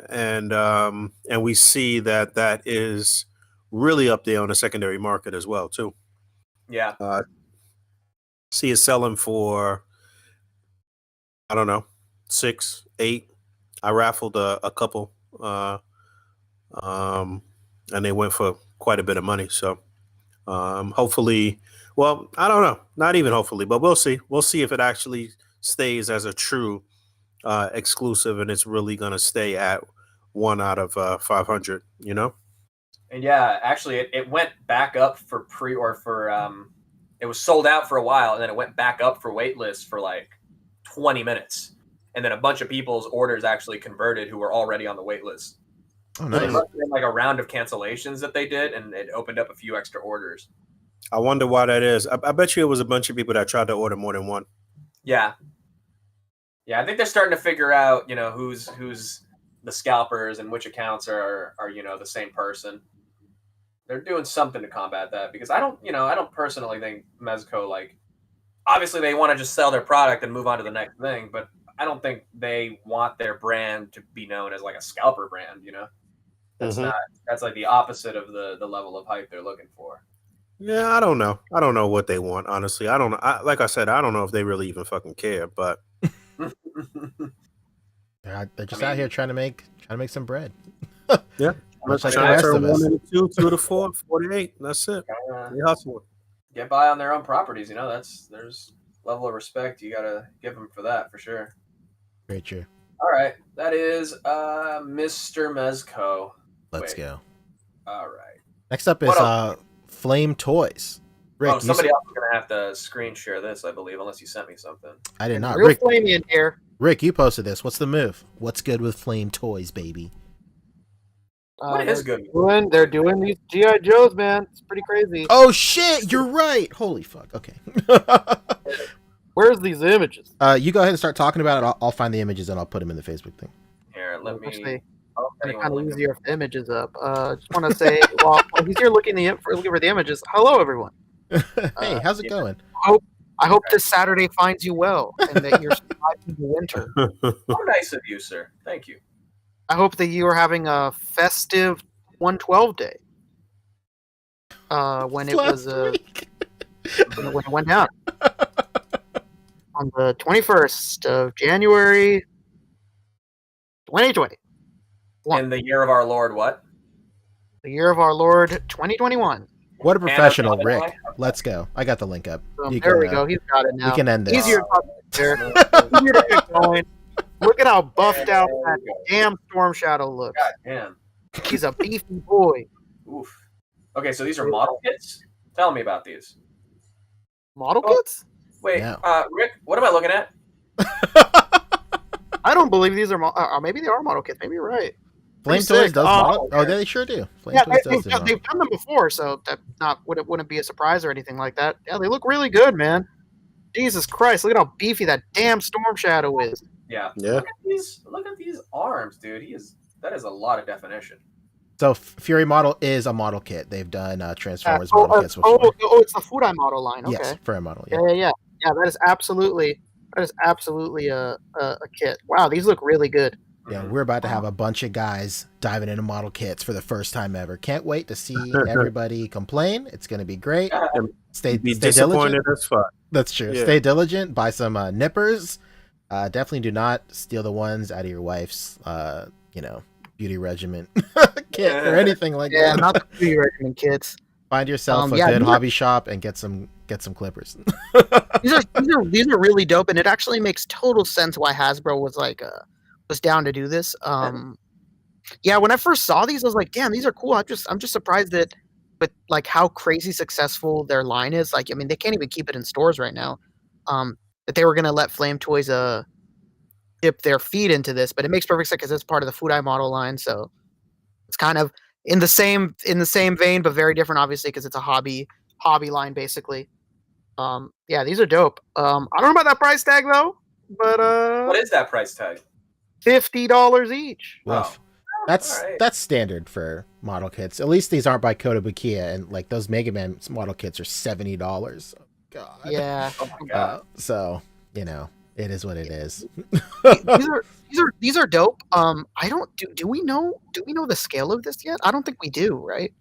we see that is really up there on the secondary market as well too. Yeah. See it selling for, I don't know, 6, 8. I raffled a couple, and they went for quite a bit of money. So hopefully, well, I don't know, not even hopefully, but we'll see. We'll see if it actually stays as a true exclusive, and it's really going to stay at 1 out of 500. You know. And yeah, actually, it went back up for it was sold out for a while, and then it went back up for waitlist for like 20 minutes. And then a bunch of people's orders actually converted who were already on the waitlist. Oh, So nice. there must have been like a round of cancellations that they did, and it opened up a few extra orders. I wonder why that is. I bet you it was a bunch of people that tried to order more than one. Yeah. Yeah, I think they're starting to figure out, who's the scalpers and which accounts are the same person. They're doing something to combat that, because I don't personally think Mezco, like, obviously they want to just sell their product and move on to the next thing, but I don't think they want their brand to be known as like a scalper brand, That's that's like the opposite of the level of hype they're looking for. Yeah, I don't know. I don't know what they want, honestly. I don't know. Like I said, I don't know if they really even fucking care, but They're just out here trying to make some bread. yeah. Much like the Trying to rest turn of us. 1 into 2, 2 to 4, 48. That's it. They hustling. Get by on their own properties, there's level of respect you gotta give them for that, for sure. Very true. All right, that is Mr. Mezco. Let's go. All right. Next up is Flame Toys. Rick, somebody else is gonna have to screen share this, I believe, unless you sent me something. I did not. Real Rick, flamey in here. Rick, you posted this. What's the move? What's good with Flame Toys, baby? What is good? They're doing these GI Joes, man. It's pretty crazy. Oh shit! You're right. Holy fuck. Okay. Where's these images? You go ahead and start talking about it. I'll find the images and I'll put them in the Facebook thing. Here, let me. Actually, it's kind of easier if the images up. Just want to say, while he's here looking for the images. Hello, everyone. Hey, how's it going? I hope this Saturday finds you well and that you're surviving the winter. How nice of you, sir. Thank you. I hope that you are having a festive 112 day. When it was when it went down on the 21st of January, 2020. In the year of our Lord, what? The year of our Lord, 2021. What a professional, Rick. Let's go. I got the link up. There we go. He's got it now. We can end this. Easier to get going. Look at how buffed out that damn Storm Shadow looks. God damn. He's a beefy boy. Oof. Okay, so these are model kits? Tell me about these. Model kits? Wait, Yeah. Rick, what am I looking at? I don't believe these are maybe they are model kits. Maybe you're right. Flame Pretty Toys sick. does model. Oh, they sure do. Flame Toys does do model. They've done them before, so that wouldn't be a surprise or anything like that. Yeah, they look really good, man. Jesus Christ, look at how beefy that damn Storm Shadow is. Yeah. Yeah. Look at these arms, dude. That is a lot of definition. So Fury model is a model kit. They've done Transformers model kits before. It's the Fudai model line. Okay. Yes, Fury model. Yeah. Yeah. That is absolutely a kit. Wow, these look really good. Yeah, we're about to have a bunch of guys diving into model kits for the first time ever. Can't wait to see everybody complain. It's going to be great. Stay disappointed diligent. as fuck. That's true. Yeah. Stay diligent. Buy some nippers. Definitely do not steal the ones out of your wife's, beauty regimen kit or anything like that. Yeah, not the beauty regimen kits. Find yourself a good hobby shop and get some clippers. these are really dope, and it actually makes total sense why Hasbro was down to do this. Yeah, when I first saw these, I was like, damn, these are cool. I'm just surprised that, but like how crazy successful their line is. Like, I mean, they can't even keep it in stores right now. That they were gonna let Flame Toys dip their feet into this, but it makes perfect sense because it's part of the Fudai model line. So it's kind of in the same vein, but very different, obviously, because it's a hobby line basically. Yeah, these are dope. I don't know about that price tag though, but What is that price tag? $50 each. Woof. All right. That's standard for model kits. At least these aren't by Kotobukiya, and like those Mega Man model kits are $70. Oh, God. Yeah. Oh my god. So you know, it is what it is. These are dope. I don't do we know the scale of this yet? I don't think we do, right?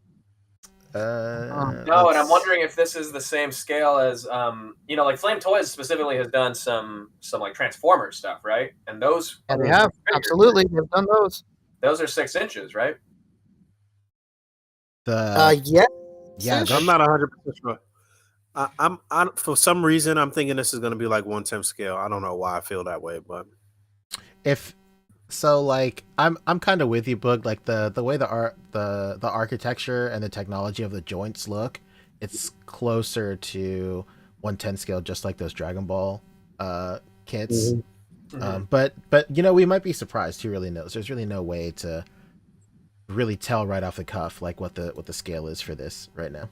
No, and I'm wondering if this is the same scale as like Flame Toys specifically has done some like Transformers stuff, right? And those Yeah, they have. Absolutely, they've done those. Those are 6 inches, right? Yeah. I'm not 100% sure. I'm for some reason I'm thinking this is going to be like 1/10 scale. I don't know why I feel that way, but if so, like I'm kind of with you, Boog. Like the way the architecture and the technology of the joints look, it's closer to 1/10 scale, just like those Dragon Ball kits. Mm-hmm. But we might be surprised. Who really knows? There's really no way to really tell right off the cuff like what the scale is for this right now.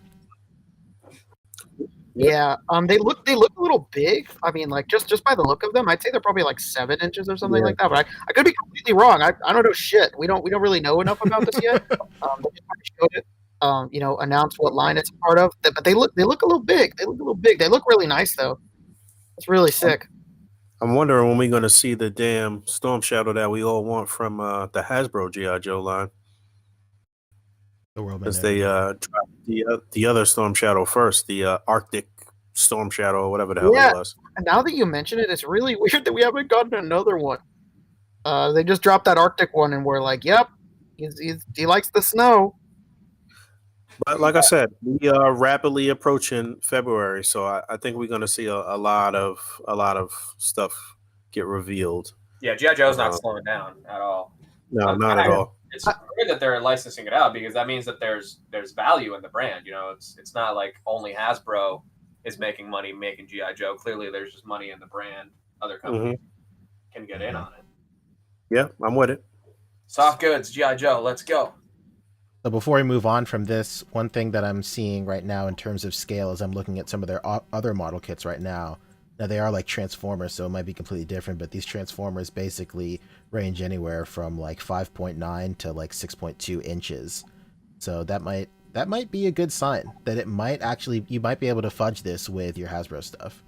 Yeah, they look a little big. I mean, like just by the look of them, I'd say they're probably like 7 inches or something like that. But I could be completely wrong. I don't know shit. We don't really know enough about this yet. They just showed it. Announced what line it's a part of. But they look a little big. They look really nice though. It's really sick. I'm wondering when we're going to see the damn Storm Shadow that we all want from the Hasbro G.I. Joe line. Because they dropped the other Storm Shadow first, the Arctic Storm Shadow or whatever the hell it was. And now that you mention it, it's really weird that we haven't gotten another one. They just dropped that Arctic one, and we're like, "Yep, he likes the snow." But like I said, we are rapidly approaching February, so I think we're going to see a lot of stuff get revealed. Yeah, G.I. Joe's not slowing down at all. No, not at all. It's good that they're licensing it out because that means that there's value in the brand. It's not like only Hasbro is making money making G.I. Joe. Clearly, there's just money in the brand. Other companies can get in on it. Yeah, I'm with it. Soft goods, G.I. Joe. Let's go. So before we move on from this, one thing that I'm seeing right now in terms of scale is I'm looking at some of their other model kits right now. Now, they are like Transformers, so it might be completely different, but these Transformers basically range anywhere from like 5.9 to like 6.2 inches. So that might be a good sign that it might actually, you might be able to fudge this with your Hasbro stuff.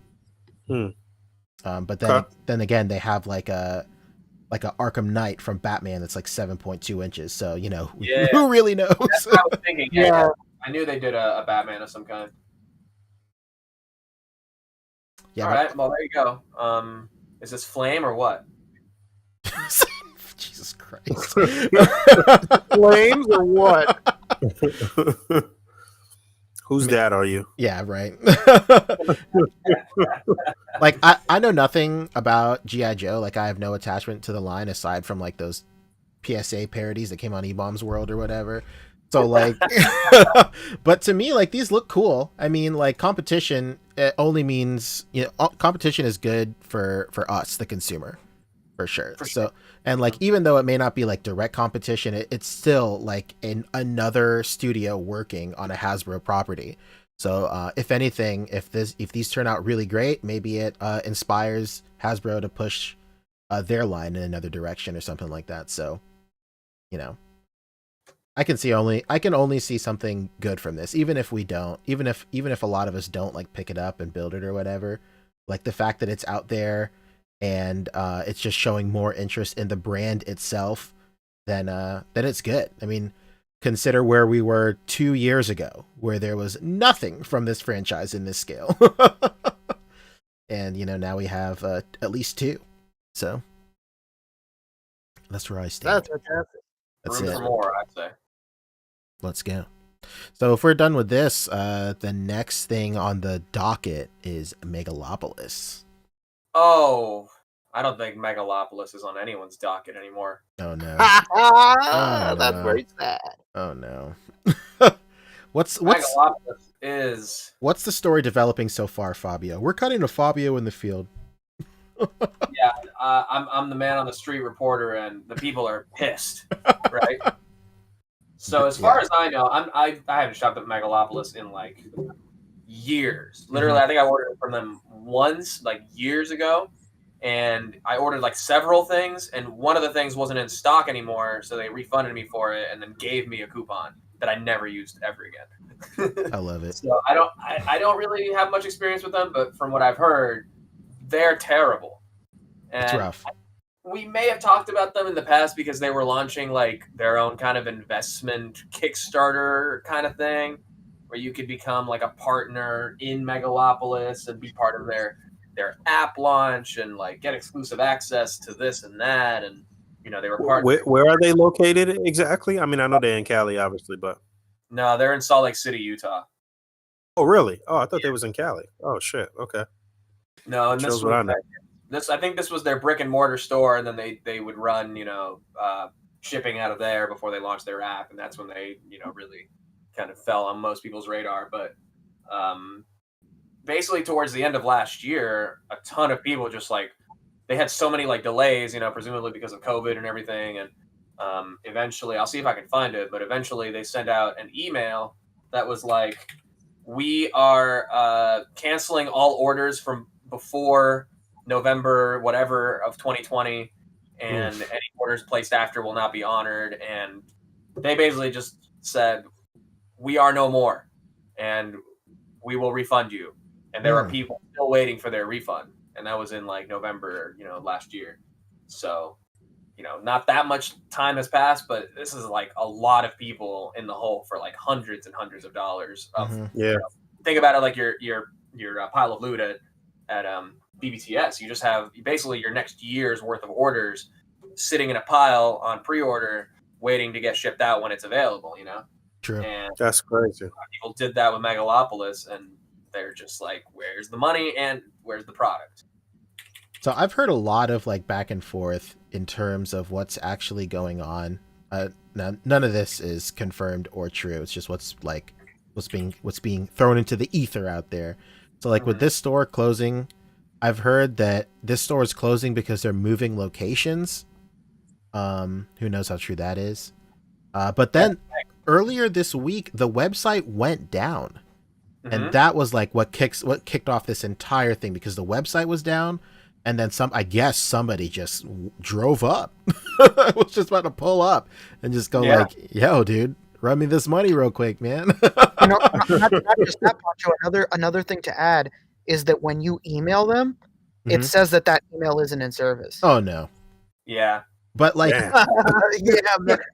But then again, they have like a Arkham Knight from Batman that's like 7.2 inches. So, who really knows? That's what I was thinking. Yeah. I knew they did a Batman of some kind. Yeah, all right, well, there you go. Is this Flame or what? Jesus Christ. Flames or what? Whose dad are you? Yeah, right. Like, I know nothing about G.I. Joe. Like, I have no attachment to the line aside from, like, those PSA parodies that came on E-Bombs World or whatever. So, like, but to me, like, these look cool. I mean, like, competition only means, competition is good for us, the consumer, for sure. So, and like, even though it may not be like direct competition, it's still like another studio working on a Hasbro property. So, if anything, if these turn out really great, maybe it inspires Hasbro to push their line in another direction or something like that. So, I can only see something good from this, even if we don't, even if a lot of us don't like pick it up and build it or whatever. Like, the fact that it's out there and it's just showing more interest in the brand itself, then it's good. I mean, consider where we were 2 years ago, where there was nothing from this franchise in this scale. And now we have at least 2. So that's where I stand. That's fantastic. That's Room it. for more, I'd say. Let's go. So if we're done with this, the next thing on the docket is Megalopolis. Oh, I don't think Megalopolis is on anyone's docket anymore. Oh no. That's very sad. Oh no. What's Megalopolis is... What's the story developing so far, Fabio? We're cutting to Fabio in the field. Yeah, I'm the man on the street reporter, and the people are pissed, right? So as far as I know, I haven't shopped at Megalopolis in like years. Literally, I think I ordered from them once, like years ago, and I ordered like several things, and one of the things wasn't in stock anymore, so they refunded me for it and then gave me a coupon that I never used ever again. I love it. So I don't really have much experience with them, but from what I've heard, they're terrible. And It's rough. we may have talked about them in the past because they were launching like their own kind of investment Kickstarter kind of thing, where you could become like a partner in Megalopolis and be part of their app launch and like get exclusive access to this and that. And you know, they were part. Where are they located exactly? I mean, I know they're in Cali, obviously, but No, they're in Salt Lake City, Utah. oh, really? Oh, I thought they was in Cali. Oh, shit. Okay. No, and Shows what I know. I think this was their brick and mortar store, and then they would run, you know, shipping out of there before they launched their app, and that's when they, you know, really kind of fell on most people's radar. But basically towards the end of last year, a ton of people just like, they had so many like delays, you know, presumably because of COVID and everything. And eventually, I'll see if I can find it, but eventually they sent out an email that was like, we are canceling all orders from before November whatever of 2020, and any orders placed after will not be honored. And they basically just said, we are no more, and we will refund you. And there are people still waiting for their refund, and that was in like November, you know, last year. So, you know, not that much time has passed, but this is like a lot of people in the hole for like hundreds and hundreds of dollars. You know, think about it like your pile of loot at BBTS. You just have basically your next year's worth of orders sitting in a pile on pre-order, waiting to get shipped out when it's available. You know, True. And that's crazy. People did that with Megalopolis, and they're just like, "Where's the money and where's the product?" So I've heard a lot of like back and forth in terms of what's actually going on. Now, none of this is confirmed or true. It's just what's being thrown into the ether out there. So like with this store closing, I've heard that this store is closing because they're moving locations. Who knows how true that is? But then earlier this week, the website went down, and that was like what kicked off this entire thing, because the website was down, and then I guess somebody just drove up. Was just about to pull up and just go like, "Yo, dude, run me this money real quick, man." You know, not just that, Pancho. Another thing to add is that when you email them, it says that email isn't in service. Oh no. Yeah. But like,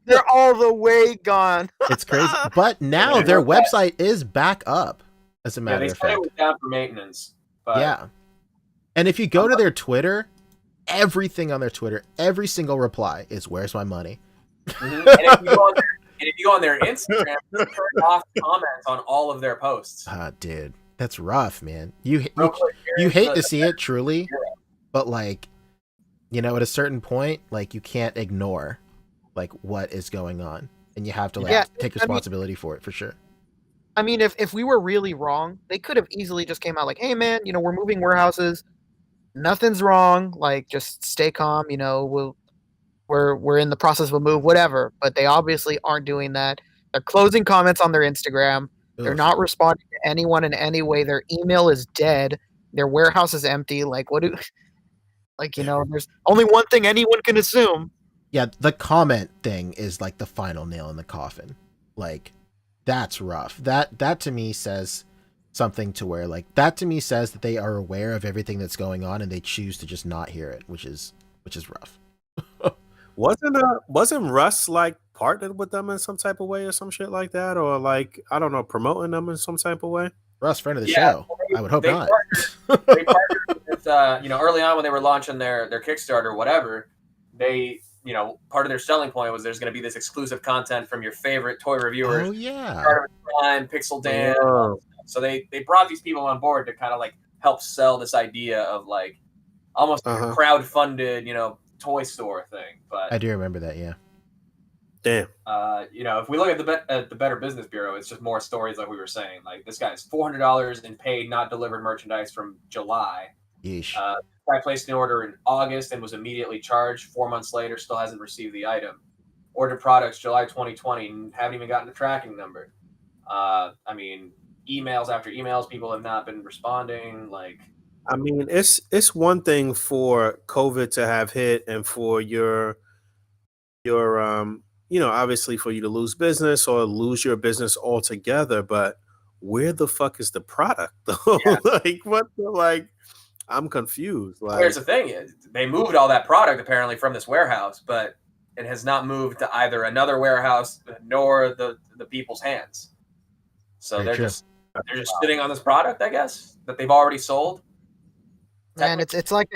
they're all the way gone. It's crazy. But now their website is back up. As a matter of fact, they said it was down for maintenance. But yeah. And if you go to their Twitter, everything on their Twitter, every single reply is "Where's my money?" And if you go on their Instagram, they turn off comments on all of their posts. Dude, that's rough, man. You hate to see it, truly, but like, you know, at a certain point, like you can't ignore like what is going on, and you have to like take responsibility for it, for sure. I mean, if we were really wrong, they could have easily just came out like, "Hey, man, you know, we're moving warehouses. Nothing's wrong. Like, just stay calm. You know, we're in the process of a move, whatever." But they obviously aren't doing that. They're closing comments on their Instagram. They're not responding to anyone in any way. Their email is dead. Their warehouse is empty. Like, you know, there's only one thing anyone can assume. Yeah, the comment thing is like the final nail in the coffin. Like, that's rough. That to me says something to where like that to me says that they are aware of everything that's going on and they choose to just not hear it, which is rough. Wasn't Russ like partnered with them in some type of way or some shit like that, or like, I don't know, promoting them in some type of way? Russ, friend of the show. I would hope not. They partnered with, you know, early on when they were launching their Kickstarter, whatever. They, you know, part of their selling point was there's going to be this exclusive content from your favorite toy reviewers. Oh yeah. Prime, Pixel Dan. So they brought these people on board to kind of like help sell this idea of like almost like a crowd-funded, you know, toy store thing. But I do remember that, yeah. Damn. You know, if we look at the Better Business Bureau, it's just more stories like we were saying. Like this guy's $400 in paid, not delivered merchandise from July, Yeesh. I placed an order in August and was immediately charged. 4 months later, still hasn't received the item. Ordered products July 2020 and haven't even gotten a tracking number. I mean, emails after emails, people have not been responding. Like, I mean, it's one thing for COVID to have hit and for your obviously for you to lose business or lose your business altogether, but where the fuck is the product though? Yeah. Like what the, like I'm confused. Like here's the thing: they moved all that product apparently from this warehouse, but it has not moved to either another warehouse nor the people's hands. So Very they're true. just sitting on this product, I guess, that they've already sold. Man, it's like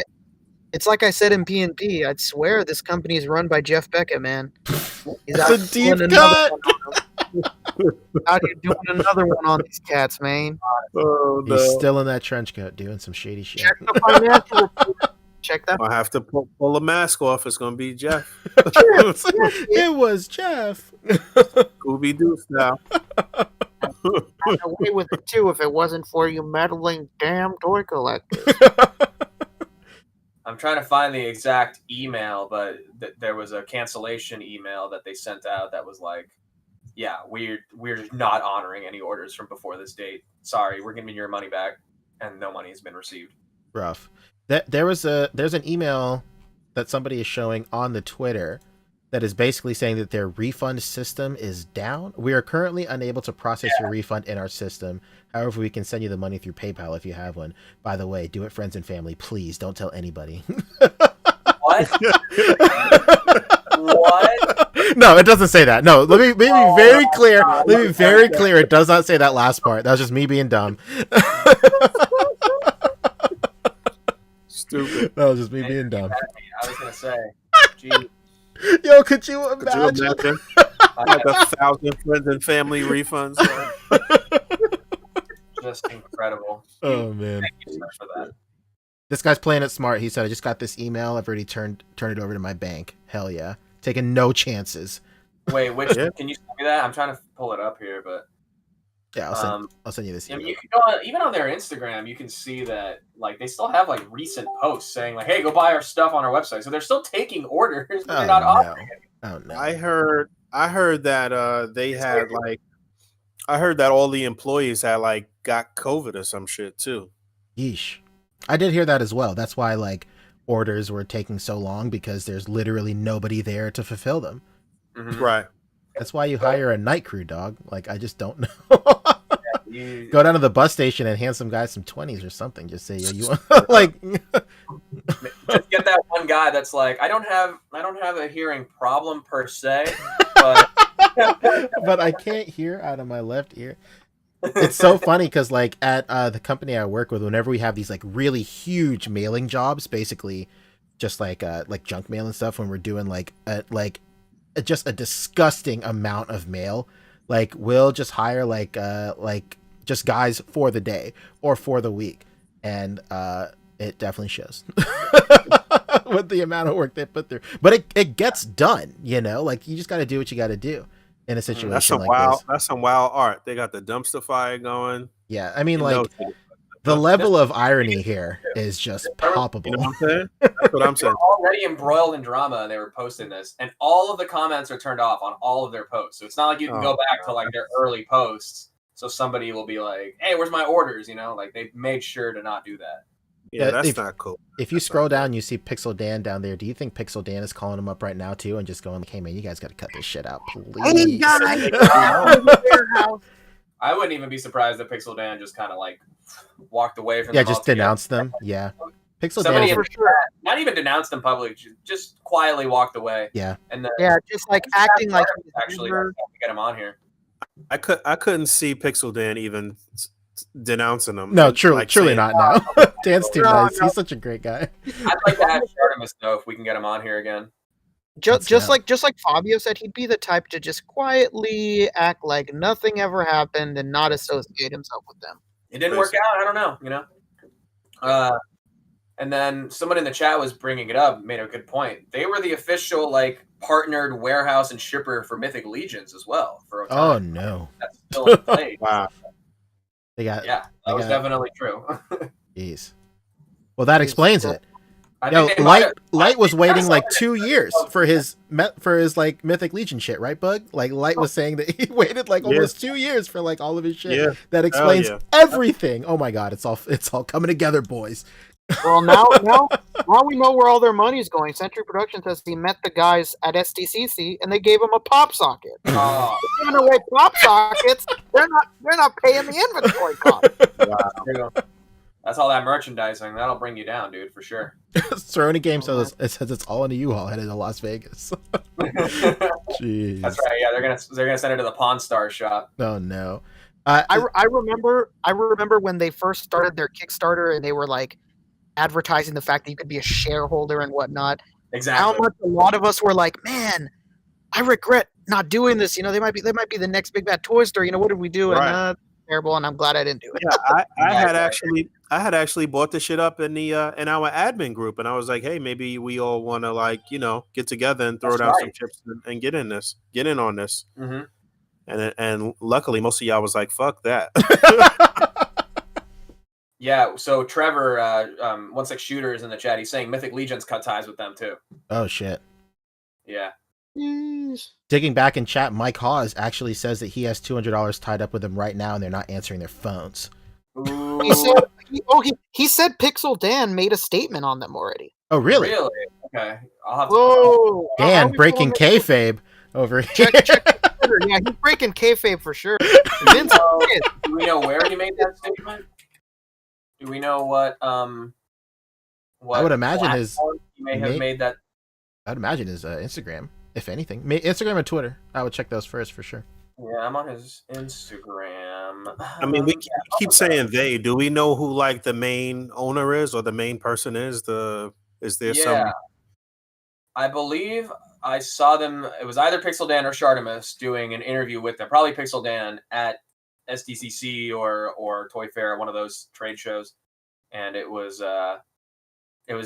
I said in P&P. I'd swear this company is run by Jeff Beckett, man. He's out It's a deep doing cut. out here doing another one on these cats, man. oh, no. He's still in that trench coat doing some shady shit. Check the financial report. Check that. I have to pull a mask off. It's gonna be Jeff. It was Jeff. Scooby Doo style. Got away with it too if it wasn't for you meddling damn toy collectors. I'm trying to find the exact email, but there was a cancellation email that they sent out that was like, yeah, we're not honoring any orders from before this date. Sorry, we're giving your money back, and no money has been received. Rough. There's an email that somebody is showing on the Twitter that is basically saying that their refund system is down. We are currently unable to process your refund in our system. However, we can send you the money through PayPal if you have one. By the way, do it friends and family. Please don't tell anybody. What? What? No, it doesn't say that. No, let me be very clear. Let me be very clear. It does not say that last part. That was just me being dumb. Stupid. That was just me being dumb. I was gonna say, gee, Yo, could you Could you imagine? imagine? Like 1,000 friends and family refunds. just incredible. Oh man. Thank you so much for that. This guy's playing it smart. He said, I just got this email. I've already turned it over to my bank. Hell yeah. Taking no chances. Wait, which Yeah. can you send me that? I'm trying to pull it up here, but Yeah, I'll send you this I mean, email. you can go on, even on their Instagram, you can see that like they still have like recent posts saying like, "Hey, go buy our stuff on our website." So they're still taking orders, but they're not offering it. Oh no. I heard that they had like I heard that all the employees had like got COVID or some shit too. Yeesh. I did hear that as well. That's why like orders were taking so long, because there's literally nobody there to fulfill them. Mhm. Right. That's why you hire a night crew, dog. Like, I just don't know. Go down to the bus station and hand some guys some 20s or something. Just say, yo, you want like Just get that one guy that's like, I don't have a hearing problem per se, but but I can't hear out of my left ear. It's so funny because like at the company I work with, whenever we have these like really huge mailing jobs, basically just like junk mail and stuff, when we're doing just a disgusting amount of mail, like we'll just hire like just guys for the day or for the week, and it definitely shows with the amount of work they put through. But it gets done, you know. Like you just got to do what you got to do in a situation That's some like wild. this. That's some wild art. They got the dumpster fire going. Yeah, I mean, You like know, the level of irony here is just palpable. you know what I'm saying? That's what I'm they saying. were already embroiled in drama and they were posting this, and all of the comments are turned off on all of their posts. So it's not like you can go back to like their early posts. So somebody will be like, "Hey, where's my orders?" You know, like they made sure to not do that. Yeah, Yeah, that's not cool. If you scroll down, you see Pixel Dan down there. Do you think Pixel Dan is calling him up right now too and just going like, "Hey man, you guys got to cut this shit out, please." I wouldn't even be surprised if Pixel Dan just kind of like walked away from. Yeah, them just altogether. denounce them. Yeah, Pixel Somebody Dan. in the chat, not even denounced them publicly, just quietly walked away. Yeah, And then Yeah, just like acting like he's actually never- get him on here. I couldn't see Pixel Dan even denouncing them. no, truly like truly saying, not. No, Dan's too No, nice. no. He's such a great guy. I'd like to have Artemis though if we can get him on here again. just Yeah. like Fabio said, he'd be the type to just quietly act like nothing ever happened and not associate himself with them. It didn't work out. I don't know. You know. And then someone in the chat was bringing it up, made a good point. They were the official like partnered warehouse and shipper for Mythic Legions as well for a time. Oh no, That's still in place. Wow. they got Yeah, that was definitely true. Jeez. Well, that explains it. I Yo, think they might Light was waiting that's like all 2 years for his like Mythic Legion shit, right, Bug? Like Light was saying that he waited like almost 2 years for like all of his shit. Yeah. That explains everything. Oh my god, it's all coming together, boys. Well, now we know where all their money's going. Century Production says he met the guys at SDCC and they gave him a pop socket. Oh, They're giving away pop sockets. They're not paying the inventory cost. wow. That's all that merchandising. That'll bring you down, dude, for sure. Cerrone Game says it's all in a U-Haul headed to Las Vegas. Jeez. That's right. Yeah, they're gonna send it to the Pawn Star shop. Oh no. I remember when they first started their Kickstarter and they were like advertising the fact that you could be a shareholder and whatnot. Exactly. How much a lot of us were like, man, I regret not doing this. You know, they might be the next big bad toy store. You know, what did we do? Right. And terrible. And I'm glad I didn't do it. Yeah, I had actually bought the shit up in the in our admin group, and I was like, hey, maybe we all want to like get together and throw down some chips and get in on this. Mm-hmm. And luckily, most of y'all was like, fuck that. Yeah, so Trevor, 16 Shooters in the chat, he's saying Mythic Legion's cut ties with them too. Oh shit. Yeah. Digging back in chat, Mike Hawes actually says that he has $200 tied up with them right now, and they're not answering their phones. Ooh. He said Pixel Dan made a statement on them already. Oh really? Really? Okay. I'll have to. Whoa! Dan breaking kayfabe over here. Check Twitter. Yeah, he's breaking kayfabe for sure. Do we know where he made that statement? Do we know what I would imagine he may have made that. I'd imagine his Instagram, if anything. Instagram and Twitter. I would check those first for sure. Yeah, I'm on his Instagram. I mean, we keep saying they. Do we know who like the main owner is or the main person is? Is there some? I believe I saw them. It was either Pixel Dan or Shartimus doing an interview with them. Probably Pixel Dan at SDCC or Toy Fair, one of those trade shows, and it was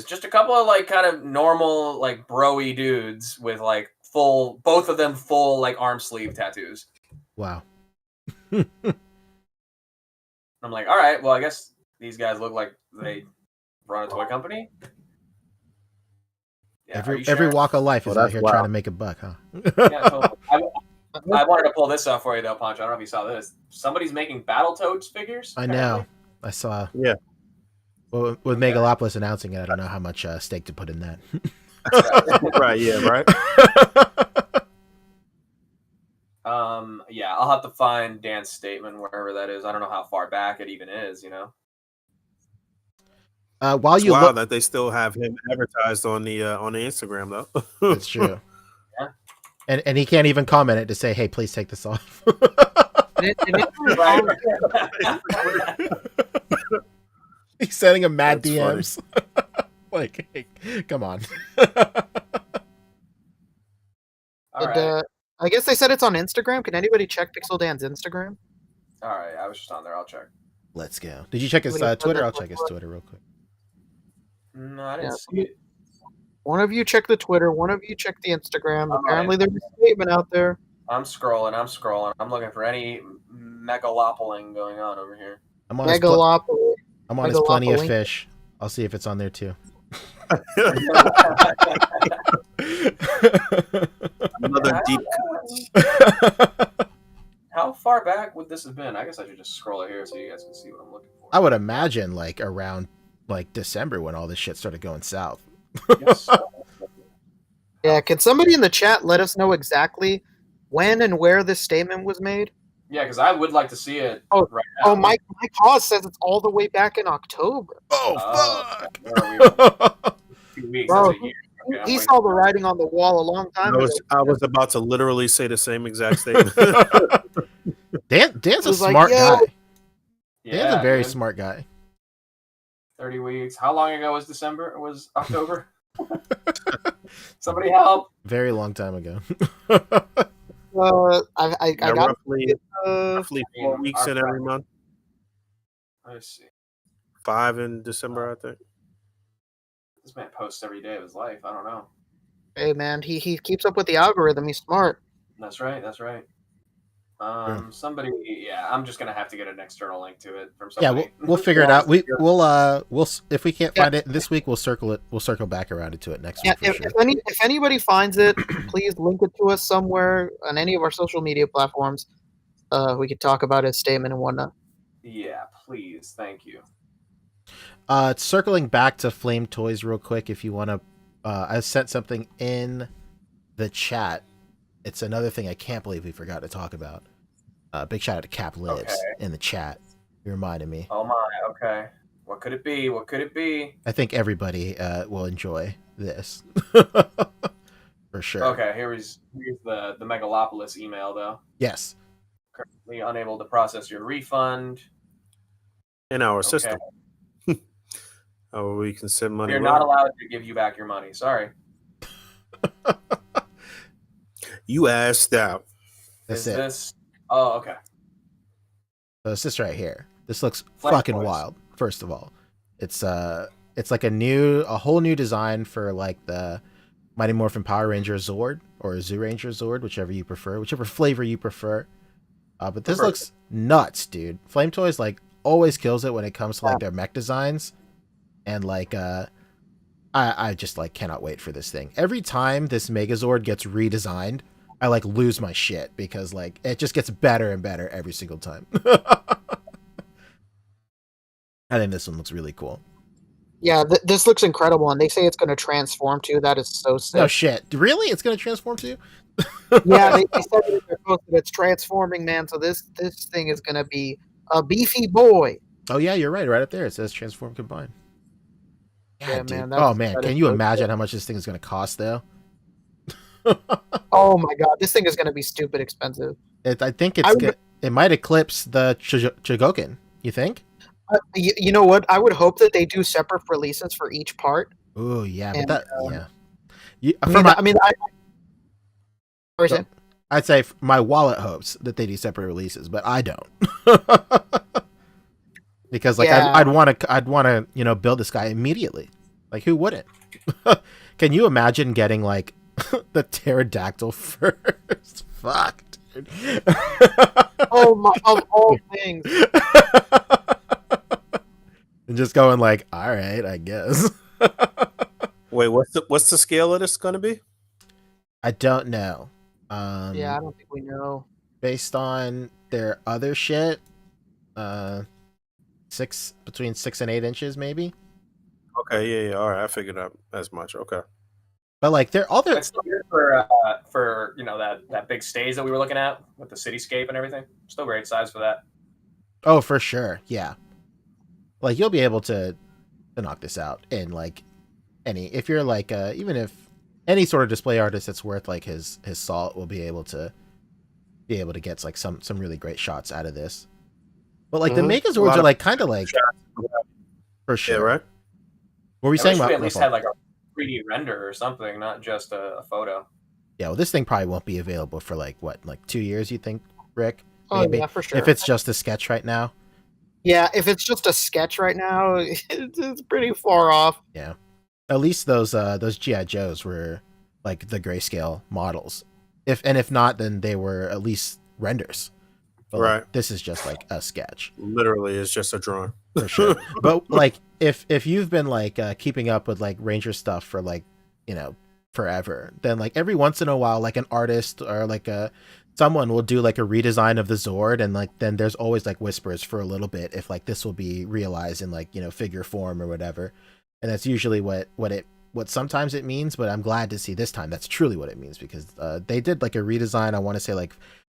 just a couple of like kind of normal like bro-y dudes with like both of them full like arm sleeve tattoos. Wow. I'm like, all right, well, I guess these guys look like they run a toy company. Yeah, every walk of life is out here trying to make a buck, huh? Yeah, totally. I wanted to pull this up for you though, Poncho. I don't know if you saw this. Somebody's making Battletoads figures. I know. I saw. Yeah. Well, with Megalopolis announcing it, I don't know how much stake to put in that. Right. Yeah. Right. Yeah, I'll have to find Dan's statement wherever that is. I don't know how far back it even is. While it's you wild that they still have him advertised on the Instagram though. That's true. And he can't even comment it to say, hey, please take this off. He's sending him mad That's DMs. Like, hey, come on. I guess they said it's on Instagram. Can anybody check Pixel Dan's Instagram? All right, I was just on there. I'll check. Let's go. Did you check his Twitter? I'll check his Twitter real quick. No, I didn't see it. One of you check the Twitter. One of you check the Instagram. Apparently, there's a statement out there. I'm scrolling. I'm looking for any megalopoling going on over here. I'm on his Plenty of Fish. I'll see if it's on there too. Another deep. How far back would this have been? I guess I should just scroll it here so you guys can see what I'm looking for. I would imagine like around like December when all this shit started going south. Yes. Yeah, can somebody in the chat let us know exactly when and where this statement was made? Yeah, because I would like to see it right now. Oh, Mike Hawes says it's all the way back in October. Oh, fuck! 2 weeks. Bro, That's a year. Okay, he saw the writing on the wall a long time ago. I was about to literally say the same exact statement. Dan's a smart guy. Dan's a very smart guy. 30 weeks. How long ago was December? It was October? Somebody help. Very long time ago. I got roughly 4 weeks in every month. Let's see. 5 in December, I think. This man posts every day of his life. I don't know. Hey man, he keeps up with the algorithm. He's smart. That's right. Somebody, yeah, I'm just gonna have to get an external link to it from Yeah, somebody. we'll figure it out. We'll if we can't find it this week, we'll circle back around to it next week for sure. If anybody finds it, please link it to us somewhere on any of our social media platforms. We could talk about his statement and whatnot. Yeah, please, thank you. Circling back to Flame Toys real quick, if you want to, I sent something in the chat. It's another thing I can't believe we forgot to talk about. Big shout out to Cap Lives in the chat. You reminded me. Oh my, okay. What could it be? What could it be? I think everybody will enjoy this. For sure. Okay, here's the Megalopolis email, though. Yes. Currently unable to process your refund. In our system. Oh, we can send money. We're not allowed to give you back your money. Sorry. You asked out. That's Is this? Oh, okay. So it's this right here. This looks Flame fucking Toys. wild. First of all, it's like a whole new design for like the Mighty Morphin Power Ranger Zord or Zoo Ranger Zord, whichever you prefer, whichever flavor you prefer. But this looks nuts, dude. Flame Toys like always kills it when it comes to like their mech designs, and like I just like cannot wait for this thing. Every time this Megazord gets redesigned, I like lose my shit because like it just gets better and better every single time. I think this one looks really cool. Yeah, this looks incredible, and they say it's going to transform too. That is so sick. Oh shit! Really? It's going to transform too? Yeah, they said in their post that it's transforming, man. So this thing is going to be a beefy boy. Oh yeah, you're right. Right up there, it says transform combined. Yeah, dude. man. Oh man, can you imagine how much this thing is going to cost though? Oh my god, this thing is going to be stupid expensive. I think it might eclipse the Chogokin. You think? You know what? I would hope that they do separate releases for each part. Oh yeah, And, but I'd say my wallet hopes that they do separate releases, but I don't. Because like I'd want to build this guy immediately. Like who wouldn't? Can you imagine getting like the pterodactyl first? Fuck, dude. Oh my! Of all things. And just going like, all right, I guess. Wait, what's the scale of this going to be? I don't know. Yeah, I don't think we know. Based on their other shit, between 6 and 8 inches, maybe. Okay, yeah. All right, I figured out as much. Okay. But like they're all It's still good for that big stage that we were looking at with the cityscape and everything. Still great size for that. Oh, for sure, yeah. Like you'll be able to knock this out in like if you're like even if any sort of display artist that's worth like his salt will be able to get like some really great shots out of this. But like the Megazords are like kind of like for sure, yeah, right? What were we saying about? We at least had like a 3D render or something, not just a photo. Yeah, well, this thing probably won't be available for like 2 years. You think, Rick? Oh yeah, for sure. If it's just a sketch right now. Yeah, if it's just a sketch right now, it's pretty far off. Yeah, at least those GI Joes were like the grayscale models. If not, then they were at least renders. But right. Like, this is just like a sketch. Literally, it's just a drawing. For sure. But like, if you've been like keeping up with like Ranger stuff for like forever, then like every once in a while, like an artist or like someone will do like a redesign of the Zord, and like then there's always like whispers for a little bit if like this will be realized in like figure form or whatever, and that's usually what sometimes it means. But I'm glad to see this time that's truly what it means, because they did like a redesign, I want to say like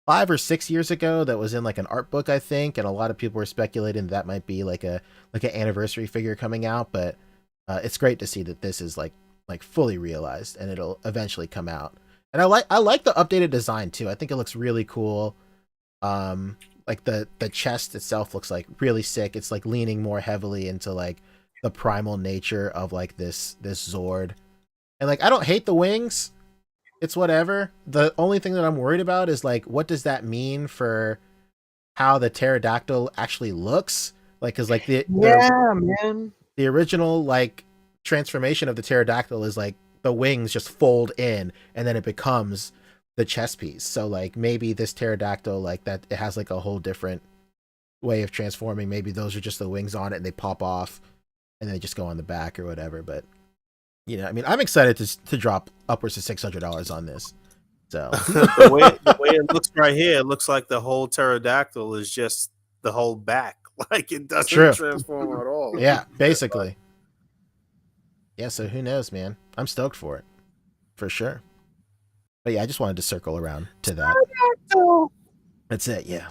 5 or 6 years ago, that was in like an art book, I think, and a lot of people were speculating that might be like an anniversary figure coming out. But it's great to see that this is like fully realized and it'll eventually come out. And I like the updated design too. I think it looks really cool. Like the chest itself looks like really sick. It's like leaning more heavily into like the primal nature of like this Zord. And like I don't hate the wings. It's whatever. The only thing that I'm worried about is like what does that mean for how the pterodactyl actually looks? Like cuz like the original like transformation of the pterodactyl is like the wings just fold in and then it becomes the chess piece. So like maybe this pterodactyl, like that, it has like a whole different way of transforming. Maybe those are just the wings on it and they pop off and they just go on the back or whatever. But you know, I mean, I'm excited to drop upwards of $600 on this. So the way it looks right here, it looks like the whole pterodactyl is just the whole back. Like it doesn't transform at all. Yeah, basically. Yeah, so who knows, man? I'm stoked for it. For sure. But yeah, I just wanted to circle around to that. That's it, yeah.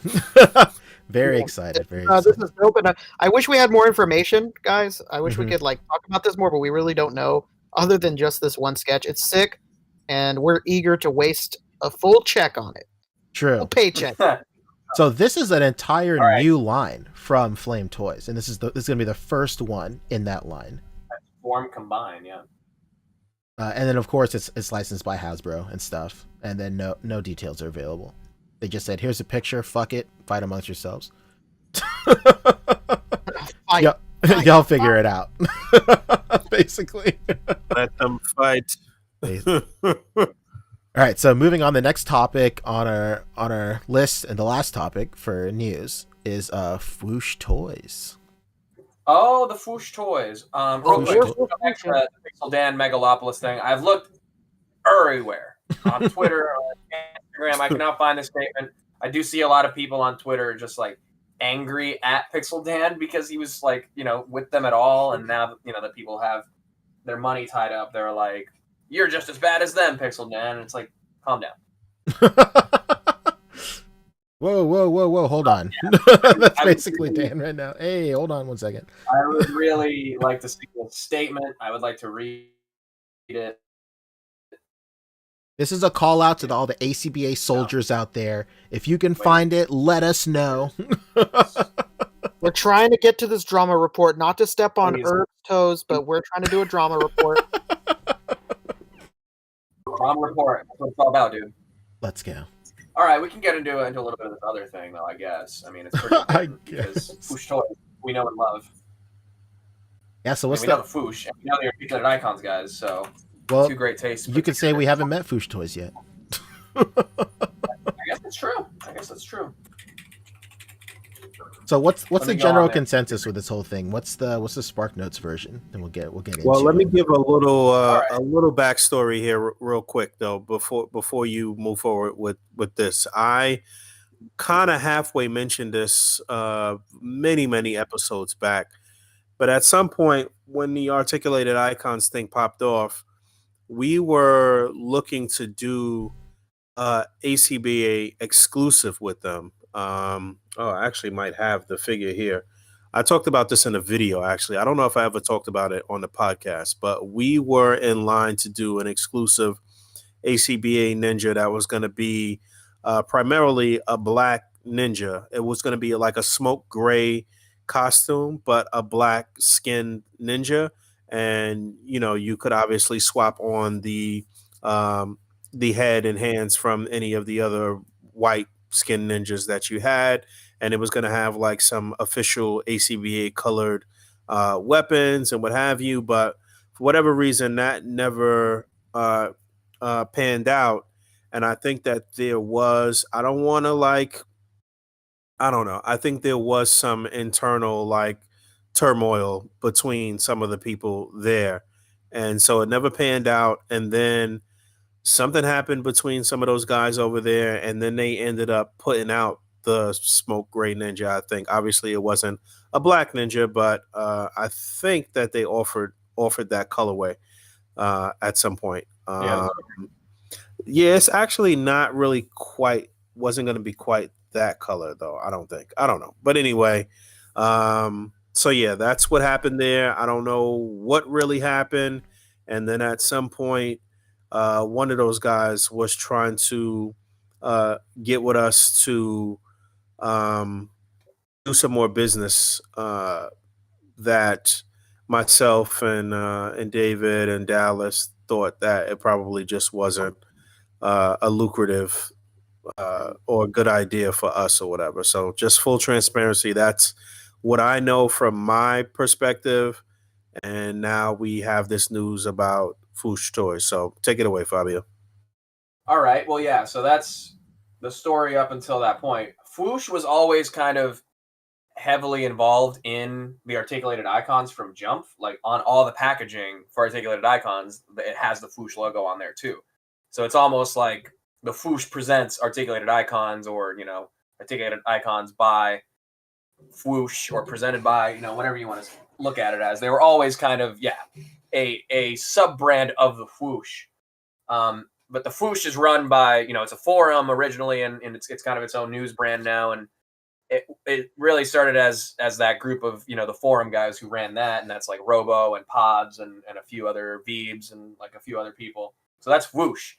Very excited. Very excited. This is dope, and I wish we had more information, guys. I wish we could like talk about this more, but we really don't know other than just this one sketch. It's sick, and we're eager to waste a full check on it. True. Full paycheck. So this is an entire new line from Flame Toys, and this is going to be the first one in that line. Form combined, yeah. And then of course it's licensed by Hasbro and stuff, and then no details are available. They just said, "Here's a picture. Fuck it. Fight amongst yourselves." Y'all figure it out. Basically. Let them fight. All right, so moving on, the next topic on our list and the last topic for news is Fwoosh Toys. Oh, the Fwoosh Toys. Real quick, go back to the Pixel Dan Megalopolis thing. I've looked everywhere on Twitter, on Instagram. I cannot find this statement. I do see a lot of people on Twitter just like angry at Pixel Dan because he was like, you know, with them at all, and now you know that people have their money tied up. They're like, "You're just as bad as them, Pixel Dan." And it's like, calm down. Whoa, hold on. That's basically Dan right now. Hey, hold on one second. I would really like to see a statement. I would like to read it. This is a call out to all the A.C.B.A. soldiers out there. If you can find it, let us know. We're trying to get to this drama report, not to step on Earl's toes, but we're trying to do a drama report. Drama report. That's what it's all about, dude. Let's go. All right, we can get into a little bit of this other thing, though, I guess. I mean, it's pretty important because Fwoosh Toys, we know and love. Yeah, so what's we know the Fwoosh, and we know the articulated icons, guys, so two great tastes. You could say we haven't met Fwoosh Toys yet. I guess that's true. So what's the general consensus with this whole thing? What's the Spark Notes version? And we'll get into Well, let me give a little backstory here real quick though before you move forward with this. I kind of halfway mentioned this many episodes back, but at some point when the articulated icons thing popped off, we were looking to do A.C.B.A. exclusive with them. I actually might have the figure here. I talked about this in a video, actually. I don't know if I ever talked about it on the podcast, but we were in line to do an exclusive A.C.B.A. ninja that was going to be primarily a black ninja. It was going to be like a smoke gray costume, but a black skinned ninja. And, you know, you could obviously swap on the head and hands from any of the other white skin ninjas that you had, and it was going to have like some official A.C.B.A. colored weapons and what have you, but for whatever reason that never panned out. And I think that there was, I think there was some internal like turmoil between some of the people there, and so it never panned out. And then something happened between some of those guys over there, and then they ended up putting out the smoke gray ninja. I think obviously it wasn't a black ninja, but I think that they offered that colorway at some point. Yeah, it's actually not really wasn't going to be quite that color though. I don't know. But anyway, so yeah, that's what happened there. I don't know what really happened. And then at some point, one of those guys was trying to get with us to do some more business that myself and David and Dallas thought that it probably just wasn't a lucrative or a good idea for us or whatever. So just full transparency, that's what I know from my perspective. And now we have this news about Fwoosh Toys. So take it away, Fabio. All right. Well, yeah. So that's the story up until that point. Foosh was always kind of heavily involved in the articulated icons from Jump. Like on all the packaging for articulated icons, it has the Foosh logo on there too. So it's almost like the Foosh presents articulated icons, or articulated icons by Foosh, or presented by whatever you want to look at it as. They were always kind of a sub brand of the Foosh. But the Foosh is run by it's a forum originally, and it's kind of its own news brand now, and it really started as that group of the forum guys who ran that, and that's like Robo and Pods and a few other Veebs and like a few other people. So that's Whoosh,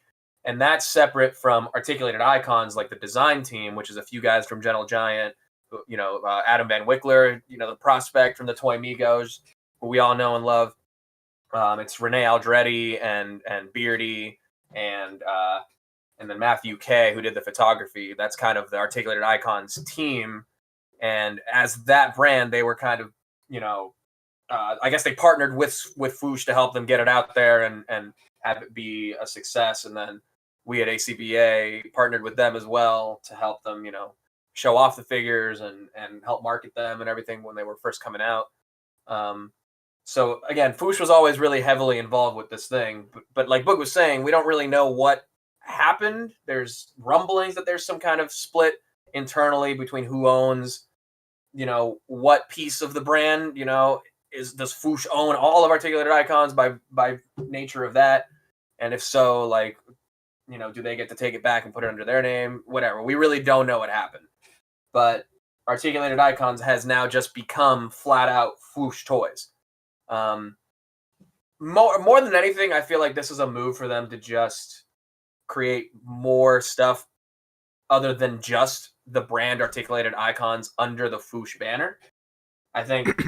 and that's separate from articulated icons, like the design team, which is a few guys from Gentle Giant, Adam Van Wickler, the prospect from the Toy Migos, who we all know and love. It's Renee Aldretti and Beardy and then Matthew K, who did the photography. That's kind of the articulated icons team. And as that brand, they were kind of, I guess they partnered with Foosh to help them get it out there and have it be a success. And then we at A.C.B.A. partnered with them as well to help them, show off the figures and help market them and everything when they were first coming out. So again, Foosh was always really heavily involved with this thing. But like Boog was saying, we don't really know what happened. There's rumblings that there's some kind of split internally between who owns what piece of the brand. Does Foosh own all of articulated icons by nature of that? And if so, like do they get to take it back and put it under their name? Whatever, we really don't know what happened. But articulated icons has now just become flat out Foosh toys. More than anything, I feel like this is a move for them to just create more stuff other than just the brand articulated icons under the Foosh banner. I think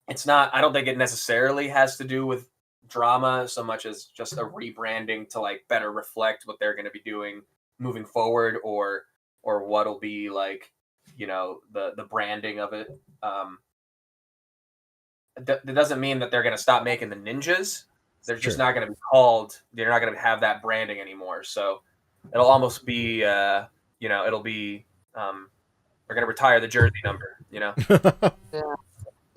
I don't think it necessarily has to do with drama so much as just a rebranding to like better reflect what they're going to be doing moving forward, or what'll be like, the branding of it. That doesn't mean that they're going to stop making the ninjas. They're just not going to be called. They're not going to have that branding anymore. So it'll almost be, it'll be. They're going to retire the jersey number. Yeah.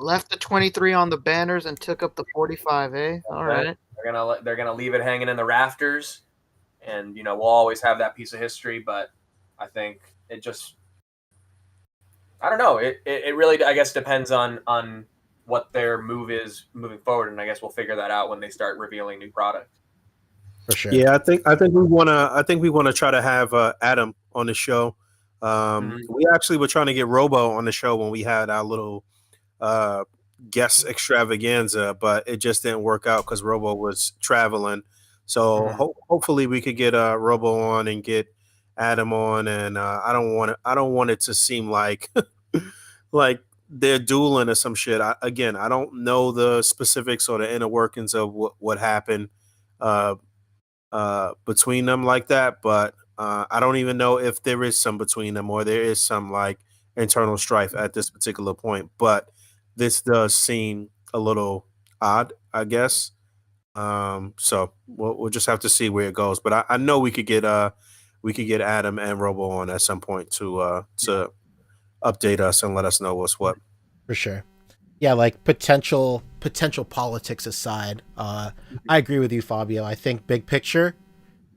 Left the 23 on the banners and took up the 45. All right. They're gonna leave it hanging in the rafters, and we'll always have that piece of history. But I think it just, I don't know. It really, I guess, depends on what their move is moving forward, and I guess we'll figure that out when they start revealing new product. For sure. Yeah, I think we wanna try to have Adam on the show. We actually were trying to get Robo on the show when we had our little guest extravaganza, but it just didn't work out because Robo was traveling. So hopefully we could get Robo on and get Adam on, and I don't want it to seem like like they're dueling or some shit. I don't know the specifics or the inner workings of what happened between them like that, but I don't even know if there is some between them or there is some like internal strife at this particular point. But this does seem a little odd, I guess. So we'll just have to see where it goes. But I know we could get Adam and Robo on at some point to update us and let us know what's what. For sure. Yeah, like potential politics aside, I agree with you, Fabio. I think big picture,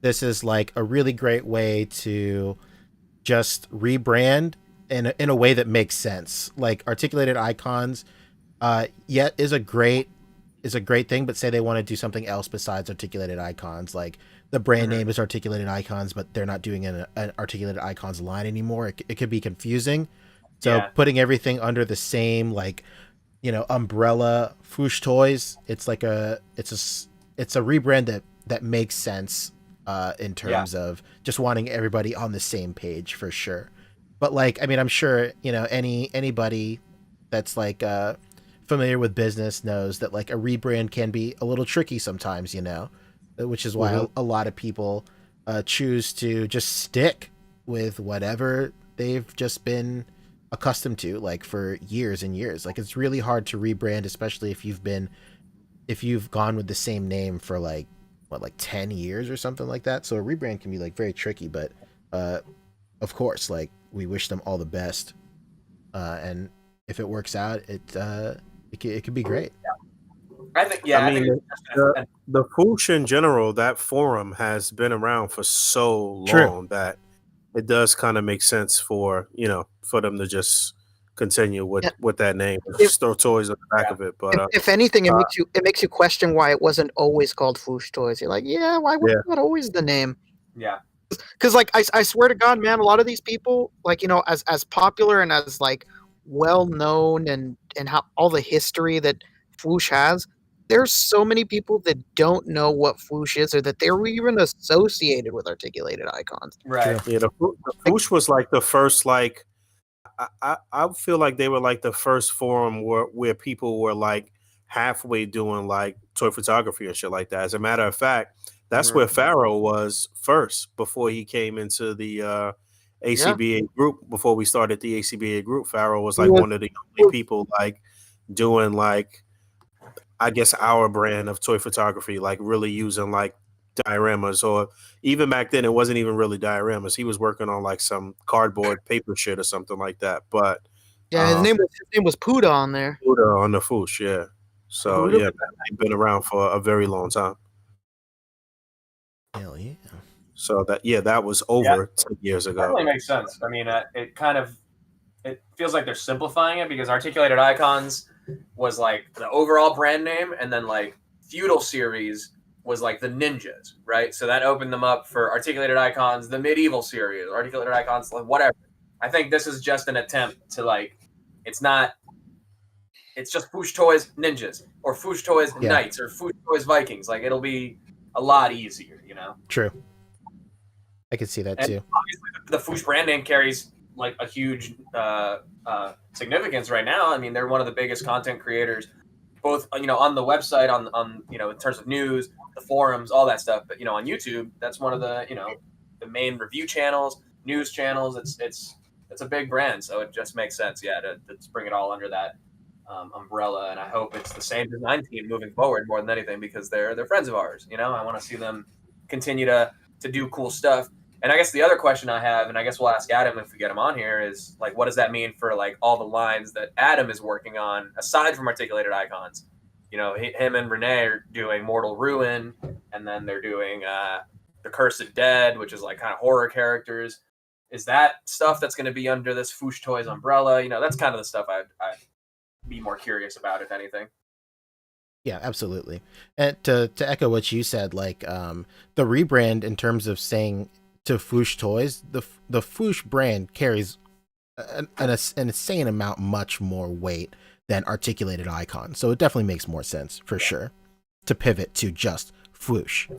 this is like a really great way to just rebrand in a way that makes sense. Like articulated icons, yet is a great thing, but say they want to do something else besides articulated icons. Like the brand name is articulated icons, but they're not doing an articulated icons line anymore. It could be confusing. So putting everything under the same like umbrella Foosh Toys, it's like it's a rebrand that makes sense in terms of just wanting everybody on the same page for sure. But like, I mean, I'm sure anybody that's like familiar with business knows that like a rebrand can be a little tricky sometimes, which is why a lot of people choose to just stick with whatever they've just been accustomed to like for years and years. Like it's really hard to rebrand, especially if you've gone with the same name for like like 10 years or something like that. So a rebrand can be like very tricky, but of course, like we wish them all the best. And if it works out, it could be great. I think, yeah. I mean, the Foosh in general, that forum has been around for so long that it does kind of make sense for them to just continue with that name, just throw toys on the back of it. But if anything, it makes you question why it wasn't always called Foosh Toys. You're like, yeah, why was that always the name? Yeah. Because like I swear to God, man, a lot of these people, like as popular and as like well known and how all the history that Foosh has, there's so many people that don't know what Foosh is or that they were even associated with articulated icons. Right. Yeah, the Foosh was like the first, like I feel like they were like the first forum where people were like halfway doing like toy photography and shit like that. As a matter of fact, that's where Pharaoh was first before he came into the A.C.B.A group. Before we started the A.C.B.A group, Pharaoh was like one of the only people like doing like, I guess, our brand of toy photography, like really using like dioramas, or even back then it wasn't even really dioramas. He was working on like some cardboard paper shit or something like that. But yeah, his name was Puda on there. Puda on the Foosh, yeah. So Puda? yeah, they've been around for a very long time. Hell yeah. So that was over 10 years ago. Definitely makes sense. I mean, it feels like they're simplifying it, because Articulated Icons was like the overall brand name, and then like Feudal series was like the ninjas, right? So that opened them up for Articulated Icons, the medieval series, Articulated Icons, like whatever. I think this is just an attempt to like, it's just Foosh Toys Ninjas, or Foosh Toys Knights, or Foosh Toys Vikings. Like, it'll be a lot easier, True. I could see that too. Obviously, the Foosh brand name carries like a huge significance right now. I mean, they're one of the biggest content creators, both on the website, on in terms of news, the forums, all that stuff. But on YouTube, that's one of the the main review channels, news channels. It's a big brand, so it just makes sense, to bring it all under that umbrella. And I hope it's the same design team moving forward more than anything, because they're friends of ours. I want to see them continue to do cool stuff. And I guess the other question I have, and I guess we'll ask Adam if we get him on here, is like, what does that mean for like all the lines that Adam is working on aside from Articulated Icons? Him and Renee are doing Mortal Ruin, and then they're doing The Cursed Dead, which is like kind of horror characters. Is that stuff that's going to be under this Foosh Toys umbrella? That's kind of the stuff I'd be more curious about, if anything. Yeah, absolutely. And to echo what you said, like the rebrand in terms of saying to Foosh Toys, the Foosh brand carries an insane amount, much more weight than Articulated Icon. So it definitely makes more sense for sure to pivot to just Foosh.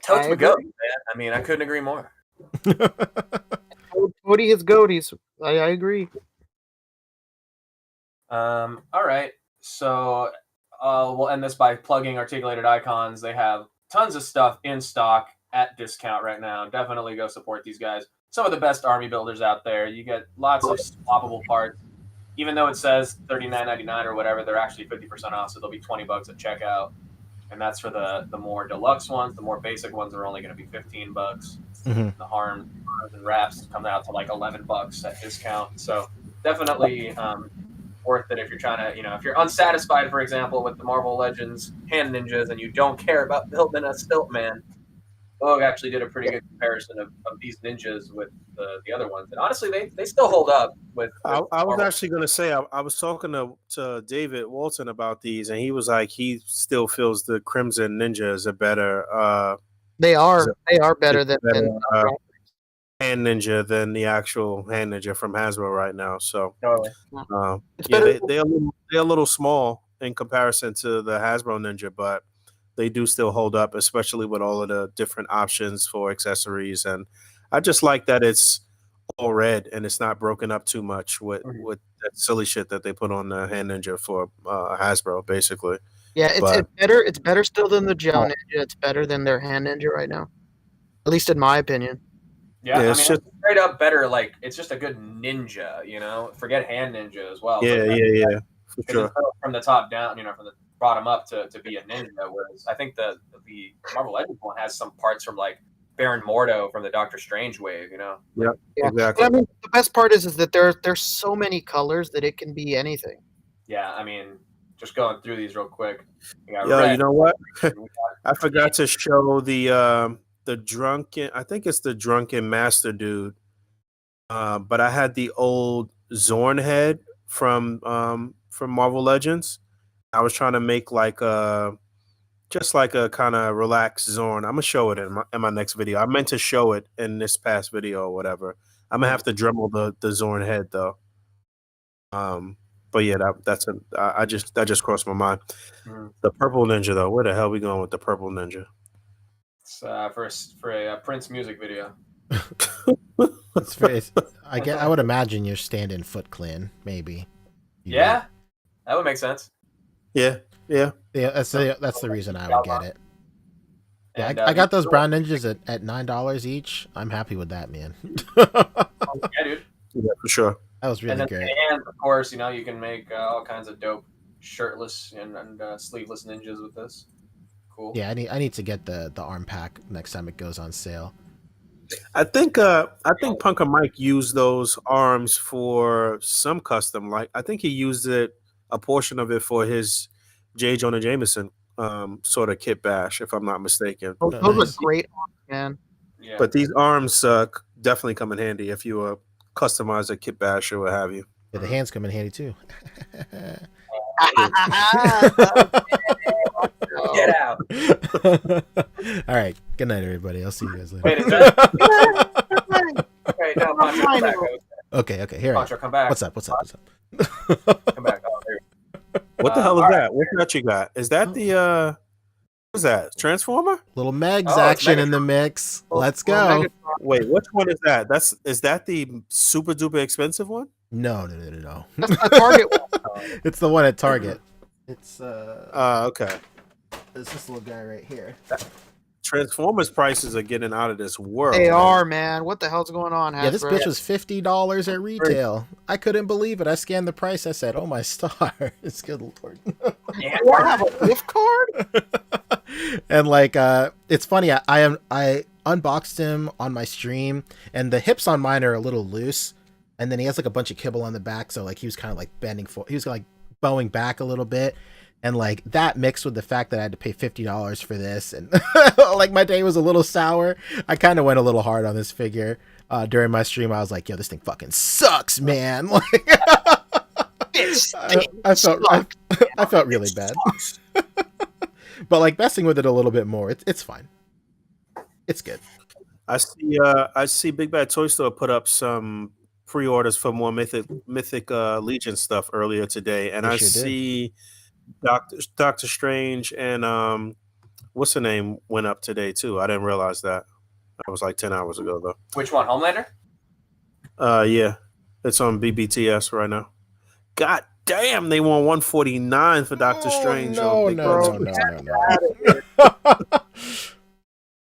Totes my goat, man. I mean, I couldn't agree more. Goatee is goatees. I agree. All right. So we'll end this by plugging Articulated Icons. They have tons of stuff in stock at discount right now. Definitely go support these guys. Some of the best army builders out there. You get lots of swappable parts. Even though it says $39.99 or whatever, they're actually 50% off, so they'll be $20 at checkout. And that's for the more deluxe ones. The more basic ones are only going to be $15. Mm-hmm. The harms and wraps come out to like $11 at discount. So definitely worth it if you're trying to, if you're unsatisfied, for example, with the Marvel Legends hand ninjas and you don't care about building a stilt man. Boog actually did a pretty good comparison of these ninjas with the other ones. And honestly, they still hold up. I was actually going to say, I was talking to David Walton about these, and he was like, he still feels the Crimson Ninja is a better... they are better than hand ninja than the actual hand ninja from Hasbro right now. So they're a little small in comparison to the Hasbro Ninja, but they do still hold up, especially with all of the different options for accessories. And I just like that it's all red and it's not broken up too much with that silly shit that they put on the hand ninja for Hasbro, basically. Yeah, it's better. It's better still than the Joe Ninja. It's better than their hand ninja right now, at least in my opinion. Yeah, I mean, it's straight up better. Like, it's just a good ninja, Forget hand ninja as well. Yeah, for sure. From the top down, from the brought him up to be a ninja. Whereas I think the Marvel Legends one has some parts from like Baron Mordo from the Doctor Strange wave. You know. Yep. Yeah. Exactly. I mean, the best part is that there's so many colors that it can be anything. Yeah, I mean, just going through these real quick. Yo, red, you know what? we got- I forgot to show the drunken. I think it's the drunken master dude. But I had the old Zorn head from Marvel Legends. I was trying to make like just like a kind of relaxed Zorn. I'm gonna show it in my next video. I meant to show it in this past video or whatever. I'm gonna have to Dremel the Zorn head though. But yeah, that just crossed my mind. The purple ninja though. Where the hell we going with the purple ninja? It's for a Prince music video. I would imagine you're stand-in Foot Clan, maybe. Yeah, that would make sense. Yeah. That's the reason I would get it. Yeah, And, I got those brown ninjas at $9 each. I'm happy with that, man. Yeah, dude. Yeah, for sure. That was really great. And of course, you know, you can make all kinds of dope shirtless and sleeveless ninjas with this. Cool. Yeah, I need to get the arm pack next time it goes on sale. I think Punker Mike used those arms for some custom. Like I think he used a portion of it for his J. Jonah Jameson sort of kit bash, if I'm not mistaken. Those are great arms, man. Yeah. But these arms definitely come in handy if you customize a kit bash or what have you. Yeah, the hands come in handy too. Get out. All right. Good night, everybody. I'll see you guys later. Wait, is that... Okay, now Pancho, come back. Okay. Here. Pancho, come back. What's up? Come back. Oh, there. What the hell is all that? right. What's that you got? Is that the what's that? Transformer? Little Megs Oh, it's action in Megatron. the mix. Let's go. Wait, which one is that? Is that the super duper expensive one? No. That's a Target one. It's the one at Target. It's Okay. it's this little guy right here. Transformers prices are getting out of this world. They man. are, man. What the hell's going on, Hasbro? Yeah, this bitch was $50 at retail. I couldn't believe it. I scanned the price. I said, "Oh my stars, good lord!" Yeah. Do I have a gift card? And like, it's funny. I unboxed him on my stream, and the hips on mine are a little loose, and then he has like a bunch of kibble on the back, so like he was kind of like bending for. He was like bowing back a little bit. And like that mixed with the fact that I had to pay $50 for this, and like my day was a little sour. I kind of went a little hard on this figure during my stream. I was like, "Yo, this thing fucking sucks, man!" Like, I felt really bad. But like messing with it a little bit more, it's fine. It's good. I see Big Bad Toy Store put up some pre-orders for more Mythic Legion stuff earlier today, and I see Doctor Strange and what's the name went up today too. I didn't realize that. That was like 10 hours ago though. Which one, Homelander? Yeah, it's on BBTS right now. God damn, they want 149 for Doctor Strange. No.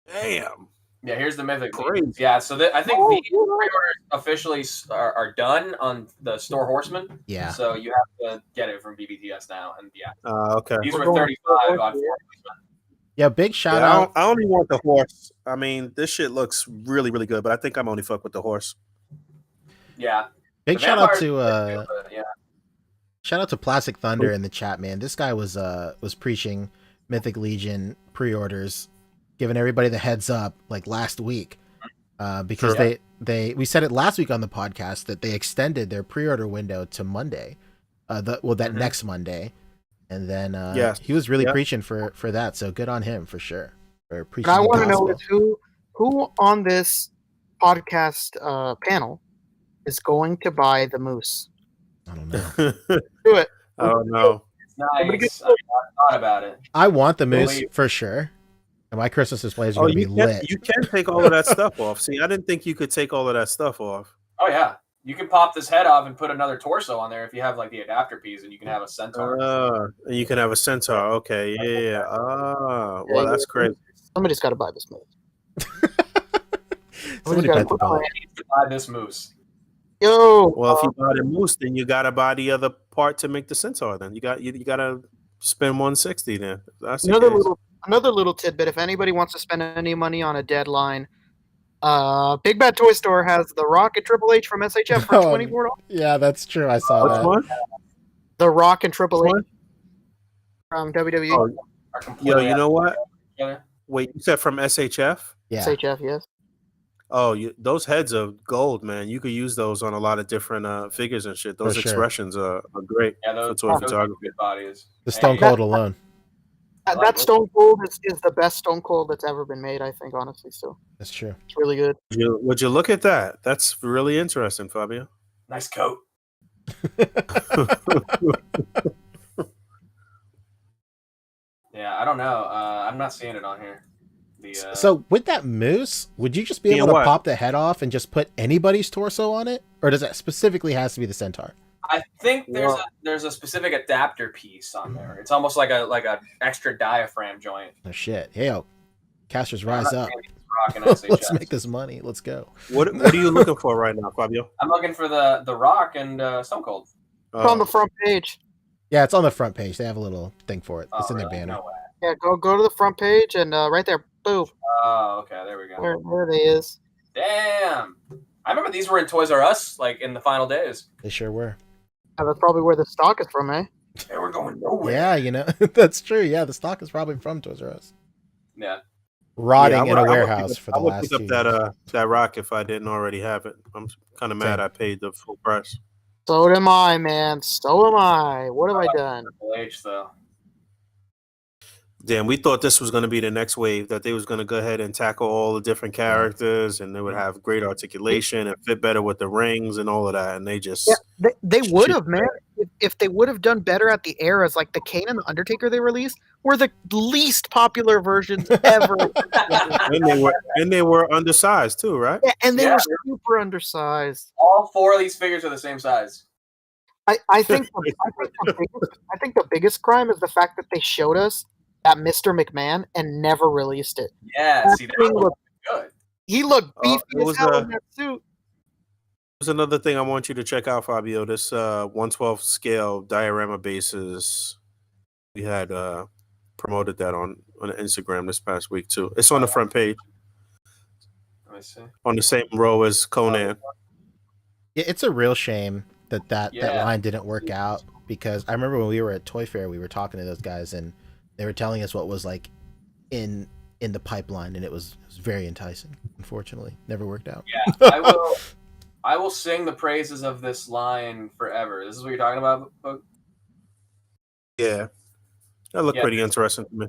Damn. Yeah, here's the Mythic. Crazy. Yeah, so I think the pre-orders officially are done on the Store Horseman. Yeah. So you have to get it from BBTS now, and yeah, Okay. these were 35 on 4. Yeah, big shout Yeah, out. I only want the horse. I mean, this shit looks really, really good, but I think I'm only fuck with the horse. Yeah. Big The shout out vampires to are good, but yeah. shout out to Plastic Thunder in the chat, man. This guy was preaching Mythic Legion pre-orders, giving everybody the heads up like last week. Because we said it last week on the podcast that they extended their pre-order window to Monday. Next Monday. And then he was really preaching for that, so good on him for sure. For preaching I the want to know gospel. is who on this podcast panel is going to buy the moose. I don't know. Do it. I don't know. It's nice. I thought about it. I want the moose for sure. And my Christmas displays are going to be lit. You can take all of that stuff off. See, I didn't think you could take all of that stuff off. Oh yeah, you can pop this head off and put another torso on there if you have like the adapter piece, and you can have a centaur. You can have a centaur. Okay, yeah. Well, that's crazy. Somebody's got to buy this moose. Somebody gotta bite the bullet. I need to buy this moose. Yo. Well, if you buy the moose, then you gotta buy the other part to make the centaur. Then you gotta spend 160 then. If that's the Another case. another little tidbit. If anybody wants to spend any money on a deadline, Big Bad Toy Store has The Rock and Triple H from SHF for $24. Yeah, that's true. I saw Which that. one? The Rock and Triple Which H one? from WWE. Oh, Are yo, completely you know what? together. Wait, you said from SHF? Yeah. SHF, yes. Oh, those heads are gold, man. You could use those on a lot of different figures and shit. Those For sure. expressions are great Yeah, for those toy are photography. good bodies. The Stone Hey, Cold alone. like That it. Stone Cold is the best Stone Cold that's ever been made, I think, honestly. Still, That's true. it's really good. Would you look at that? That's really interesting, Fabio. Nice coat. Yeah, I don't know. I'm not seeing it on here. So with that moose, would you just be Seeing able to what? pop the head off and just put anybody's torso on it, or does it specifically has to be the centaur? I think there's a specific adapter piece on there. It's almost like a extra diaphragm joint. Oh shit! Hey, yo, casters I'm rise not up. saying it's rocking SHS. Let's make this money. Let's go. What are you looking for right now, Fabio? I'm looking for the Rock and Stone Cold. It's on the front page. Yeah, it's on the front page. They have a little thing for it. It's Oh, in their really? banner. No way. Yeah, go to the front page and right there, boom. Oh, okay. There we go. There it is. Damn. I remember these were in Toys R Us like in the final days. They sure were. That's probably where the stock is from, eh? They were going nowhere. Yeah, you know that's true. Yeah, the stock is probably from Toys R Us, Yeah. rotting Yeah, in a I would warehouse pick up- for the I would last pick 2 up years. that rock if I didn't already have it. I'm kind of mad Same. I paid the full price. So am I, man. So am I. What have I done? Triple H though. Damn, we thought this was going to be the next wave, that they was going to go ahead and tackle all the different characters and they would have great articulation and fit better with the rings and all of that. And they just, Yeah, they would have, man. If they would have done better at the eras, like the Kane and the Undertaker they released were the least popular versions ever. and they were undersized too, right? Yeah, and they Yeah. were super undersized. All 4 of these figures are the same size. I think the biggest crime is the fact that they showed us that Mr. McMahon and never released it. Yeah, That see that thing looks looked- good. He looked Oh, beefy it as was, hell in that suit. There's another thing I want you to check out, Fabio. This 1/12 scale diorama bases. We had promoted that on Instagram this past week too. It's on the front page Let me see. on the same row as Conan. Yeah, it's a real shame that Yeah. line didn't work out, because I remember when we were at Toy Fair, we were talking to those guys and they were telling us what was like in the pipeline, and it was very enticing. Unfortunately, never worked out. Yeah, I will sing the praises of this line forever. This is what you're talking about, Boog? Yeah, that looked Yeah. pretty interesting to me.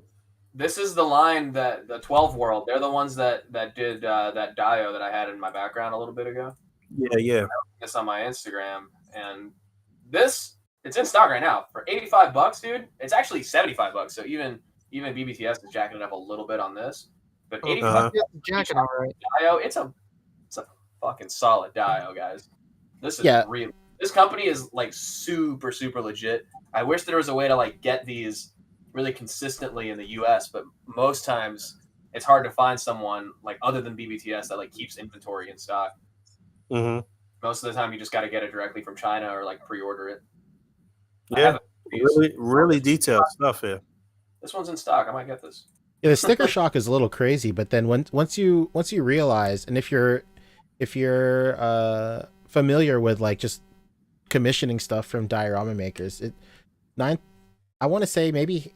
This is the line that the 12 World, they're the ones that did that Dio that I had in my background a little bit ago. Yeah. This on my Instagram, and it's in stock right now for $85, dude. It's actually $75, so even BBTS is jacking it up a little bit on this. But $85 Uh-huh. Yeah, jacking all right. Dio, it's a fucking solid Dio, guys. This is Yeah. real. This company is like super legit. I wish there was a way to like get these really consistently in the US, but most times it's hard to find someone like other than BBTS that like keeps inventory in stock. Mm-hmm. Most of the time you just got to get it directly from China or like pre-order it. I Yeah, haven't used- really detailed stuff here. This one's in stock. I might get this. Yeah, the sticker shock is a little crazy, but then once you realize, and if you're familiar with like just commissioning stuff from diorama makers, I want to say maybe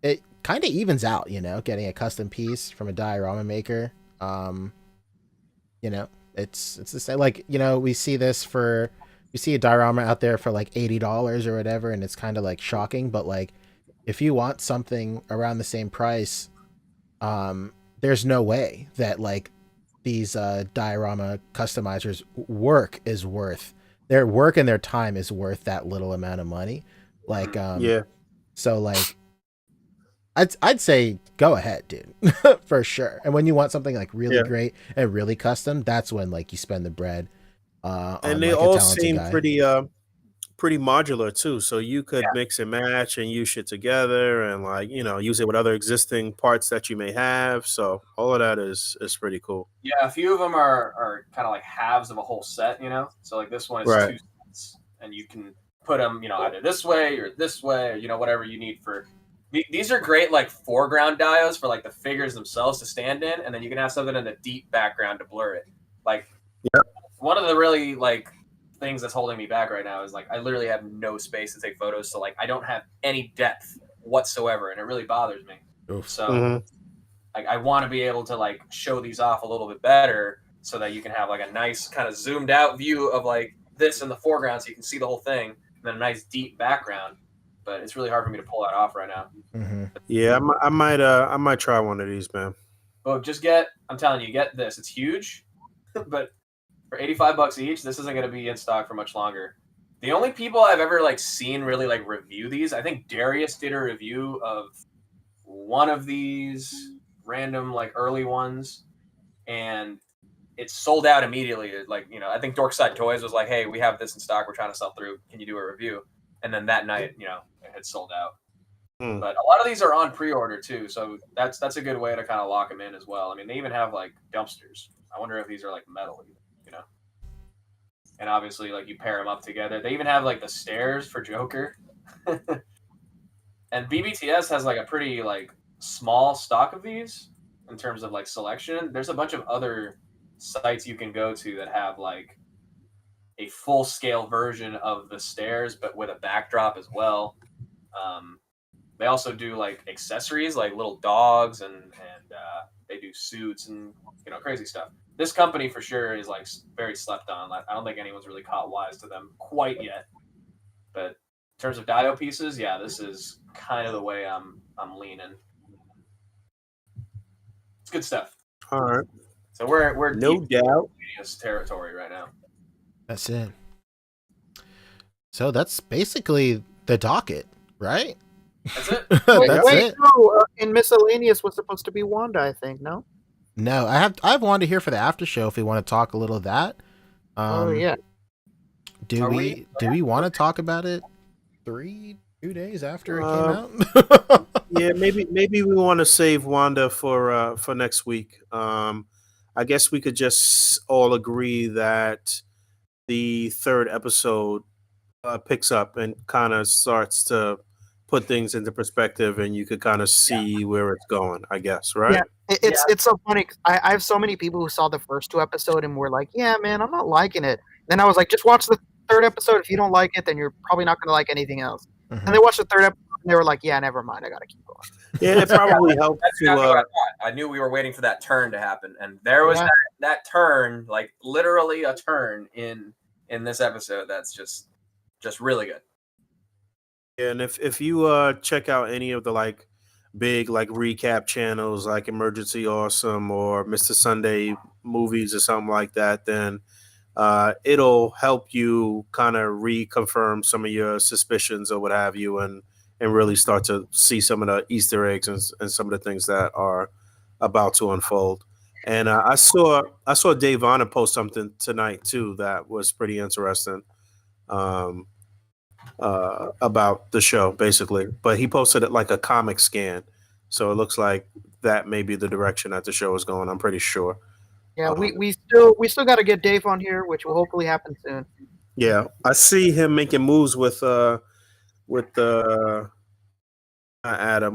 it kind of evens out, you know, getting a custom piece from a diorama maker. You know, it's the same, like, you know, we see a diorama out there for like $80 or whatever, and it's kind of like shocking, but like if you want something around the same price, there's no way that like these diorama customizers their work and their time is worth that little amount of money. Like Yeah. So like I'd say go ahead, dude. For sure. And when you want something like really great and really custom, that's when like you spend the bread. And they like, a all talented seem guy. pretty modular too. So you could mix and match and use shit together and like, you know, use it with other existing parts that you may have. So all of that is pretty cool. Yeah, a few of them are kind of like halves of a whole set, you know? So like this one is Right. 2 sets, and you can put them, either this way or this way, or whatever you need for. These are great like foreground dios for like the figures themselves to stand in, and then you can have something in the deep background to blur it. Like, one of the really like things that's holding me back right now is like I literally have no space to take photos, so like I don't have any depth whatsoever, and it really bothers me. Oof. So like I want to be able to like show these off a little bit better so that you can have like a nice kind of zoomed out view of like this in the foreground so you can see the whole thing, and then a nice deep background. But it's really hard for me to pull that off right now. Yeah, I might try one of these, man. Well, I'm telling you, get this. It's huge, but for $85 each, this isn't going to be in stock for much longer. The only people I've ever like seen really like review these, I think Darius did a review of one of these random like early ones, and it sold out immediately. Like, I think Dorkside Toys was like, "Hey, we have this in stock. We're trying to sell through. Can you do a review?" And then that night, it had sold out. But a lot of these are on pre-order too, so that's a good way to kind of lock them in as well. I mean, they even have like dumpsters. I wonder if these are like metal, And obviously, like you pair them up together. They even have like the stairs for Joker. And BBTS has like a pretty like small stock of these in terms of like selection. There's a bunch of other sites you can go to that have like a full scale version of the stairs, but with a backdrop as well. They also do like accessories, like little dogs, and they do suits and crazy stuff. This company for sure is like very slept on. I don't think anyone's really caught wise to them quite yet. But in terms of dio pieces, yeah, this is kind of the way I'm leaning. It's good stuff. All right. So we're no deep doubt in territory right now. That's it. So that's basically the docket, right? That's it. That's wait, it. no. In miscellaneous was supposed to be Wanda, I think. No. No, I have Wanda here for the after show if we want to talk a little of that. Yeah. Do we want to talk about it 2 days after it came out? Yeah, maybe we want to save Wanda for next week. I guess we could just all agree that the third episode picks up and kind of starts to put things into perspective, and you could kind of see where it's going, I guess, right? Yeah, it's so funny. I have so many people who saw the first 2 episodes and were like, "Yeah, man, I'm not liking it." Then I was like, "Just watch the third episode. If you don't like it, then you're probably not going to like anything else." And they watched the third episode and they were like, "Yeah, never mind. I got to keep going." Yeah, it probably helps That's to. exactly what I thought. I knew we were waiting for that turn to happen, and there was that turn, like literally a turn in this episode. That's just really good. Yeah, and if you check out any of the like big like recap channels like Emergency Awesome or Mr. Sunday Movies or something like that, then it'll help you kind of reconfirm some of your suspicions or what have you, and really start to see some of the Easter eggs and some of the things that are about to unfold. And I saw Dave Vonner post something tonight too that was pretty interesting. About the show, basically, but he posted it like a comic scan, so it looks like that may be the direction that the show is going. I'm pretty sure. Yeah, we still got to get Dave on here, which will hopefully happen soon. Yeah, I see him making moves with Adam,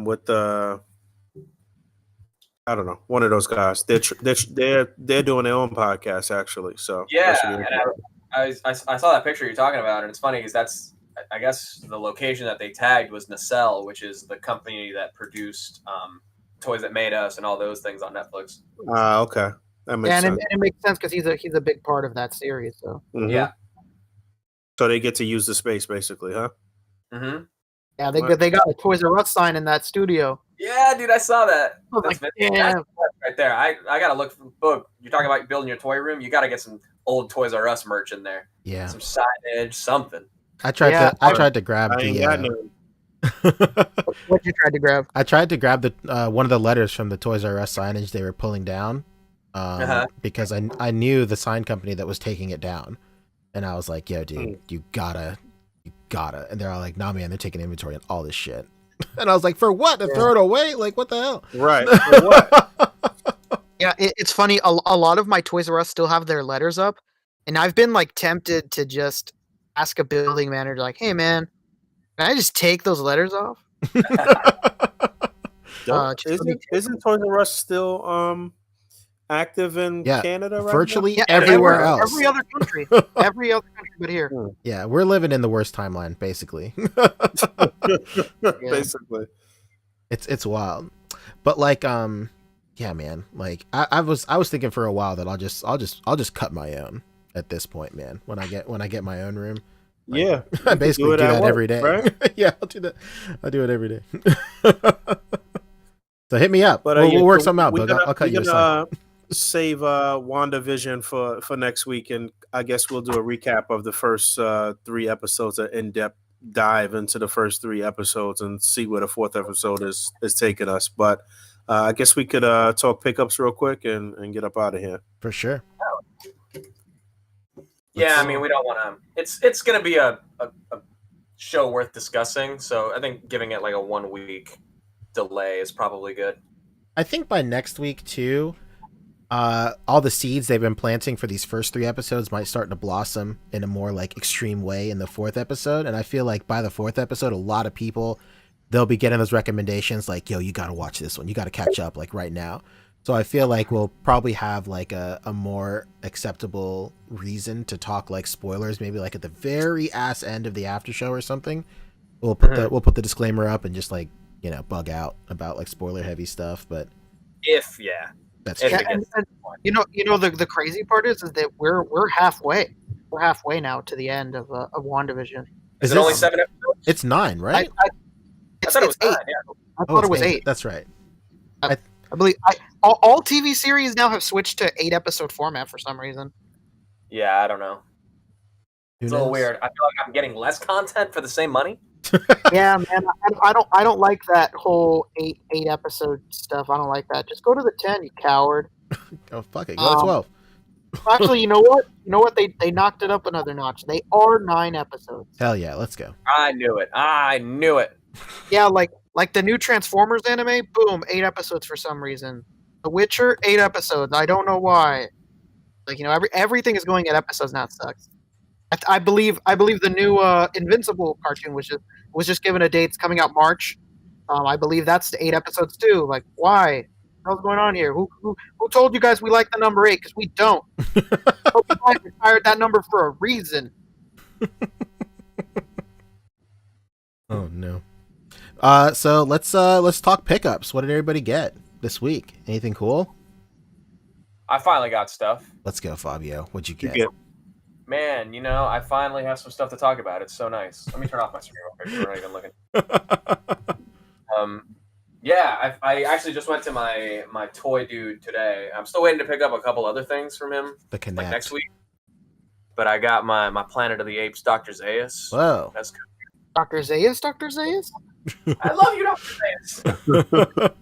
with I don't know, one of those guys. They're doing their own podcast actually. So yeah, and I saw that picture you're talking about, and it's funny because that's, I guess, the location that they tagged was Nacelle, which is the company that produced Toys That Made Us and all those things on Netflix. Okay, that makes sense. And it makes sense because he's a big part of that series. So yeah. So they get to use the space, basically, huh? Mm-hmm. Yeah, they got a Toys R Us sign in that studio. Yeah, dude, I saw that. That's right there. I gotta look for Boog. You're talking about building your toy room. You gotta get some old Toys R Us merch in there. Yeah, some signage, something. I tried to grab the. What you tried to grab? I tried to grab the one of the letters from the Toys R Us signage they were pulling down, because I knew the sign company that was taking it down, and I was like, "Yo, dude, you gotta," and they're all like, "Nah, man, they're taking inventory on all this shit," and I was like, "For what? To throw it away? Like, what the hell?" Right. For what? Yeah, it's funny. A lot of my Toys R Us still have their letters up, and I've been like tempted to just. ask a building manager, like, "Hey, man, can I just take those letters off?" Isn't Toys R Us still active in Canada right virtually now? everywhere else. Every other country, but here. Yeah, we're living in the worst timeline, basically. Basically, it's wild, but like, yeah, man. Like, I was thinking for a while that I'll just cut my own at this point, man. When I get my own room. Like, yeah, I basically do that every day. Right? Yeah, I'll do that. I do it every day. So hit me up. But we'll work something out, Boog. I'll cut you aside. Save WandaVision for next week, and I guess we'll do a recap of the first 3 episodes, an in-depth dive into the first 3 episodes, and see where the 4th episode is taking us. But I guess we could talk pickups real quick and get up out of here. For sure. Yeah, I mean, we don't want to. It's going to be a show worth discussing, so I think giving it like a 1 week delay is probably good. I think by next week too, all the seeds they've been planting for these first 3 episodes might start to blossom in a more like extreme way in the 4th episode. And I feel like by the 4th episode, a lot of people, they'll be getting those recommendations like, yo, you got to watch this one. You got to catch up like right now. So I feel like we'll probably have like a more acceptable reason to talk like spoilers, maybe like at the very ass end of the after show or something. We'll put the disclaimer up and just like, you know, bug out about like spoiler heavy stuff. But that's true. And you know the crazy part is that we're halfway. We're halfway now to the end of WandaVision. Is it only 7 episodes? It's 9, right? I thought it was 9. Yeah. I thought it was 8. That's right. I believe all TV series now have switched to 8-episode format for some reason. Yeah, I don't know. It's a little weird. I feel like I'm getting less content for the same money. Yeah, man. I don't like that whole 8 episode stuff. I don't like that. Just go to the 10, you coward. Oh, fuck it. Go to 12. Actually, you know what? They knocked it up another notch. They are 9 episodes. Hell yeah, let's go. I knew it. Yeah, like the new Transformers anime, boom, 8 episodes for some reason. The Witcher, 8 episodes. I don't know why. Like, you know, everything is going at episodes now. It sucks. I believe the new Invincible cartoon was just given a date. It's coming out March. I believe that's the 8 episodes too. Like, why? What's going on here? Who told you guys we like the number 8? Because we don't. I retired that number for a reason. Oh no. So let's talk pickups. What did everybody get this week? Anything cool? I finally got stuff. Let's go, Fabio. What'd you get? Man, you know, I finally have some stuff to talk about. It's so nice. Let me turn off my screen real quick. We're not even looking. Yeah, I actually just went to my toy dude today. I'm still waiting to pick up a couple other things from him like next week. But I got my Planet of the Apes Dr. Zaius. Whoa. That's good. Dr. Zaius? I love you, Dr. Zaius.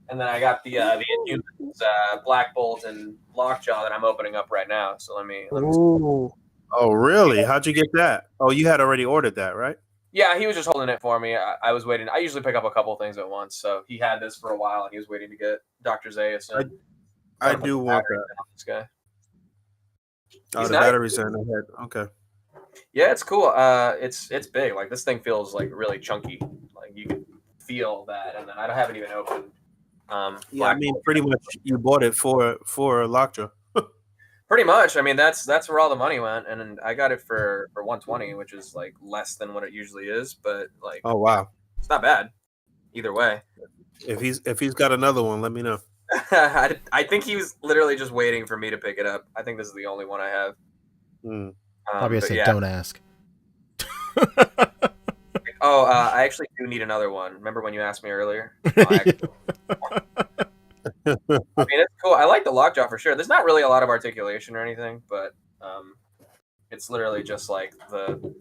And then I got the Inhumans, Black Bolt and Lockjaw that I'm opening up right now. So let me Ooh. Oh, really? How'd you get that? Oh, you had already ordered that, right? Yeah, he was just holding it for me. I was waiting. I usually pick up a couple things at once. So he had this for a while, and he was waiting to get Dr. Zaius. I do want that. This guy. Oh, the batteries are in the head. Okay. Yeah, it's cool. It's big. Like, this thing feels like really chunky. Like, you can feel that. And then I haven't even opened. Yeah, I mean, pretty much you bought it for Lockjaw. Pretty much. I mean, that's where all the money went, and I got it for $120, which is like less than what it usually is. But like, oh wow, it's not bad either way. If he's got another one, let me know. I think he was literally just waiting for me to pick it up. I think this is the only one I have. Probably say don't ask. I actually do need another one. Remember when you asked me earlier? I mean, it's cool. I like the Lockjaw for sure. There's not really a lot of articulation or anything, but it's literally just like the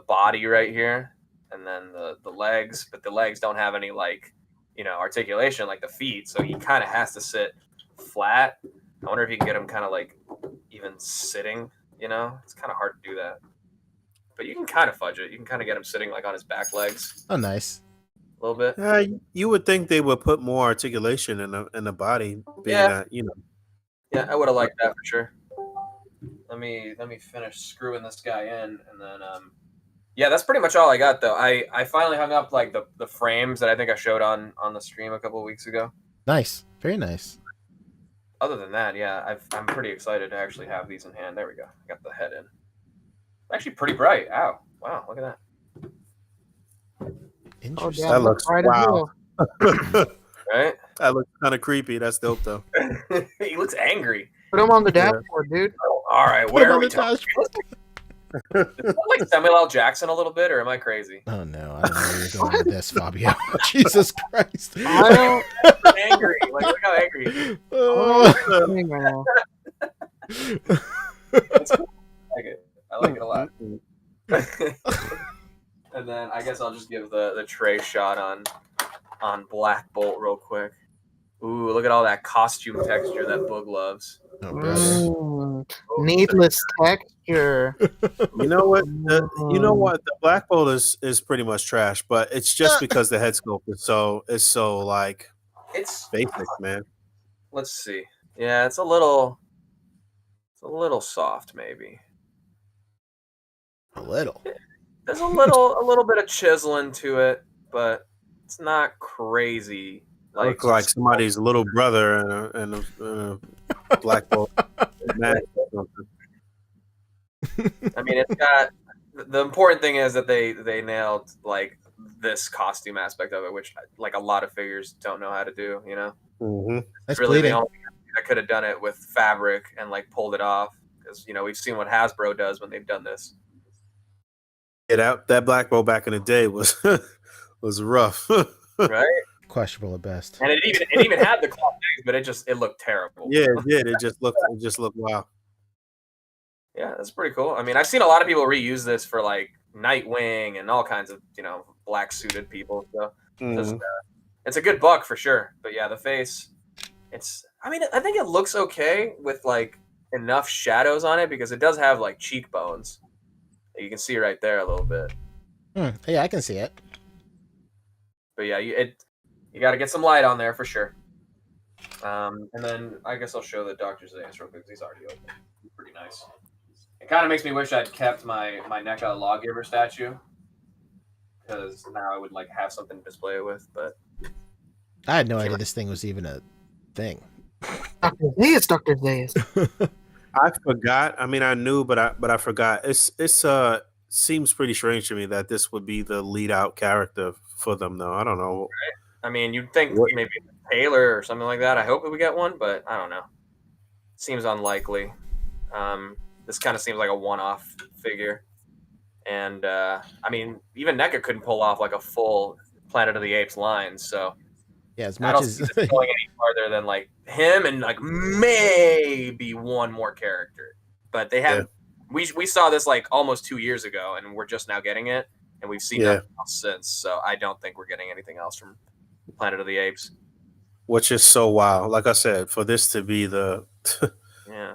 body right here, and then the legs. But the legs don't have any like, you know, articulation like the feet. So he kind of has to sit flat. I wonder if you can get him kind of like even sitting. You know, it's kind of hard to do that. But you can kind of fudge it. You can kind of get him sitting like on his back legs. Oh, nice. A little bit. You would think they would put more articulation in the body. Being that, you know. Yeah, I would have liked that for sure. Let me finish screwing this guy in, and then yeah, that's pretty much all I got though. I finally hung up like the frames that I think I showed on the stream a couple of weeks ago. Nice, very nice. Other than that, yeah, I'm pretty excited to actually have these in hand. There we go. I got the head in. Actually, pretty bright. Ow! Wow, look at that. Interesting. That looks wow. Right? That looks kind of creepy. That's dope though. He looks angry. Put him on the dashboard, dude. Oh, all right, Put where him are on we the talking? Does it look like Samuel L. Jackson a little bit, or am I crazy? Oh no, I don't know where you're going with this, Fabio. Jesus Christ. I don't. Angry. Like, look how angry. That's cool. I like it. I like it a lot. And then I guess I'll just give the tray shot on Black Bolt real quick. Ooh, look at all that costume texture that Boog loves. Oh, brother. Needless texture. You know what? The Black Bolt is pretty much trash, but it's just because the head sculpt is so like It's basic, man. Let's see. Yeah, it's a little soft, maybe. A little. There's a little bit of chiseling to it, but it's not crazy. Looks like somebody's little brother and a Black Bolt. I mean, it's got the important thing is that they nailed like this costume aspect of it, which like a lot of figures don't know how to do. You know, That's really bleeding. the only I could have done it with fabric and like pulled it off, because you know we've seen what Hasbro does when they've done this. Yeah, that Black Bolt back in the day was rough, right? Questionable at best. And it even had the cloth things, but it looked terrible. Yeah, it did. It just looked wow. Yeah, that's pretty cool. I mean, I've seen a lot of people reuse this for like Nightwing and all kinds of black suited people. So it's a good buck for sure. But yeah, the face, I think it looks okay with like enough shadows on it, because it does have like cheekbones. You can see right there a little bit. Yeah, I can see it. But yeah, you got to get some light on there for sure. And then I guess I'll show the Dr. Zayas real quick. He's already open. He's pretty nice. It kind of makes me wish I'd kept my NECA Lawgiver statue, because now I would like have something to display it with. But I had no idea this thing was even a thing. Dr. Zayas. I forgot. I mean, I knew, but I forgot. It's seems pretty strange to me that this would be the lead out character for them, though. I don't know. Right? I mean, you'd think maybe Taylor or something like that. I hope that we get one, but I don't know. Seems unlikely. This kind of seems like a one-off figure, and I mean, even NECA couldn't pull off like a full Planet of the Apes line. So yeah, as I much don't as see this going any farther than like him and like maybe one more character. But they have we saw this like almost 2 years ago, and we're just now getting it, and we've seen nothing else since. So I don't think we're getting anything else from Planet of the Apes. Which is so wild. Like I said, for this to be the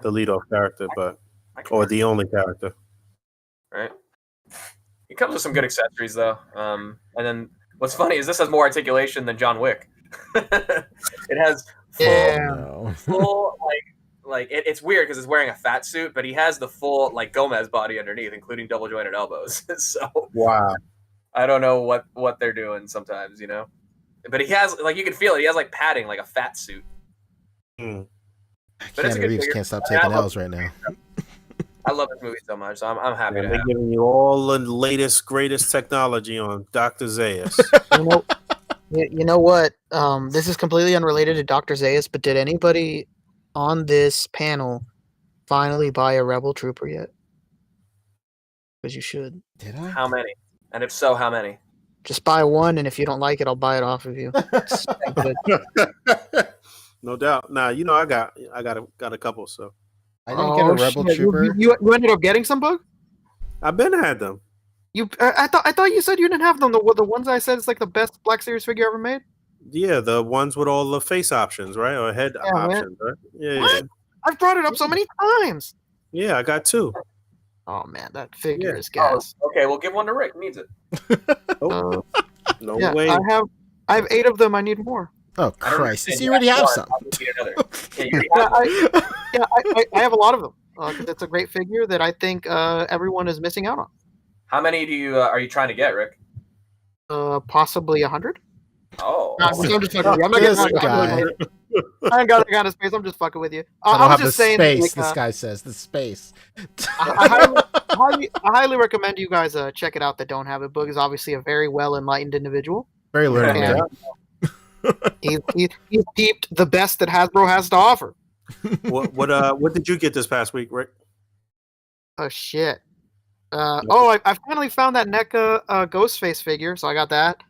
the lead off character, or the only character. Right. It comes with some good accessories though. And then what's funny is this has more articulation than John Wick. It has full like it's weird because it's wearing a fat suit, but he has the full like Gomez body underneath, including double jointed elbows. So wow. I don't know what they're doing sometimes, But he has like you can feel it. He has like padding, like a fat suit. But Keanu Reeves can't stop taking L's right now. I love this movie so much, so I'm happy to they're have giving you all the latest, greatest technology on Dr. Zayas. You know what? This is completely unrelated to Dr. Zayas, but did anybody on this panel finally buy a Rebel Trooper yet? Because you should. Did I? How many? And if so, how many? Just buy one, and if you don't like it, I'll buy it off of you. No doubt. Nah, I got a couple. So I didn't get a Rebel Trooper. You ended up getting some, Boog? I've been had them. I thought you said you didn't have them. The ones I said is like the best Black Series figure ever made. Yeah, the ones with all the face options, right, or head options, right? Yeah, what? I've brought it up so many times. Yeah, I got 2. Oh man, that figure is gas. Oh, okay, we'll give one to Rick. He needs it. No way. I have 8 of them. I need more. Oh Christ! You already have some. I have a lot of them. because it's a great figure that I think everyone is missing out on. How many do you are you trying to get, Rick? Possibly 100. Oh, I'm just fucking with you. I'm not This getting guy. I ain't got that kind of space. I'm just fucking with you. I don't was have the just saying, space. like, This guy says the space. I highly recommend you guys check it out that don't have it. Boog is obviously a very well enlightened individual. Very learned man. He's peeped the best that Hasbro has to offer. What did you get this past week, Rick? Oh shit. I finally found that NECA Ghostface figure, so I got that.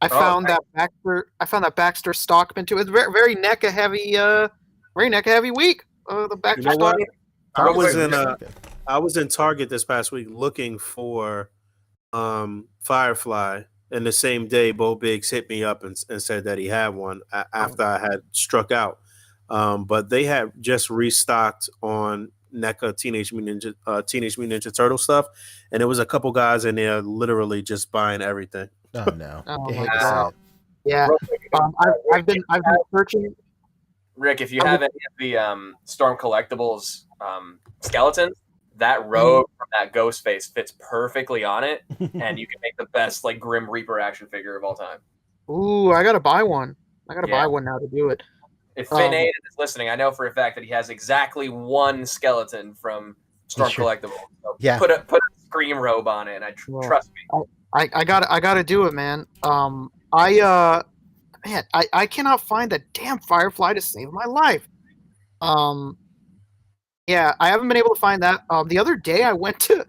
I found that Baxter Stockman too. It's very very NECA heavy week. The Baxter Stockman. I was in Target this past week looking for Firefly, and the same day Bo Biggs hit me up and said that he had one after I had struck out. But they had just restocked on NECA Teenage Mutant Ninja Turtle stuff, and there was a couple guys in there literally just buying everything. Oh no! Oh, You hate my to God. say it. Yeah. I've been searching. Rick, if you have any of the Storm Collectibles skeletons, that robe from that ghost face fits perfectly on it, and you can make the best like Grim Reaper action figure of all time. Ooh, I gotta buy one. I gotta buy one now to do it. If Finn Aiden is listening, I know for a fact that he has exactly one skeleton from Storm Collectibles. So Yeah. Put a Scream robe on it, and trust me. I gotta do it, man. I cannot find that damn Firefly to save my life. Yeah, I haven't been able to find that. The other day I went to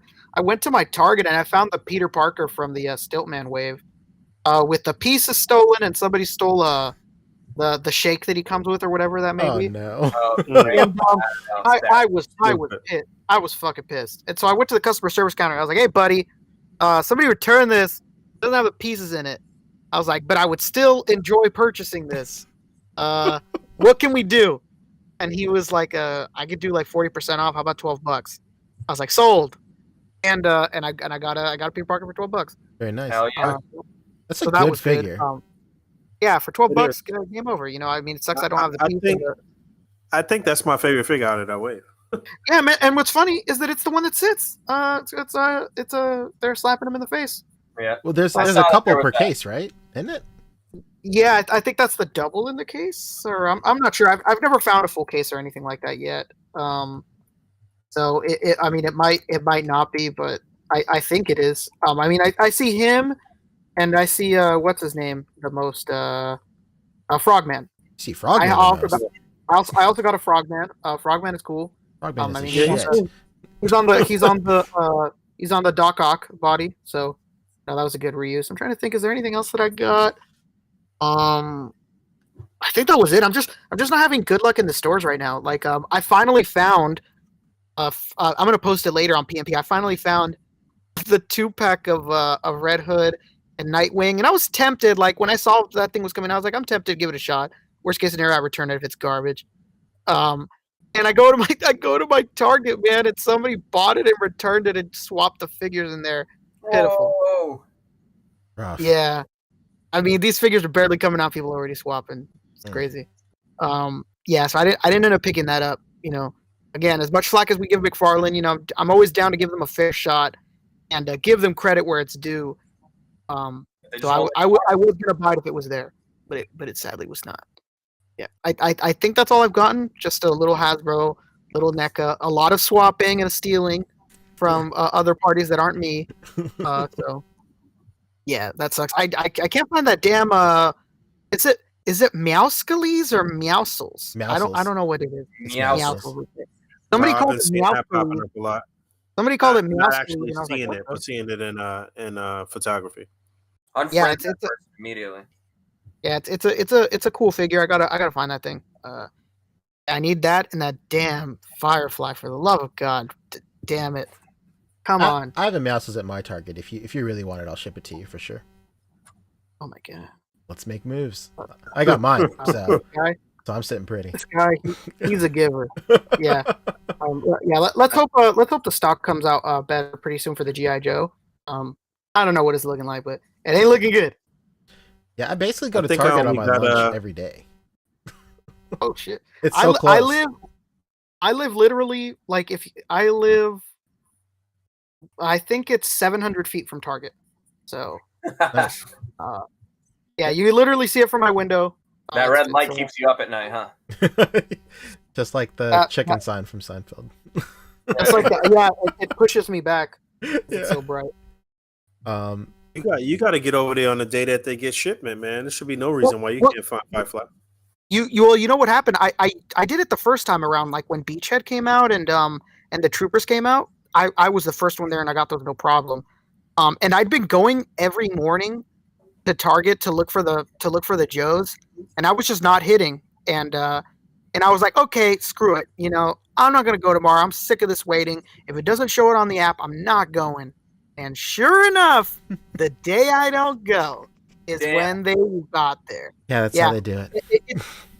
my Target and I found the Peter Parker from the Stiltman wave, with the pieces stolen, and somebody stole the shake that he comes with or whatever that may be. No! And, I was pissed. I was fucking pissed. And so I went to the customer service counter. I was like, "Hey, buddy, somebody returned this. It doesn't have the pieces in it." I was like, "But I would still enjoy purchasing this. What can we do?" And he was like, "I could do like 40% off. How about $12?" I was like, "Sold." And I got a Peter Parker for $12. Very nice. Hell yeah. That's a good figure. Yeah, for $12, game over. You know, I mean, it sucks I don't have the piece. I think that's my favorite figure out of that wave. Yeah, man. And what's funny is that it's the one that sits. They're slapping him in the face. Yeah. Well, there's I a saw couple there per with that. case, right? Isn't it? Yeah, I think that's the double in the case, or I'm not sure. I've never found a full case or anything like that yet. So I mean, it might not be, but I think it is. I mean, I see him, and I see what's his name, the most Frogman. See, Frogman. I also got a Frogman. Frogman is cool. Frogman I is mean, a shit. he's on the Doc Ock body, so that was a good reuse. I'm trying to think, is there anything else that I got? I think that was it. I'm just not having good luck in the stores right now. Like, I finally found. I'm gonna post it later on PMP. I finally found the 2-pack of Red Hood and Nightwing, and I was tempted. Like when I saw that thing was coming, I was like, I'm tempted to give it a shot. Worst case scenario, I return it if it's garbage. And I go to my Target, man, and somebody bought it and returned it and swapped the figures in there. Pitiful. Whoa. Rough. Yeah. I mean, these figures are barely coming out. People are already swapping. It's crazy. Yeah, so I didn't end up picking that up. You know, again, as much flack as we give Mcfarland, you know, I'm always down to give them a fair shot and give them credit where it's due. So I was gonna buy it if it was there, but it sadly was not. Yeah, I think that's all I've gotten. Just a little Hasbro, little NECA, a lot of swapping and stealing from other parties that aren't me. So. Yeah, that sucks. I can't find that damn is it Meowscles or Meowscles? I don't know what it is. Meowscles. Somebody called I've it been seeing that Meowscles. popping up a lot. Somebody called it Not Meowscles. actually and I was seeing like, it, but seeing it in photography. Unfriend it's that person immediately. Yeah, it's a cool figure. I gotta find that thing. I need that and that damn Firefly, for the love of God. Damn it. Come on. I have a Mouses at my Target. If you really want it, I'll ship it to you for sure. Oh my God. Let's make moves. I got mine, so I'm sitting pretty. This guy, he's a giver. Yeah. Let's hope the stock comes out better pretty soon for the GI Joe. I don't know what it's looking like, but it ain't looking good. Yeah, I basically go I to think I Target on only my got, lunch every day. Oh shit! It's so close. I live literally like if I live, I think it's 700 feet from Target. So, Nice. yeah, you literally see it from my window. That It's- red it's light a- keeps you up at night, huh? Just like the chicken sign from Seinfeld. It's like that. Yeah, it pushes me back. Yeah. It's so bright. You got to get over there on the day that they get shipment, man. There should be no reason why you can't find Firefly. You know what happened? I did it the first time around, like when Beachhead came out and the Troopers came out. I was the first one there and I got those no problem. And I'd been going every morning to Target to look for the Joes, and I was just not hitting. And I was like, okay, screw it. You know, I'm not gonna go tomorrow. I'm sick of this waiting. If it doesn't show it on the app, I'm not going. And sure enough, the day I don't go is when they got there. Yeah, that's how they do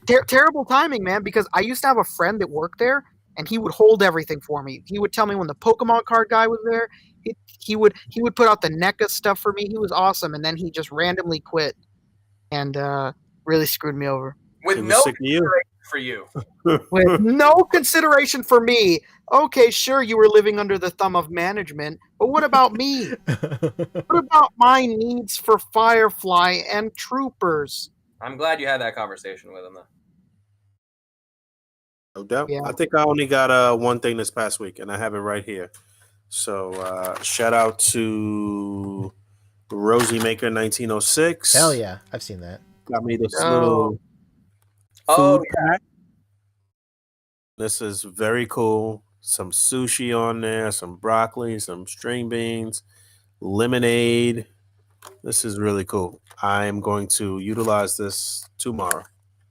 it. Terrible timing, man, because I used to have a friend that worked there, and he would hold everything for me. He would tell me when the Pokemon card guy was there. He would put out the NECA stuff for me. He was awesome, and then he just randomly quit and really screwed me over. With He was no sick of you. consideration for you. With no consideration for me. Okay, sure, you were living under the thumb of management, but what about me? What about my needs for Firefly and Troopers? I'm glad you had that conversation with him, though. No doubt. Yeah. I think I only got one thing this past week, and I have it right here. So shout out to Rosie Maker 1906. Hell yeah, I've seen that. Got me this Oh. little Oh, food pack. This is very cool. Some sushi on there, some broccoli, some string beans, lemonade. This is really cool. I am going to utilize this tomorrow.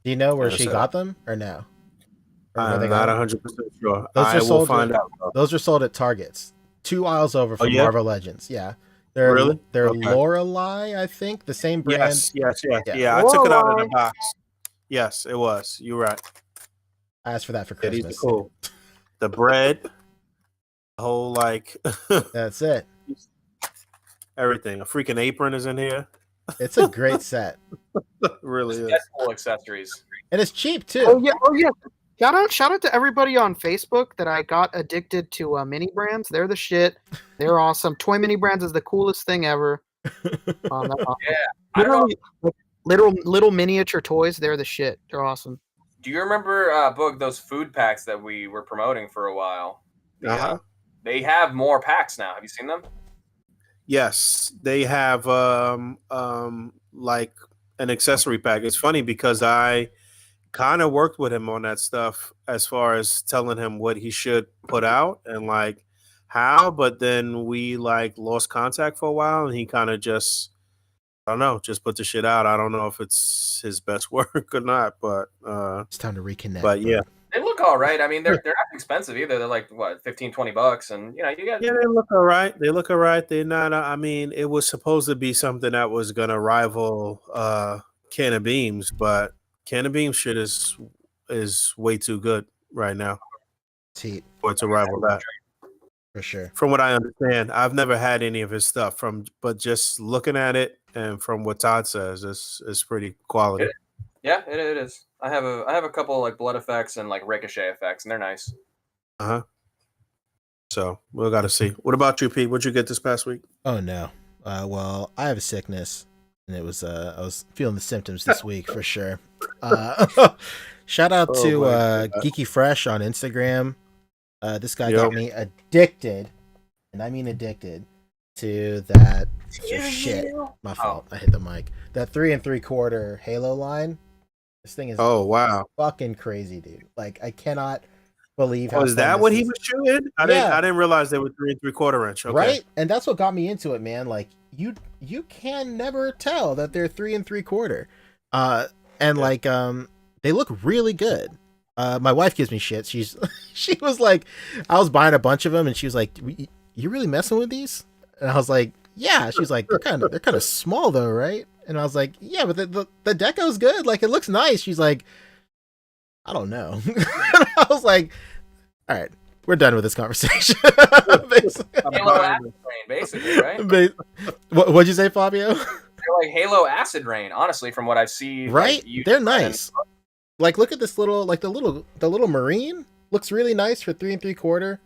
Do you know where Yeah, she so- got them or no? Or where I'm they not got them? 100% sure. Those I are will sold find at- out. Though. Those are sold at Targets, 2 aisles over from yeah? Marvel Legends. Yeah, they're Really? They're Okay. Lorelei, I think, the same brand. Yes. Yeah. Yeah, I took it out of the box. Yes, it was. You're right. I asked for that for Yeah, these are Christmas. cool. The bread, the whole like That's it. everything. A freaking apron is in here. It's a great set, It really is. That's cool accessories. and it's cheap too. Oh yeah. Shout out to everybody on Facebook that I got addicted to mini brands. They're the shit. They're awesome. Toy mini brands is the coolest thing ever. That's awesome. I don't know. Literally, little miniature toys. They're the shit. They're awesome. Do you remember, Boog, those food packs that we were promoting for a while? Uh-huh. They have more packs now. Have you seen them? Yes, they have like an accessory pack. It's funny because I kind of worked with him on that stuff as far as telling him what he should put out and like how, but then we like lost contact for a while and he kind of just I don't know, just put the shit out. I don't know if it's his best work or not, but It's time to reconnect. but yeah. They look all right. I mean, they're not expensive either. They're like, what, $15-$20? And, you know, you got... Yeah, they look all right. They look all right. They're not. I mean, it was supposed to be something that was gonna rival Can of Beams, but Can of Beams shit is way too good right now It's heat for it to rival that. for sure. From what I understand, I've never had any of his stuff. But just looking at it and from what Todd says, it's pretty quality. Yeah, it is. I have a couple like blood effects and like ricochet effects, and they're nice. So we'll got to see. What about you, Pete? What'd you get this past week? Oh no. Well, I have a sickness, and it was I was feeling the symptoms this week for sure. Shout out Oh, to my God. Geeky Fresh on Instagram. This guy Yep. got me addicted, and I mean addicted to that shit. My fault. I hit the mic. That 3 3/4 Halo line. This thing is Oh wow! fucking crazy, dude. Like I cannot believe. Oh, is fun that this what he is. was shooting? I didn't realize they were 3 3/4 inch. Okay. Right? And that's what got me into it, man. Like you can never tell that they're 3 3/4. And like they look really good. My wife gives me shit. She was like, I was buying a bunch of them, and she was like, "You really messing with these?" And I was like, "Yeah." She's like, "They're kind of small though, right?" And I was like, "Yeah, but the deco's good. Like it looks nice." She's like, "I don't know." And I was like, "All right, we're done with this conversation." Halo acid rain, basically, right? What'd you say, Fabio? They're like Halo acid rain, honestly, from what I've seen. Right? Like, They're nice. Like, look at this little, like the little marine. looks really nice for 3 3/4.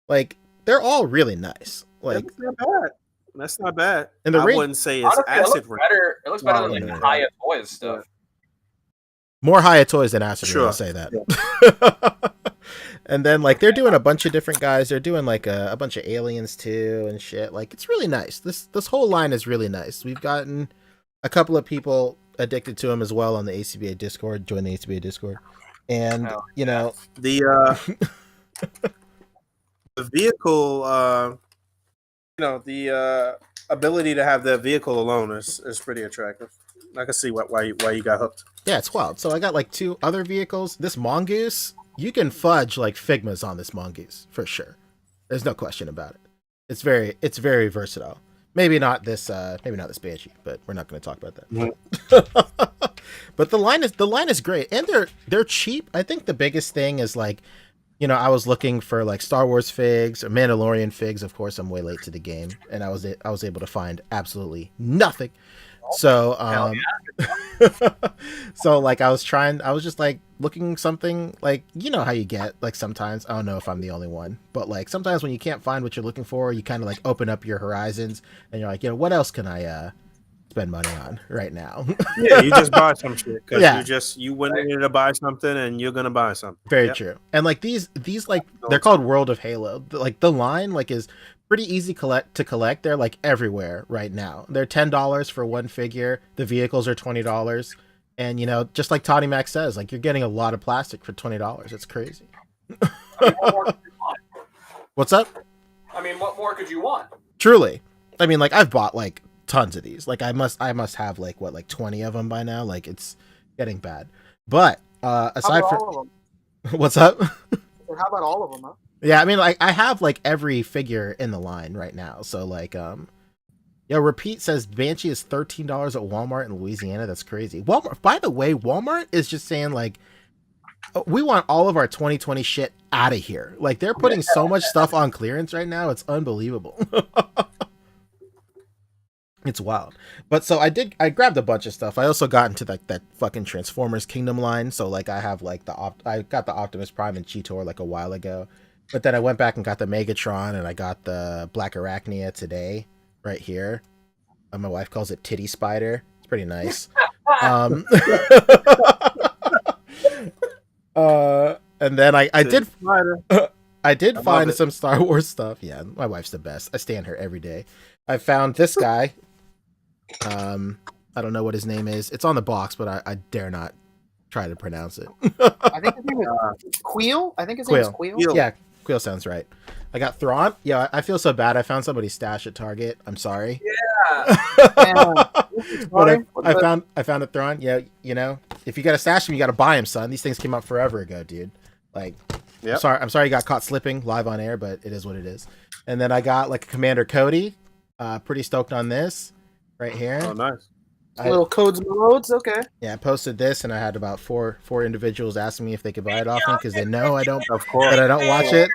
Like they're all really nice. Like That's not bad. That's not bad. And the I range, wouldn't say it's Honestly, it acid looks rain. better. It looks better than Wow, like yeah. the Haya Toys stuff. more Haya toys than acid rain, Sure. I'll say that. And then like they're doing a bunch of different guys. They're doing like a bunch of aliens too and shit. Like it's really nice. This whole line is really nice. We've gotten a couple of people addicted to them as well on the A.C.B.A. Discord. Join the A.C.B.A. Discord, and you know The the vehicle, the ability to have the vehicle alone is pretty attractive. I can see why you got hooked. yeah, it's wild. So I got like 2 other vehicles. This mongoose, you can fudge like Figmas on this mongoose for sure. There's no question about it. It's very versatile. Maybe not this Banshee, but we're not going to talk about that. But the line is great, and they're cheap. I think the biggest thing is like, you know, I was looking for like Star Wars figs or Mandalorian figs. Of course, I'm way late to the game, and I was able to find absolutely nothing. So so like I was just like looking something like, you know how you get like sometimes, I don't know if I'm the only one, but like sometimes when you can't find what you're looking for, you kind of like open up your horizons and you're like, you know, what else can I spend money on right now? Yeah, you just buy some shit because Yeah. you went in to buy something and you're gonna buy something. Very Yep. true. And like these like they're called World of Halo. Like the line like is pretty easy to collect. They're like everywhere right now. They're $10 for one figure. The vehicles are $20. And you know, just like Toddy Mac says, like you're getting a lot of plastic for $20. It's crazy. I mean, what more could you want? What's up? I mean, what more could you want? Truly. I mean, like I've bought like tons of these. Like I must have like 20 of them by now. Like it's getting bad. But aside How about from all of them? what's up? Or how about all of them? Huh? Yeah, I mean, like I have like every figure in the line right now. So like, Repeat says Banshee is $13 at Walmart in Louisiana. That's crazy. Walmart. By the way, Walmart is just saying like, we want all of our 2020 shit out of here. Like they're putting so much stuff on clearance right now. It's unbelievable. It's wild. But so I grabbed a bunch of stuff. I also got into that fucking Transformers Kingdom line. So like I have like I got the Optimus Prime and Cheetor like a while ago. But then I went back and got the Megatron and I got the Black Arachnia today right here. My wife calls it Titty Spider. It's pretty nice. And then I did find some Star Wars stuff. Yeah, my wife's the best. I stand her every day. I found this guy. I don't know what his name is. It's on the box, but I dare not try to pronounce it. I think his name is Queel. I think his name is Queel. Yeah, Queel sounds right. I got Thrawn. Yeah, I feel so bad. I found somebody's stash at Target. I'm sorry. Yeah. But I found a Thrawn. Yeah, you know, if you got to stash them, you got to buy them, son. These things came out forever ago, dude. Like, Yep. I'm sorry you got caught slipping live on air, but it is what it is. And then I got like a Commander Cody. Pretty stoked on this right here. Oh, nice. Little codes and loads. Okay. Yeah, I posted this, and I had about four individuals asking me if they could buy it off me because they know I don't, Of course. that I don't watch it.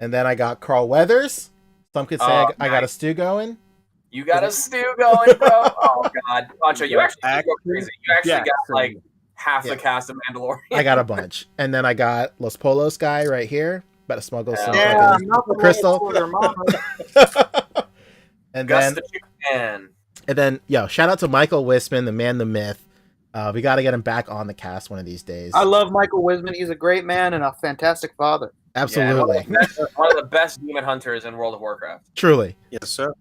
And then I got Carl Weathers. Some could say I got a stew going. You got a stew going, bro. Oh god, Pancho, you actually did go crazy. You actually got like half the cast of Mandalorian. I got a bunch, and then I got Los Polos guy right here. About to smuggle some crystal. And Gus then the Chicken. And then, shout out to Michael Wisman, the man, the myth. We got to get him back on the cast one of these days. I love Michael Wisman. He's a great man and a fantastic father. Absolutely. Yeah, one of the best demon hunters in World of Warcraft. Truly. Yes, sir.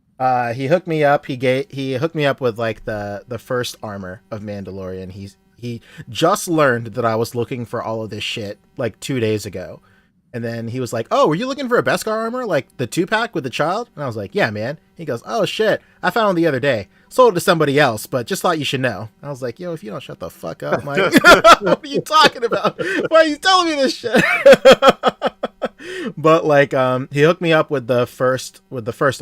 He hooked me up. He hooked me up with like the first armor of Mandalorian. He just learned that I was looking for all of this shit like 2 days ago. And then he was like, "Oh, were you looking for a Beskar armor, like the 2-pack with the child?" And I was like, "Yeah, man." He goes, "Oh shit, I found it the other day. Sold it to somebody else, but just thought you should know." I was like, "Yo, if you don't shut the fuck up, Mike, what are you talking about? Why are you telling me this shit?" But like, he hooked me up with the first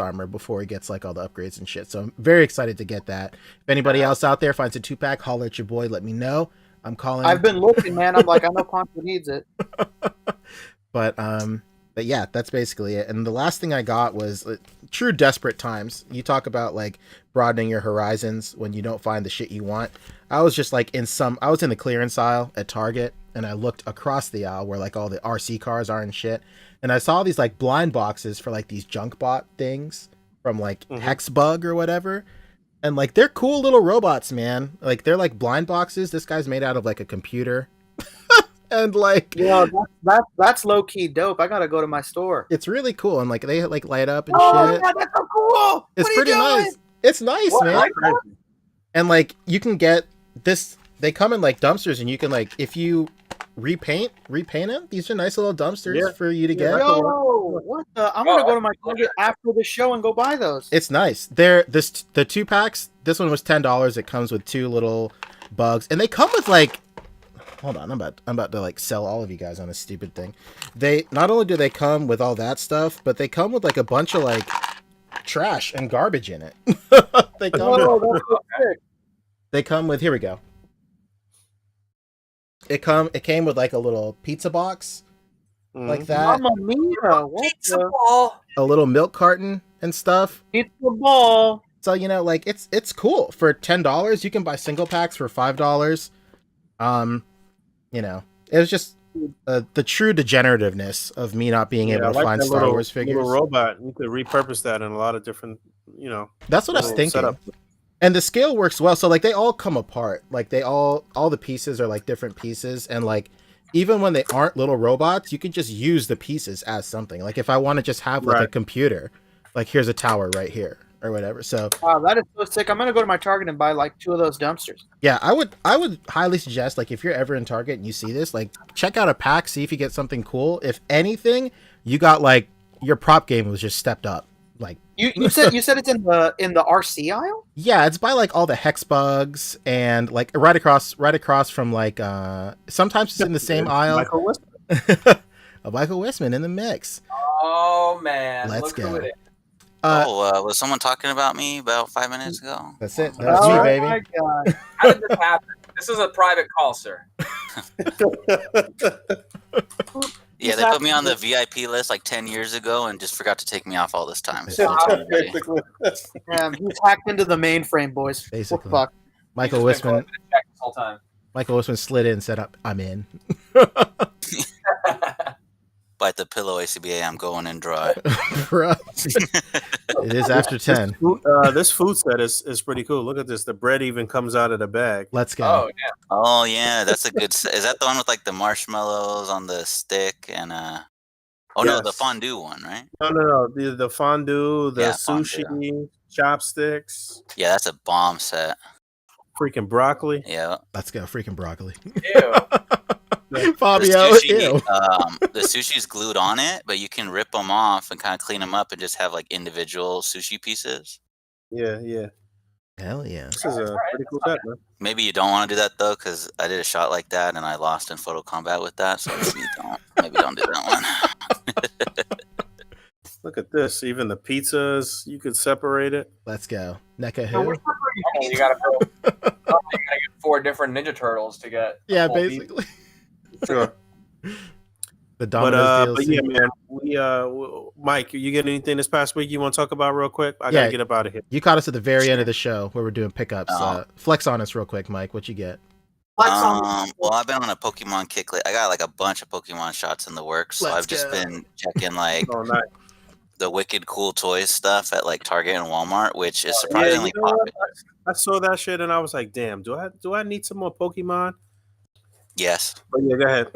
armor before he gets like all the upgrades and shit. So I'm very excited to get that. If anybody else out there finds a 2-pack, holler at your boy. Let me know. I'm calling. I've been looking, man. I'm like, I know Poncho needs it. But But yeah, that's basically it. And the last thing I got was true desperate times. You talk about like broadening your horizons when you don't find the shit you want. I was just like I was in the clearance aisle at Target, and I looked across the aisle where like all the RC cars are and shit. And I saw these like blind boxes for like these junk bot things from like Hexbug or whatever. And like they're cool little robots, man. Like they're like blind boxes. This guy's made out of like a computer. And like, that's low key dope. I gotta go to my store. It's really cool, and like they like light up and shit. Yeah, that's so cool. It's pretty nice. It's nice, man. And like you can get this. They come in like dumpsters, and you can like if you repaint them. These are nice little dumpsters for you to get. Yo, what the? I'm gonna go to my Target after the show and go buy those. It's nice. The 2-packs. This one was $10. It comes with 2 little bugs, and they come with like. Hold on, I'm about to like sell all of you guys on a stupid thing. They not only do they come with all that stuff, but they come with like a bunch of like trash and garbage in it. They come with here we go. It came with like a little pizza box, like that. Mamma mia! Pizza ball. A little milk carton and stuff. Pizza ball. So like it's cool for $10. You can buy single packs for $5. It was just the true degenerativeness of me not being able to find Star Wars figures. Little robot, you could repurpose that in a lot of different, That's what I was thinking. Setup. And the scale works well. So like they all come apart. Like all the pieces are like different pieces, and like even when they aren't little robots, you can just use the pieces as something. Like if I want to just have like a computer, like here's a tower right here. Or whatever. So wow, that is so sick. I'm gonna go to my Target and buy like 2 of those dumpsters. Yeah, I would highly suggest, like, if you're ever in Target and you see this, like, check out a pack, see if you get something cool. If anything, you got like your prop game was just stepped up. Like you said it's in the RC aisle? Yeah, it's by like all the Hexbugs and like right across from like sometimes it's in the same aisle. Michael Westman. A Michael Westman in the mix. Oh man, let's go. Was someone talking about me about 5 minutes ago? That's it. That was me, baby. My God. How did this happen? This is a private call, sir. Yeah, they put me on the VIP list like 10 years ago and just forgot to take me off all this time. So he's hacked into the mainframe, boys. Basically. What the fuck? Michael Westman. This whole time. Michael Westman slid in and said, "I'm in." Bite the pillow, A.C.B.A. I'm going in dry. It is after 10. This food set is pretty cool. Look at this. The bread even comes out of the bag. Let's go. Oh yeah. Oh yeah, that's a good. Is that the one with like the marshmallows on the stick and no, the fondue one, right? No. The fondue, the sushi, fondue. Chopsticks. Yeah, that's a bomb set. Freaking broccoli. Yeah. Let's go. Freaking broccoli. Ew. Fabio, the sushi's glued on it, but you can rip them off and kind of clean them up and just have like individual sushi pieces. Yeah. Hell yeah. This is a pretty cool set, man. Maybe you don't want to do that though, because I did a shot like that and I lost in photo combat with that. So maybe don't do that one. Look at this. Even the pizzas, you could seperate it. Let's go. Neca who? You gotta get 4 different Ninja Turtles to get. Yeah, basically. Sure. The Domino's but yeah, man. Mike, you get anything this past week you want to talk about real quick? I gotta get up out of here. You caught us at the very end of the show where we're doing pickups. Flex on us real quick, Mike. What you get? Well, I've been on a Pokemon kick. I got like a bunch of Pokemon shots in the works, so I've just been checking like the wicked cool toys stuff at like Target and Walmart, which is surprisingly popular. I saw that shit and I was like, damn, do I need some more Pokemon? Yes. But yeah, go ahead.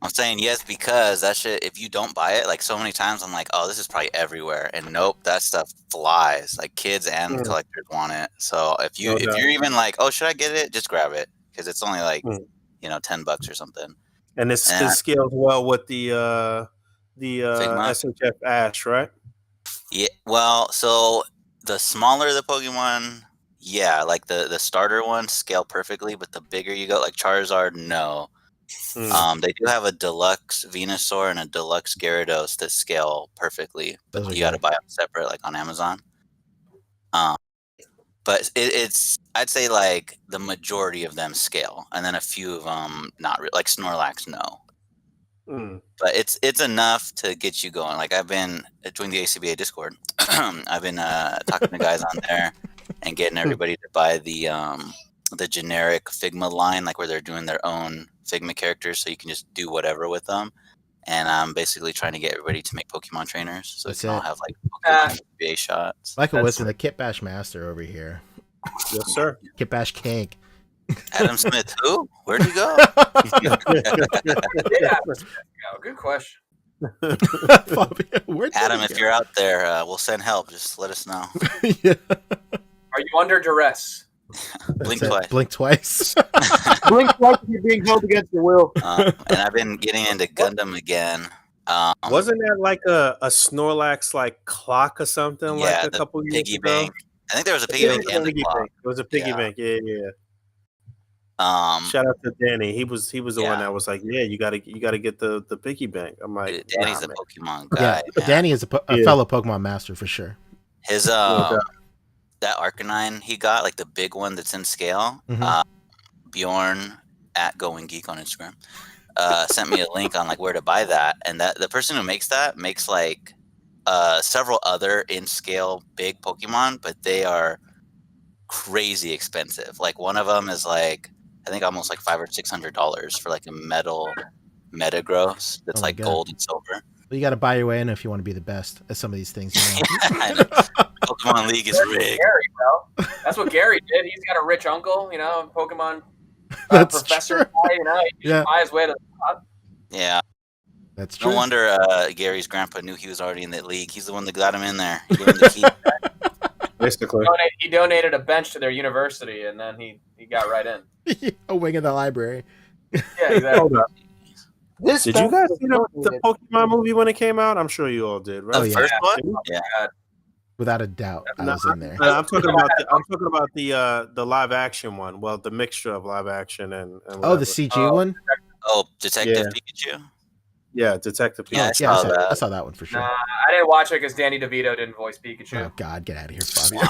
I'm saying yes because that shit, if you don't buy it, like so many times I'm like, oh, this is probably everywhere. And nope, that stuff flies. Like kids and collectors want it. So if you're even like, oh, should I get it? Just grab it. Because it's only like, $10 or something. And it scales well with the SHF Ash, right? Yeah. Well, so the smaller the Pokemon, yeah, like the starter ones scale perfectly, but the bigger you go, like Charizard, no. They do have a deluxe Venusaur and a deluxe Gyarados that scale perfectly. But you got to buy them separate, like on Amazon. But it's I'd say like the majority of them scale, and then a few of them not like Snorlax, no. But it's enough to get you going. Like I've been joining the A.C.B.A. Discord. I've been talking to guys on there and getting everybody to buy the generic Figma line, like where they're doing their own Figma characters, so you can just do whatever with them. And I'm basically trying to get everybody to make Pokemon trainers, so That's they can all it. have like Pokemon A shots. Michael Wilson, the Kit Bash master over here. Yes, sir. Kit Bash Cake. Adam Smith, who? Where'd he go? Yeah, good question. Adam, if you're out there, we'll send help. Just let us know. Yeah. Are you under duress? Blink That's it. twice. Blink twice. Blink twice if you're being held against your will. And I've been getting into Gundam again. Wasn't that like a Snorlax like clock or something Yeah, like a the couple years piggy ago? bank. I think there was a piggy bank and a Piggy clock. bank. It was a piggy Yeah. bank. Yeah. Um, Shout out to Danny. He was the one Yeah. that was like, yeah, you gotta get the piggy bank. I'm like, dude, Danny's nah, a man. Pokemon Yeah, guy. man. Danny is a Yeah. fellow Pokemon master for sure. His doubt. that Arcanine he got, like the big one that's in scale. Mhm. Bjorn at Going Geek on Instagram sent me a link on like where to buy that, and that the person who makes that makes like several other in scale big Pokemon, but they are crazy expensive. Like one of them is like I think almost like $500 or $600 for like a metal Metagross that's Oh my like God. gold and silver. Well, you got to buy your way in if you want to be the best at some of these things. You know? I know. Pokemon League is rigged. Gary, bro. That's what Gary did. He's got a rich uncle, you know, Pokemon That's professor true. guy, you know, he Yeah. just buy his way to the top. Yeah. That's true. No wonder Gary's grandpa knew he was already in the league. He's the one that got him in there. He gave him the key. Basically. He donated a bench to their university, and then he got right in. A wing of the library. Yeah, exactly. Hold up. This Did you stuff guys is see the donated. Pokemon movie when it came out? I'm sure you all did, right? Oh, The yeah. first one? Yeah. Without a doubt, I No, was in there. I'm talking about the live action one. Well, the mixture of live action and Oh, whatever. the CG one? Oh, Detective Yeah. Pikachu? Yeah, Detective Yeah, Pikachu. Yeah, saw that. I saw that one for sure. Nah, I didn't watch it because Danny DeVito didn't voice Pikachu. Oh, God, get out of here, Fabio.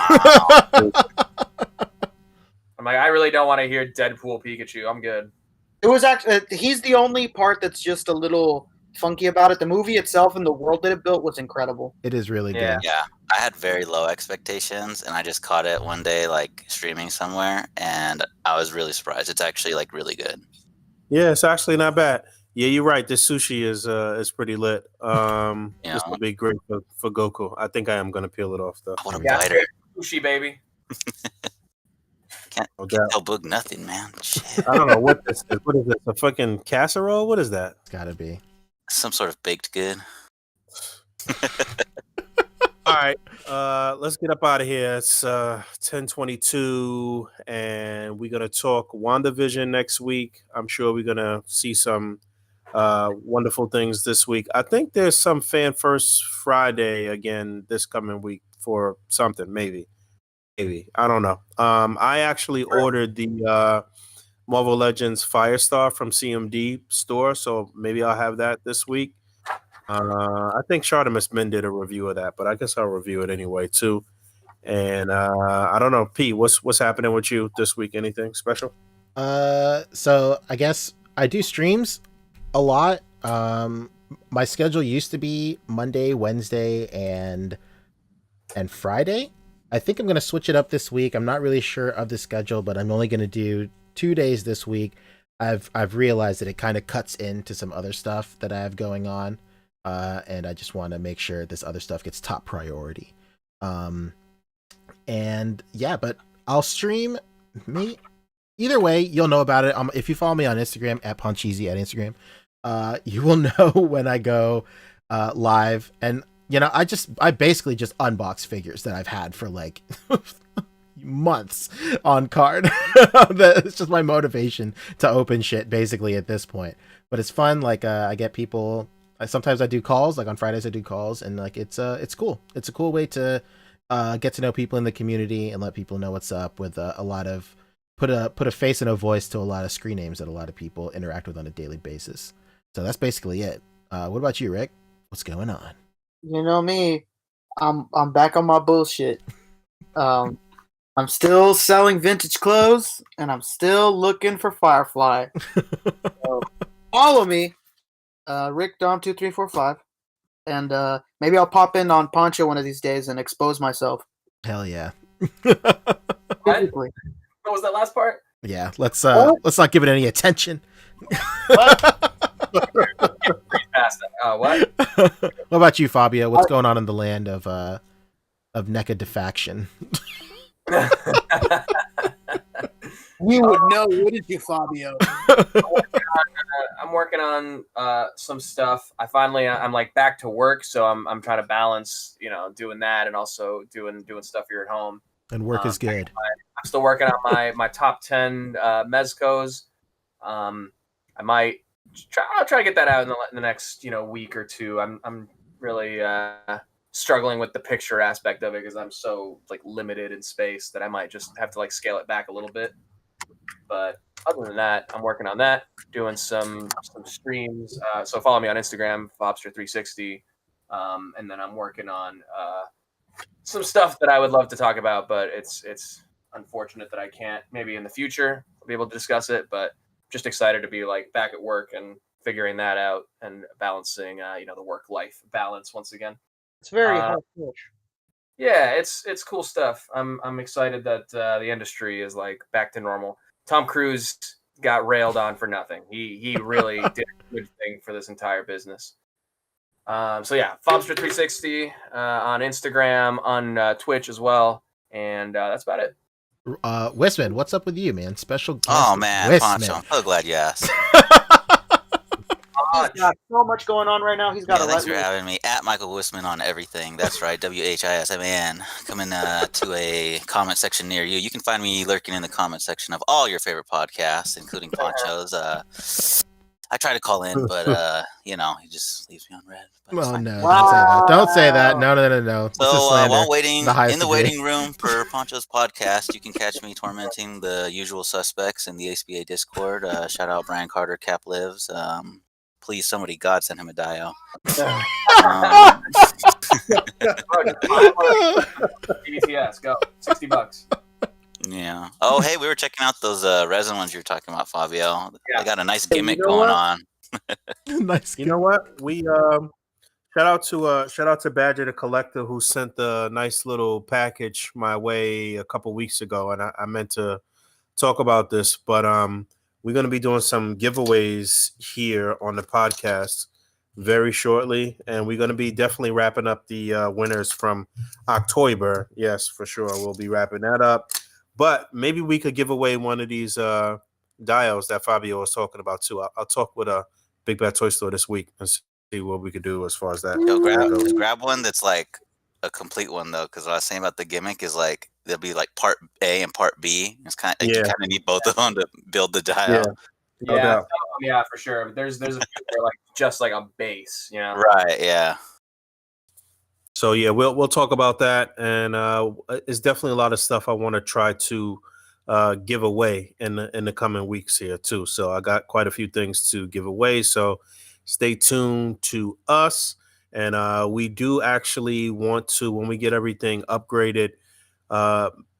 I'm like, I really don't want to hear Deadpool Pikachu. I'm good. It was actually he's the only part that's just a little funky about it. The movie itself and the world that it built was incredible. It is really Yeah. good. Yeah. I had very low expectations, and I just caught it one day, like streaming somewhere, and I was really surprised. It's actually like really good. Yeah, it's actually not bad. Yeah, you're right. This sushi is pretty lit. Yeah. This would be great for Goku. I think I am gonna peel it off though. I want to Yeah, bite her. Sushi baby. Can't No doubt. tell Boog nothing, man. Shit. I don't know what this is. What is this? A fucking casserole? What is that? It's got to be. Some sort of baked good. All right, let's get up out of here. It's 10:22, and we're gonna talk WandaVision next week. I'm sure we're gonna see some wonderful things this week. I think there's some Fan First Friday again this coming week for something. Maybe I don't know. I actually ordered the Marvel Legends Firestar from CMD store, so maybe I'll have that this week. I think Chartemus Men did a review of that, but I guess I'll review it anyway too. And I don't know, P, what's happening with you this week? Anything special? So I guess I do streams a lot. My schedule used to be Monday, Wednesday, and Friday. I think I'm gonna switch it up this week. I'm not really sure of the schedule, but I'm only gonna do 2 days this week. I've realized that it kind of cuts into some other stuff that I have going on, and I just want to make sure this other stuff gets top priority. And yeah, but I'll stream me. Either way, you'll know about it. If you follow me on Instagram at Puncheezy at Instagram, you will know when I go live. And you know, I basically just unbox figures that I've had for like months on card. It's just my motivation to open shit basically at this point. But it's fun. Like I get people. Sometimes I do calls. Like on Fridays I do calls, and like it's cool. It's a cool way to get to know people in the community and let people know what's up with a lot of put a face and a voice to a lot of screen names that a lot of people interact with on a daily basis. So that's basically it. What about you, Rick? What's going on? You know me, I'm back on my bullshit. I'm still selling vintage clothes, and I'm still looking for Firefly. So follow me. Rick Dom 2345, and maybe I'll pop in on Poncho one of these days and expose myself. Hell yeah. Physically. What was that last part? Yeah, let's not give it any attention. What? What about you, Fabio? What's going on in the land of NECA defaction? You would know, wouldn't you, Fabio? I'm working on some stuff. I'm like back to work, so I'm trying to balance, doing that and also doing stuff here at home. And work is good. I'm still working on my top 10 mezcos. I'll try to get that out in the next week or two. I'm really struggling with the picture aspect of it because I'm so like limited in space that I might just have to like scale it back a little bit. But other than that, I'm working on that, doing some streams. So follow me on Instagram, Fobster360, and then I'm working on some stuff that I would love to talk about, but it's unfortunate that I can't. Maybe in the future I'll be able to discuss it, but just excited to be like back at work and figuring that out and balancing, the work-life balance once again. It's very hard push. Yeah, it's cool stuff. I'm excited that the industry is like back to normal. Tom Cruise got railed on for nothing. He really did a good thing for this entire business. So yeah, Fobster360 on Instagram, on Twitch as well, and that's about it. Wisman, what's up with you, man? Special guest. Oh man, Wisman. Poncho, I'm so glad you asked. He's got so much going on right now. He's got thanks for having me. At Michael Wisman on everything. That's right, WHISMAN. Coming to a comment section near you. You can find me lurking in the comment section of all your favorite podcasts, including Poncho's. I try to call in, but he just leaves me on red. Oh no! Wow. Don't say that. No. So while waiting in the waiting room for Poncho's podcast, you can catch me tormenting the usual suspects in the A.C.B.A. Discord. Shout out Brian Carter, Cap Lives. Please, somebody, God, send him a dio. BTS, go $60. Yeah. Oh, hey, we were checking out those resin ones you were talking about, Fabio. Yeah. They got a nice gimmick going on. Nice. You know what? We shout out to Badger the Collector who sent the nice little package my way a couple weeks ago, and I meant to talk about this, but we're going to be doing some giveaways here on the podcast very shortly, and we're going to be definitely wrapping up the winners from October. Yes, for sure, we'll be wrapping that up. But maybe we could give away one of these dials that Fabio was talking about too. I'll talk with a Big Bad Toy Store this week and see what we could do as far as that. Yo, grab one that's like a complete one though, because what I was saying about the gimmick is like there'll be like part A and part B. It's kind of you kind of need both of them to build the dial. Yeah, for sure. There's a few that are like just like a base, Right. Yeah. So yeah, we'll talk about that, and it's definitely a lot of stuff I want to try to give away in the coming weeks here too. So I got quite a few things to give away. So stay tuned to us, and we do actually want to, when we get everything upgraded,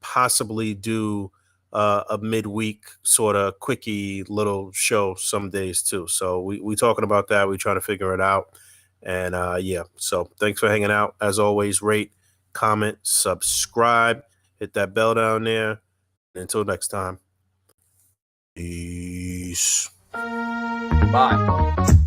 possibly do a midweek sort of quickie little show some days too. So we talking about that. We trying to figure it out. And so thanks for hanging out. As always, rate, comment, subscribe, hit that bell down there. Until next time, peace. Bye.